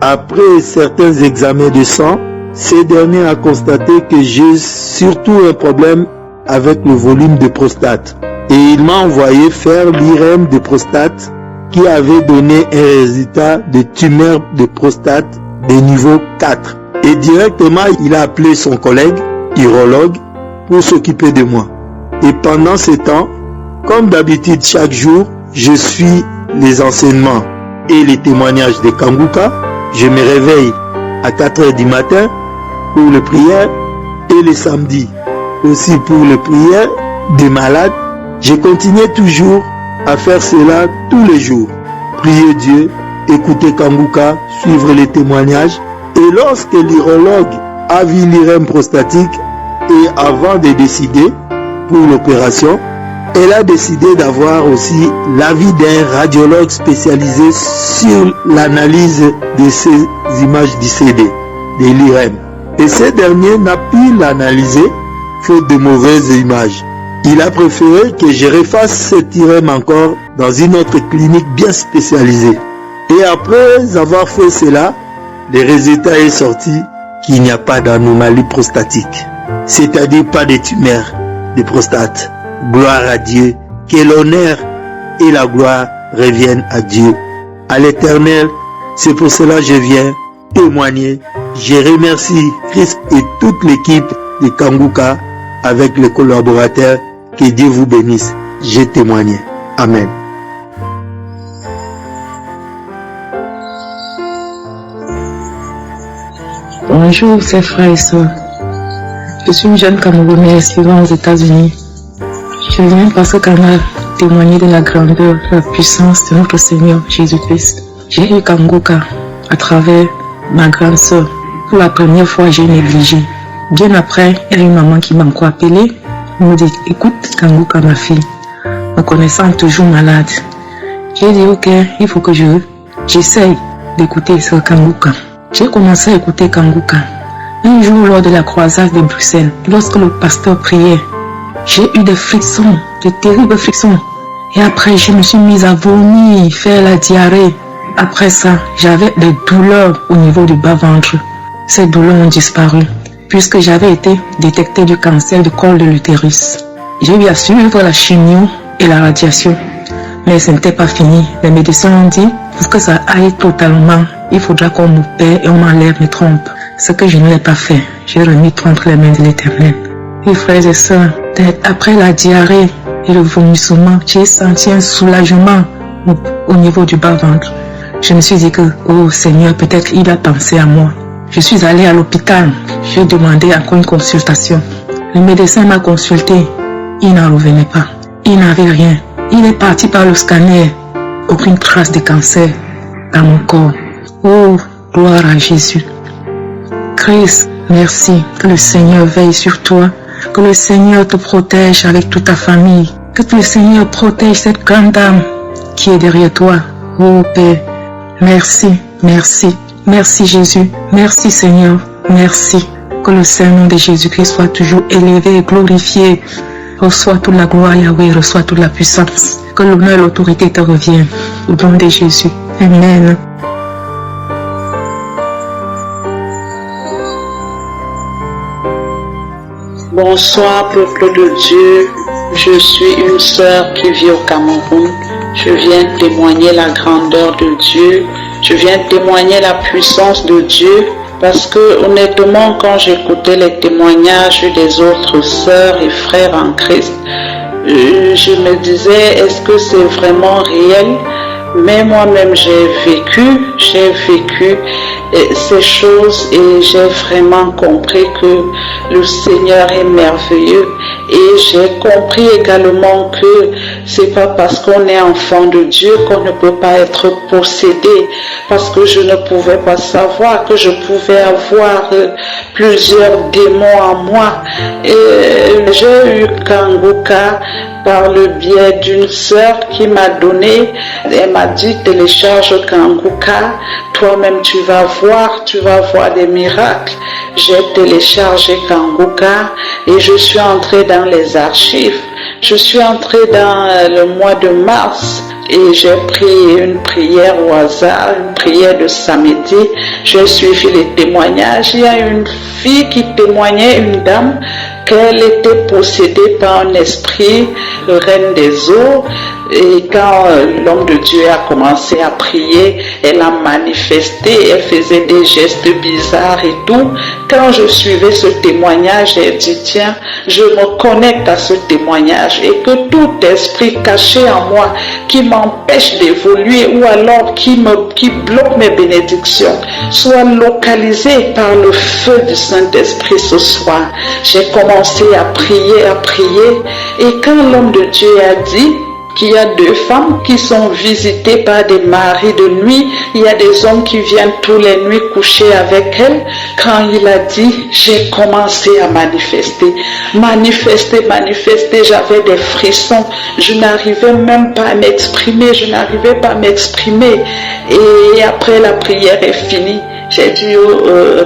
après certains examens de sang, ce dernier a constaté que j'ai surtout un problème avec le volume de prostate. Et il m'a envoyé faire l'IRM de prostate qui avait donné un résultat de tumeur de prostate de niveau 4. Et directement, il a appelé son collègue, urologue, pour s'occuper de moi. Et pendant ce temps, comme d'habitude chaque jour, je suis les enseignements et les témoignages de Kanguka. Je me réveille à 4 h du matin pour les prières et les samedis aussi pour les prières des malades. Je continuais toujours à faire cela tous les jours. Prier Dieu, écouter Kanguka, suivre les témoignages. Et lorsque l'urologue a vu l'IRM prostatique et avant de décider pour l'opération, elle a décidé d'avoir aussi l'avis d'un radiologue spécialisé sur l'analyse de ces images du CD, de l'IRM. Et ce dernier n'a pu l'analyser faute de mauvaises images. Il a préféré que je refasse cet IRM encore dans une autre clinique bien spécialisée. Et après avoir fait cela, le résultat est sorti qu'il n'y a pas d'anomalie prostatique, c'est-à-dire pas de tumeur de prostate. Gloire à Dieu, que l'honneur et la gloire reviennent à Dieu, à l'Éternel. C'est pour cela que je viens témoigner. Je remercie Christ et toute l'équipe de Kanguka avec les collaborateurs. Que Dieu vous bénisse. J'ai témoigné. Amen. Bonjour, chers frères et sœurs. Je suis une jeune Camerounaise vivant aux États-Unis. Je viens parce qu'on a témoigné de la grandeur, de la puissance de notre Seigneur Jésus-Christ. J'ai eu Kanguka à travers ma grande sœur. Pour la première fois, j'ai négligé. Bien après, il y a une maman qui m'a encore appelé. Elle me dit, écoute Kanguka, ma fille, me connaissant toujours malade. J'ai dit, ok, il faut que j'essaye d'écouter ce Kanguka. J'ai commencé à écouter Kanguka. Un jour, lors de la croisade de Bruxelles, lorsque le pasteur priait, j'ai eu des frictions, de terribles frictions. Et après, je me suis mise à vomir, faire la diarrhée. Après ça, j'avais des douleurs au niveau du bas-ventre. Ces douleurs ont disparu, puisque j'avais été détectée du cancer du col de l'utérus. J'ai eu à suivre la chimio et la radiation. Mais ce n'était pas fini. Les médecins ont dit, pour que ça aille totalement, il faudra qu'on m'opère et on m'enlève mes trompes. Ce que je ne l'ai pas fait. J'ai remis tout entre les mains de l'Éternel. Et frères et sœurs, après la diarrhée et le vomissement, j'ai senti un soulagement au niveau du bas-ventre. Je me suis dit que, oh Seigneur, peut-être il a pensé à moi. Je suis allée à l'hôpital. J'ai demandé encore une consultation. Le médecin m'a consulté. Il n'en revenait pas. Il n'avait rien. Il est parti par le scanner. Aucune trace de cancer dans mon corps. Oh, gloire à Jésus. Christ, merci. Que le Seigneur veille sur toi. Que le Seigneur te protège avec toute ta famille. Que le Seigneur protège cette grande dame qui est derrière toi. Oh Père, merci, merci, merci Jésus. Merci Seigneur, merci. Que le Saint-Nom de Jésus-Christ soit toujours élevé et glorifié. Reçois toute la gloire Yahweh, reçois toute la puissance. Que l'honneur et l'autorité te reviennent. Au nom de Jésus. Amen. Bonsoir peuple de Dieu, je suis une sœur qui vit au Cameroun. Je viens témoigner la grandeur de Dieu, je viens témoigner la puissance de Dieu parce que honnêtement quand j'écoutais les témoignages des autres sœurs et frères en Christ, je me disais est-ce que c'est vraiment réel Mais moi-même, j'ai vécu ces choses et j'ai vraiment compris que le Seigneur est merveilleux. Et j'ai compris également que c'est pas parce qu'on est enfant de Dieu qu'on ne peut pas être possédé, parce que je ne pouvais pas savoir que je pouvais avoir plusieurs démons en moi. Et j'ai eu Kanguka par le biais d'une sœur qui m'a donné, elle m'a dit télécharge Kanguka, toi-même tu vas voir des miracles. J'ai téléchargé Kanguka et je suis entrée dans les archives. Je suis entrée dans le mois de mars et j'ai pris une prière au hasard, une prière de samedi. J'ai suivi les témoignages. Il y a une fille qui témoignait, une dame, qu'elle était possédée par un esprit, le reine des eaux. Et quand l'homme de Dieu a commencé à prier, elle a manifesté, elle faisait des gestes bizarres et tout. Quand je suivais ce témoignage, j'ai dit tiens, je me connecte à ce témoignage et que tout esprit caché en moi qui m'empêche d'évoluer ou alors qui bloque mes bénédictions soit localisé par le feu du Saint-Esprit ce soir. J'ai commencé à prier et quand l'homme de Dieu a dit qu'il y a 2 femmes qui sont visitées par des maris de nuit. Il y a des hommes qui viennent tous les nuits coucher avec elles. Quand il a dit, j'ai commencé à manifester. J'avais des frissons. Je n'arrivais même pas à m'exprimer. Et après la prière est finie, j'ai dit,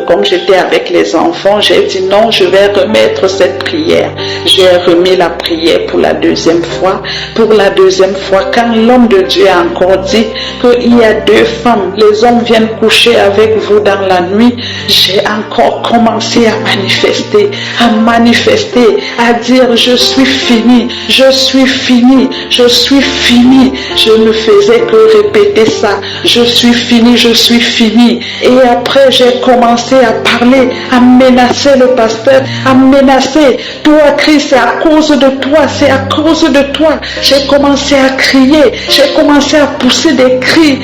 comme j'étais avec les enfants, j'ai dit non, je vais remettre cette prière. J'ai remis la prière pour la deuxième fois. Pour la deuxième fois, quand l'homme de Dieu a encore dit qu'il y a 2 femmes, les hommes viennent coucher avec vous dans la nuit, j'ai encore commencé à manifester, à dire je suis fini. Je ne faisais que répéter ça. Je suis fini. Et après, j'ai commencé à parler, à menacer le pasteur, toi Christ, c'est à cause de toi. J'ai commencé à crier, j'ai commencé à pousser des cris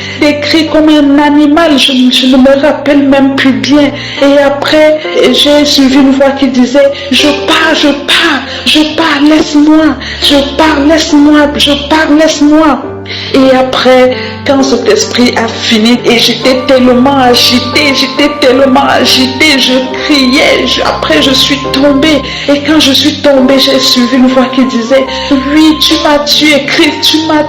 comme un animal, je ne me rappelle même plus bien. Et après, j'ai suivi une voix qui disait, je pars, laisse-moi. Et après, quand cet esprit a fini, et j'étais tellement agitée, je criais, après je suis tombée. Et quand je suis tombée, j'ai suivi une voix qui disait, oui, tu m'as tué, Christ, tu m'as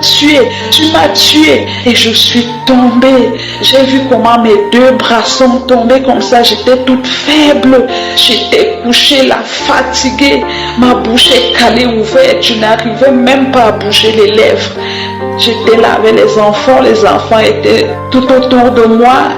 tué. Et je suis tombée. J'ai vu comment mes 2 bras sont tombés comme ça, j'étais toute faible. J'étais couchée là, fatiguée. Ma bouche est calée ouverte, je n'arrivais même pas à bouger les lèvres. J'étais là avec les enfants étaient tout autour de moi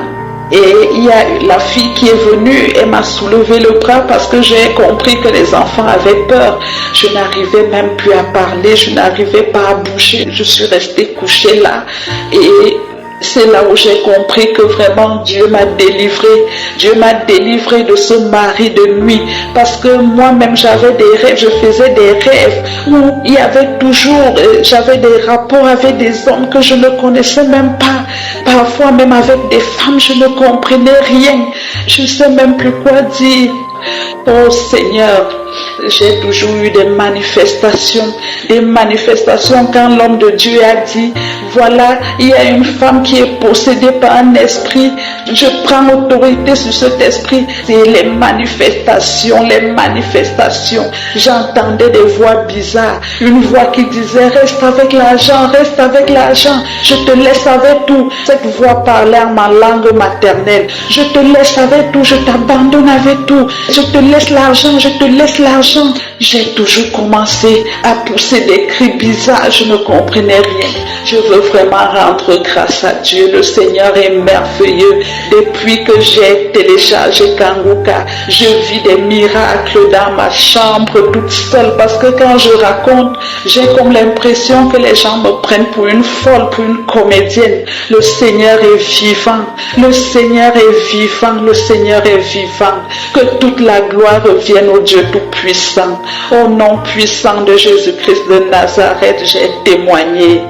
et il y a la fille qui est venue, elle m'a soulevé le bras parce que j'ai compris que les enfants avaient peur. Je n'arrivais même plus à parler, je n'arrivais pas à bouger, je suis restée couchée là et c'est là où j'ai compris que vraiment Dieu m'a délivré de ce mari de nuit, parce que moi-même j'avais des rêves, je faisais des rêves où il y avait toujours, j'avais des rapports avec des hommes que je ne connaissais même pas, parfois même avec des femmes, je ne comprenais rien, je ne sais même plus quoi dire. Oh Seigneur, j'ai toujours eu des manifestations quand l'homme de Dieu a dit, voilà, il y a une femme qui est possédée par un esprit, je prends autorité sur cet esprit. Et les manifestations, j'entendais des voix bizarres, une voix qui disait, reste avec l'argent, je te laisse avec tout. Cette voix parlait en ma langue maternelle, je te laisse avec tout, je t'abandonne avec tout, je te laisse l'argent. J'ai toujours commencé à pousser des cris bizarres, je ne comprenais rien. Je veux vraiment rendre grâce à Dieu. Le Seigneur est merveilleux. Depuis que j'ai téléchargé Kanguka, je vis des miracles dans ma chambre toute seule, parce que quand je raconte, j'ai comme l'impression que les gens me prennent pour une folle, pour une comédienne. Le Seigneur est vivant. Que toute la gloire revienne au Dieu Tout-Puissant. Au nom puissant de Jésus-Christ de Nazareth, j'ai témoigné.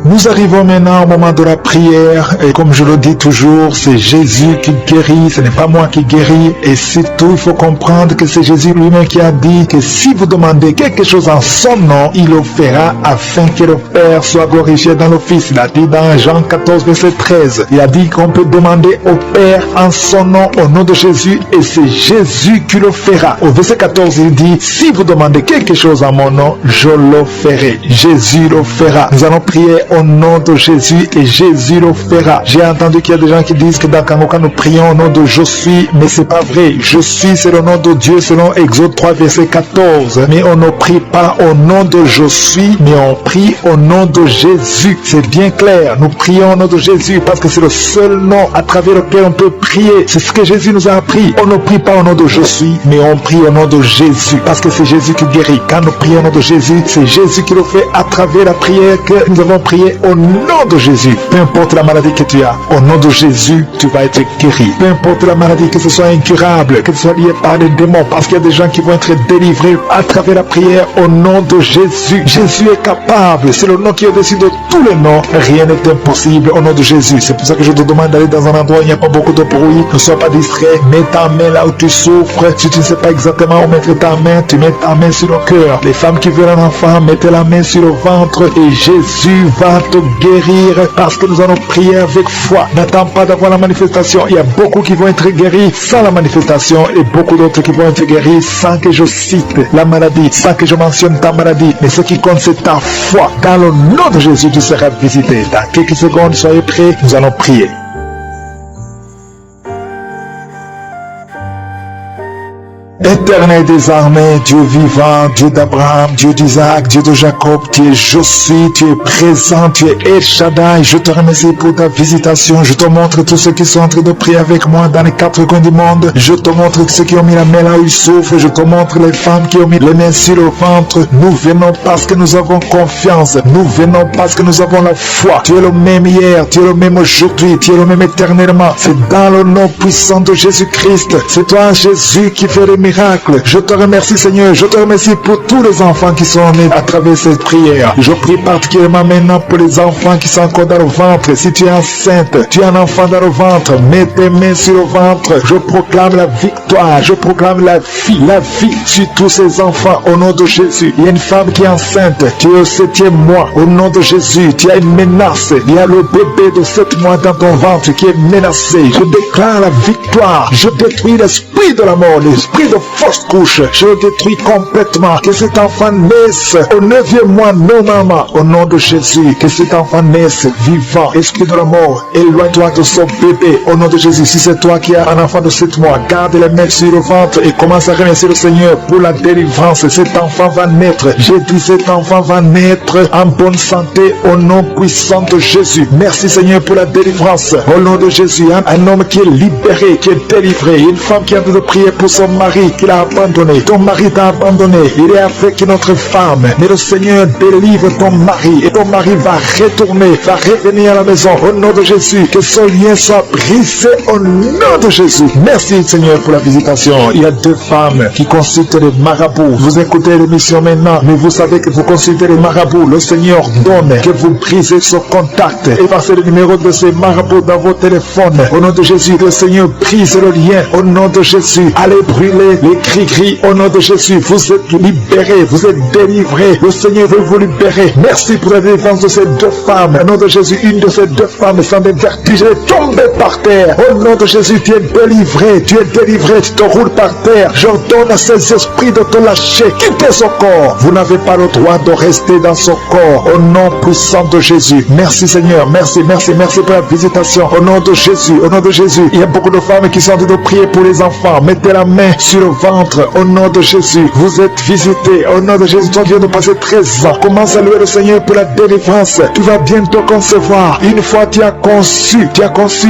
Nous arrivons maintenant au moment de la prière et comme je le dis toujours, c'est Jésus qui guérit, ce n'est pas moi qui guéris. Et surtout, il faut comprendre que c'est Jésus lui-même qui a dit que si vous demandez quelque chose en son nom, il le fera afin que le Père soit glorifié dans le Fils. Il a dit dans Jean 14, verset 13, il a dit qu'on peut demander au Père en son nom, au nom de Jésus, et c'est Jésus qui le fera. Au verset 14, il dit, si vous demandez quelque chose en mon nom, je le ferai. Jésus le fera. Nous allons prier au nom de Jésus et Jésus le fera. J'ai entendu qu'il y a des gens qui disent que dans Kangoka nous prions au nom de je suis, mais c'est pas vrai. Je suis, c'est le nom de Dieu selon Exode 3 verset 14. Mais on ne prie pas au nom de je suis, mais on prie au nom de Jésus. C'est bien clair. Nous prions au nom de Jésus parce que c'est le seul nom à travers lequel on peut prier. C'est ce que Jésus nous a appris. On ne prie pas au nom de je suis, mais on prie au nom de Jésus parce que c'est Jésus qui guérit. Quand nous prions au nom de Jésus, c'est Jésus qui le fait à travers la prière que nous avons prié au nom de Jésus. Peu importe la maladie que tu as, au nom de Jésus, tu vas être guéri. Peu importe la maladie, que ce soit incurable, que ce soit lié par des démons, parce qu'il y a des gens qui vont être délivrés à travers la prière au nom de Jésus. Jésus est capable. C'est le nom qui est au-dessus de tous les noms. Rien n'est impossible au nom de Jésus. C'est pour ça que je te demande d'aller dans un endroit où il n'y a pas beaucoup de bruit. Ne sois pas distrait. Mets ta main là où tu souffres. Si tu ne sais pas exactement où mettre ta main, tu mets ta main sur le cœur. Les femmes qui veulent un enfant, mettez la main sur le ventre et Jésus va te guérir parce que nous allons prier avec foi. N'attends pas d'avoir la manifestation. Il y a beaucoup qui vont être guéris sans la manifestation et beaucoup d'autres qui vont être guéris sans que je cite la maladie, sans que je mentionne ta maladie. Mais ce qui compte, c'est ta foi. Dans le nom de Jésus, tu seras visité. Dans quelques secondes, soyez prêts, nous allons prier. Éternel des armées, Dieu vivant, Dieu d'Abraham, Dieu d'Isaac, Dieu de Jacob, tu es je suis, tu es présent, tu es El Shaddai. Je te remercie pour ta visitation. Je te montre tous ceux qui sont en train de prier avec moi dans les quatre coins du monde. Je te montre ceux qui ont mis la main là où ils souffrent. Je te montre les femmes qui ont mis les mains sur le ventre. Nous venons parce que nous avons confiance. Nous venons parce que nous avons la foi. Tu es le même hier, tu es le même aujourd'hui, tu es le même éternellement. C'est dans le nom puissant de Jésus-Christ. C'est toi, Jésus, qui fait les miracles. Je te remercie, Seigneur. Je te remercie pour tous les enfants qui sont nés à travers cette prière. Je prie particulièrement maintenant pour les enfants qui sont encore dans le ventre. Si tu es enceinte, tu as un enfant dans le ventre, mets tes mains sur le ventre. Je proclame la victoire. Je proclame la vie sur tous ces enfants au nom de Jésus. Il y a une femme qui est enceinte. Tu es au 7e mois. Au nom de Jésus, tu as une menace. Il y a le bébé de 7 mois dans ton ventre qui est menacé. Je déclare la victoire. Je détruis l'esprit de la mort, l'esprit de fausse couche. Je le détruis complètement. Que cet enfant naisse au 9e mois normalement. Au nom de Jésus. Que cet enfant naisse vivant. Esprit de la mort, éloigne-toi de son bébé. Au nom de Jésus. Si c'est toi qui as un enfant de 7 mois, garde les mains sur le ventre et commence à remercier le Seigneur pour la délivrance. Cet enfant va naître. J'ai dit cet enfant va naître en bonne santé au nom puissant de Jésus. Merci Seigneur pour la délivrance. Au nom de Jésus. Un homme qui est libéré, qui est délivré. Une femme qui a de prier pour son mari qu'il a abandonné. Ton mari t'a abandonné. Il est avec une autre femme. Mais le Seigneur délivre ton mari. Et ton mari va retourner, va revenir à la maison. Au nom de Jésus. Que son lien soit brisé au nom de Jésus. Merci Seigneur pour la visitation. Il y a 2 femmes qui consultent les marabouts. Vous écoutez l'émission maintenant, mais vous savez que vous consultez les marabouts. Le Seigneur donne que vous brisez ce contact. Et passez le numéro de ces marabouts dans vos téléphones. Au nom de Jésus, le Seigneur brise le lien. Au nom de Jésus, allez brûler les cris-cris. Au nom de Jésus, vous êtes libérés, vous êtes délivrés. Le Seigneur veut vous libérer. Merci pour la délivrance de ces 2 femmes. Au nom de Jésus, une de ces 2 femmes sans des vertiges est tombée par terre. Au nom de Jésus, tu es délivré, tu te roules par terre. J'ordonne à ces esprits de te lâcher. Quittez son corps. Vous n'avez pas le droit de rester dans son corps. Au nom puissant de Jésus. Merci Seigneur, merci pour la visitation. Au nom de Jésus, il y a beaucoup de femmes qui sont en train de prier pour les enfants. Mettez la main sur le ventre. Au nom de Jésus, vous êtes visités. Au nom de Jésus, toi qui viens de passer 13 ans. Commence à louer le Seigneur pour la délivrance. Tu vas bientôt concevoir. Une fois tu as conçu,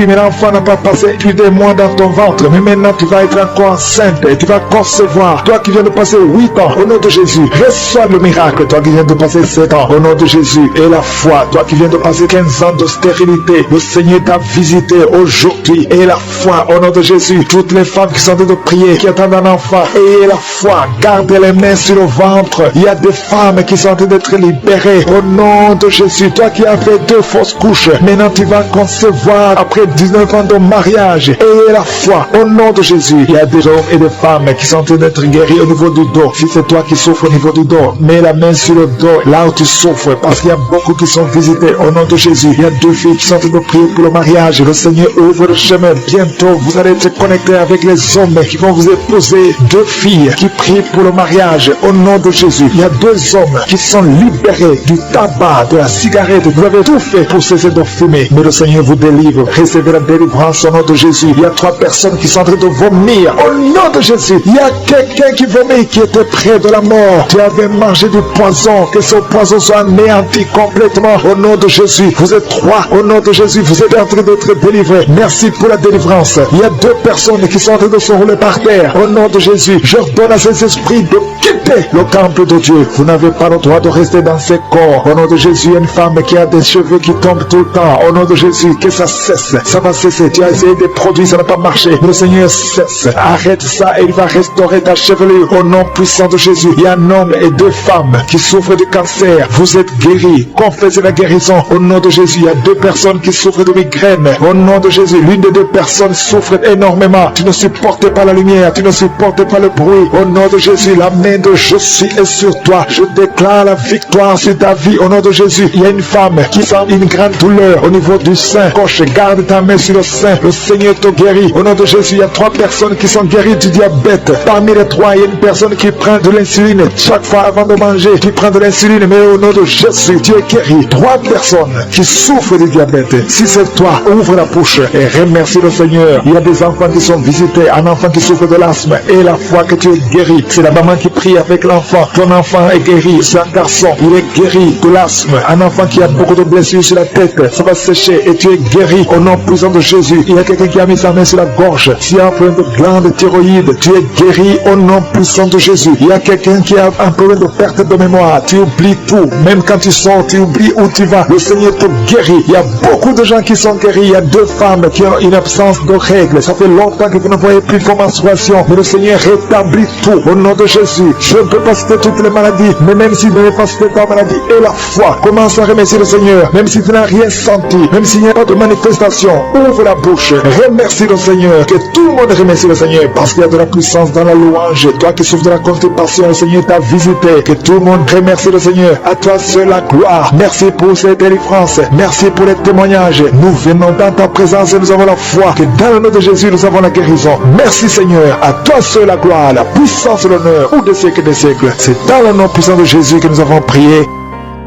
mais l'enfant n'a pas passé plus de mois dans ton ventre. Mais maintenant tu vas être encore enceinte et tu vas concevoir. Toi qui viens de passer 8 ans, au nom de Jésus, reçois le miracle. Toi qui viens de passer 7 ans, au nom de Jésus, et la foi. Toi qui viens de passer 15 ans de stérilité, le Seigneur t'a visité aujourd'hui, et la foi, au nom de Jésus. Toutes les femmes qui sont en train de prier, qui attendent un enfant, ayez la foi, gardez les mains sur le ventre. Il y a des femmes qui sont en train d'être libérées au nom de Jésus. Toi qui as fait 2 fausses couches, maintenant tu vas concevoir après 19 ans de mariage. Ayez la foi au nom de Jésus. Il y a des hommes et des femmes qui sont en train d'être guéris au niveau du dos. Si c'est toi qui souffres au niveau du dos, mets la main sur le dos, là où tu souffres, parce qu'il y a beaucoup qui sont visités au nom de Jésus. Il y a 2 filles qui sont en train de prier pour le mariage. Le Seigneur ouvre le chemin. Bientôt, vous allez être connectés avec les hommes qui vont vous épouser. 2 filles qui prient pour le mariage au nom de Jésus. Il y a 2 hommes qui sont libérés du tabac, de la cigarette. Vous avez tout fait pour cesser de fumer. Mais le Seigneur vous délivre. Recevez la délivrance au nom de Jésus. Il y a 3 personnes qui sont en train de vomir au nom de Jésus. Il y a quelqu'un qui vomit, qui était près de la mort. Tu avais mangé du poison. Que ce poison soit anéanti complètement au nom de Jésus. Vous êtes 3 au nom de Jésus. Vous êtes en train d'être délivrés. Merci pour la délivrance. Il y a 2 personnes qui sont en train de se rouler par terre au nom de Jésus. J'ordonne à ces esprits de quitter le temple de Dieu. Vous n'avez pas le droit de rester dans ces corps. Au nom de Jésus, il y a une femme qui a des cheveux qui tombent tout le temps. Au nom de Jésus, que ça cesse. Ça va cesser. Tu as essayé des produits, ça n'a pas marché. Le Seigneur cesse. Arrête ça et il va restaurer ta chevelure. Au nom puissant de Jésus, il y a un homme et 2 femmes qui souffrent de cancer. Vous êtes guéris. Confessez la guérison. Au nom de Jésus, il y a 2 personnes qui souffrent de migraine. Au nom de Jésus, l'une des 2 personnes souffre énormément. Tu ne supportes pas la lumière. Tu ne supportes pas le bruit. Au nom de Jésus, la main de Jésus est sur toi. Je déclare la victoire sur ta vie. Au nom de Jésus, il y a une femme qui sent une grande douleur au niveau du sein gauche. Garde ta main sur le sein. Le Seigneur te guérit. Au nom de Jésus, il y a 3 personnes qui sont guéries du diabète. Parmi les 3, il y a une personne qui prend de l'insuline. Chaque fois avant de manger, tu prends de l'insuline. Mais au nom de Jésus, tu es guéri. 3 personnes qui souffrent du diabète. Si c'est toi, ouvre la bouche et remercie le Seigneur. Il y a des enfants qui sont visités. Un enfant qui souffre de l'asthme. Et la foi que tu es guéri. C'est la maman qui prie avec l'enfant. Ton enfant est guéri. C'est un garçon. Il est guéri de l'asthme. Un enfant qui a beaucoup de blessures sur la tête. Ça va sécher et tu es guéri au nom puissant de Jésus. Il y a quelqu'un qui a mis sa main sur la gorge. Si tu as un problème de glande thyroïde, tu es guéri au nom puissant de Jésus. Il y a quelqu'un qui a un problème de perte de mémoire. Tu oublies tout. Même quand tu sors, tu oublies où tu vas. Le Seigneur te guérit. Il y a beaucoup de gens qui sont guéris. Il y a 2 femmes qui ont une absence de règles. Ça fait longtemps que vous ne voyez plus vos menstruations. Mais le Seigneur rétablit tout au nom de Jésus. Je ne peux pas citer toutes les maladies. Mais même si vous n'avez pas cité ta maladie et la foi, commence à remercier le Seigneur. Même si tu n'as rien senti, même s'il n'y a pas de manifestation, ouvre la bouche. Remercie le Seigneur. Que tout le monde remercie le Seigneur parce qu'il y a de la puissance dans la louange. Toi qui souffres de la constipation, le Seigneur t'a visité. Que tout le monde remercie le Seigneur. À toi seul la gloire. Merci pour cette délivrance. Merci pour les témoignages. Nous venons dans ta présence et nous avons la foi que dans le nom de Jésus, nous avons la guérison. Merci Seigneur. À toi seul la gloire, la puissance et l'honneur pour des siècles et des siècles. C'est dans le nom puissant de Jésus que nous avons prié.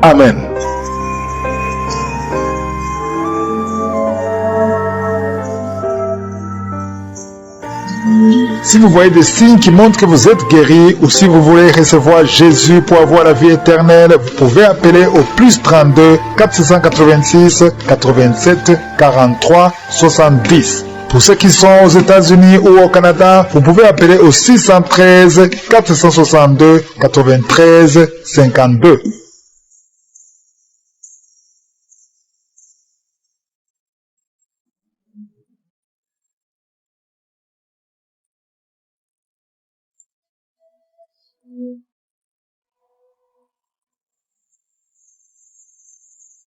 Amen. Si vous voyez des signes qui montrent que vous êtes guéri ou si vous voulez recevoir Jésus pour avoir la vie éternelle, vous pouvez appeler au plus 32 486 87 43 70. Pour ceux qui sont aux États-Unis ou au Canada, vous pouvez appeler au 613 462 93 52.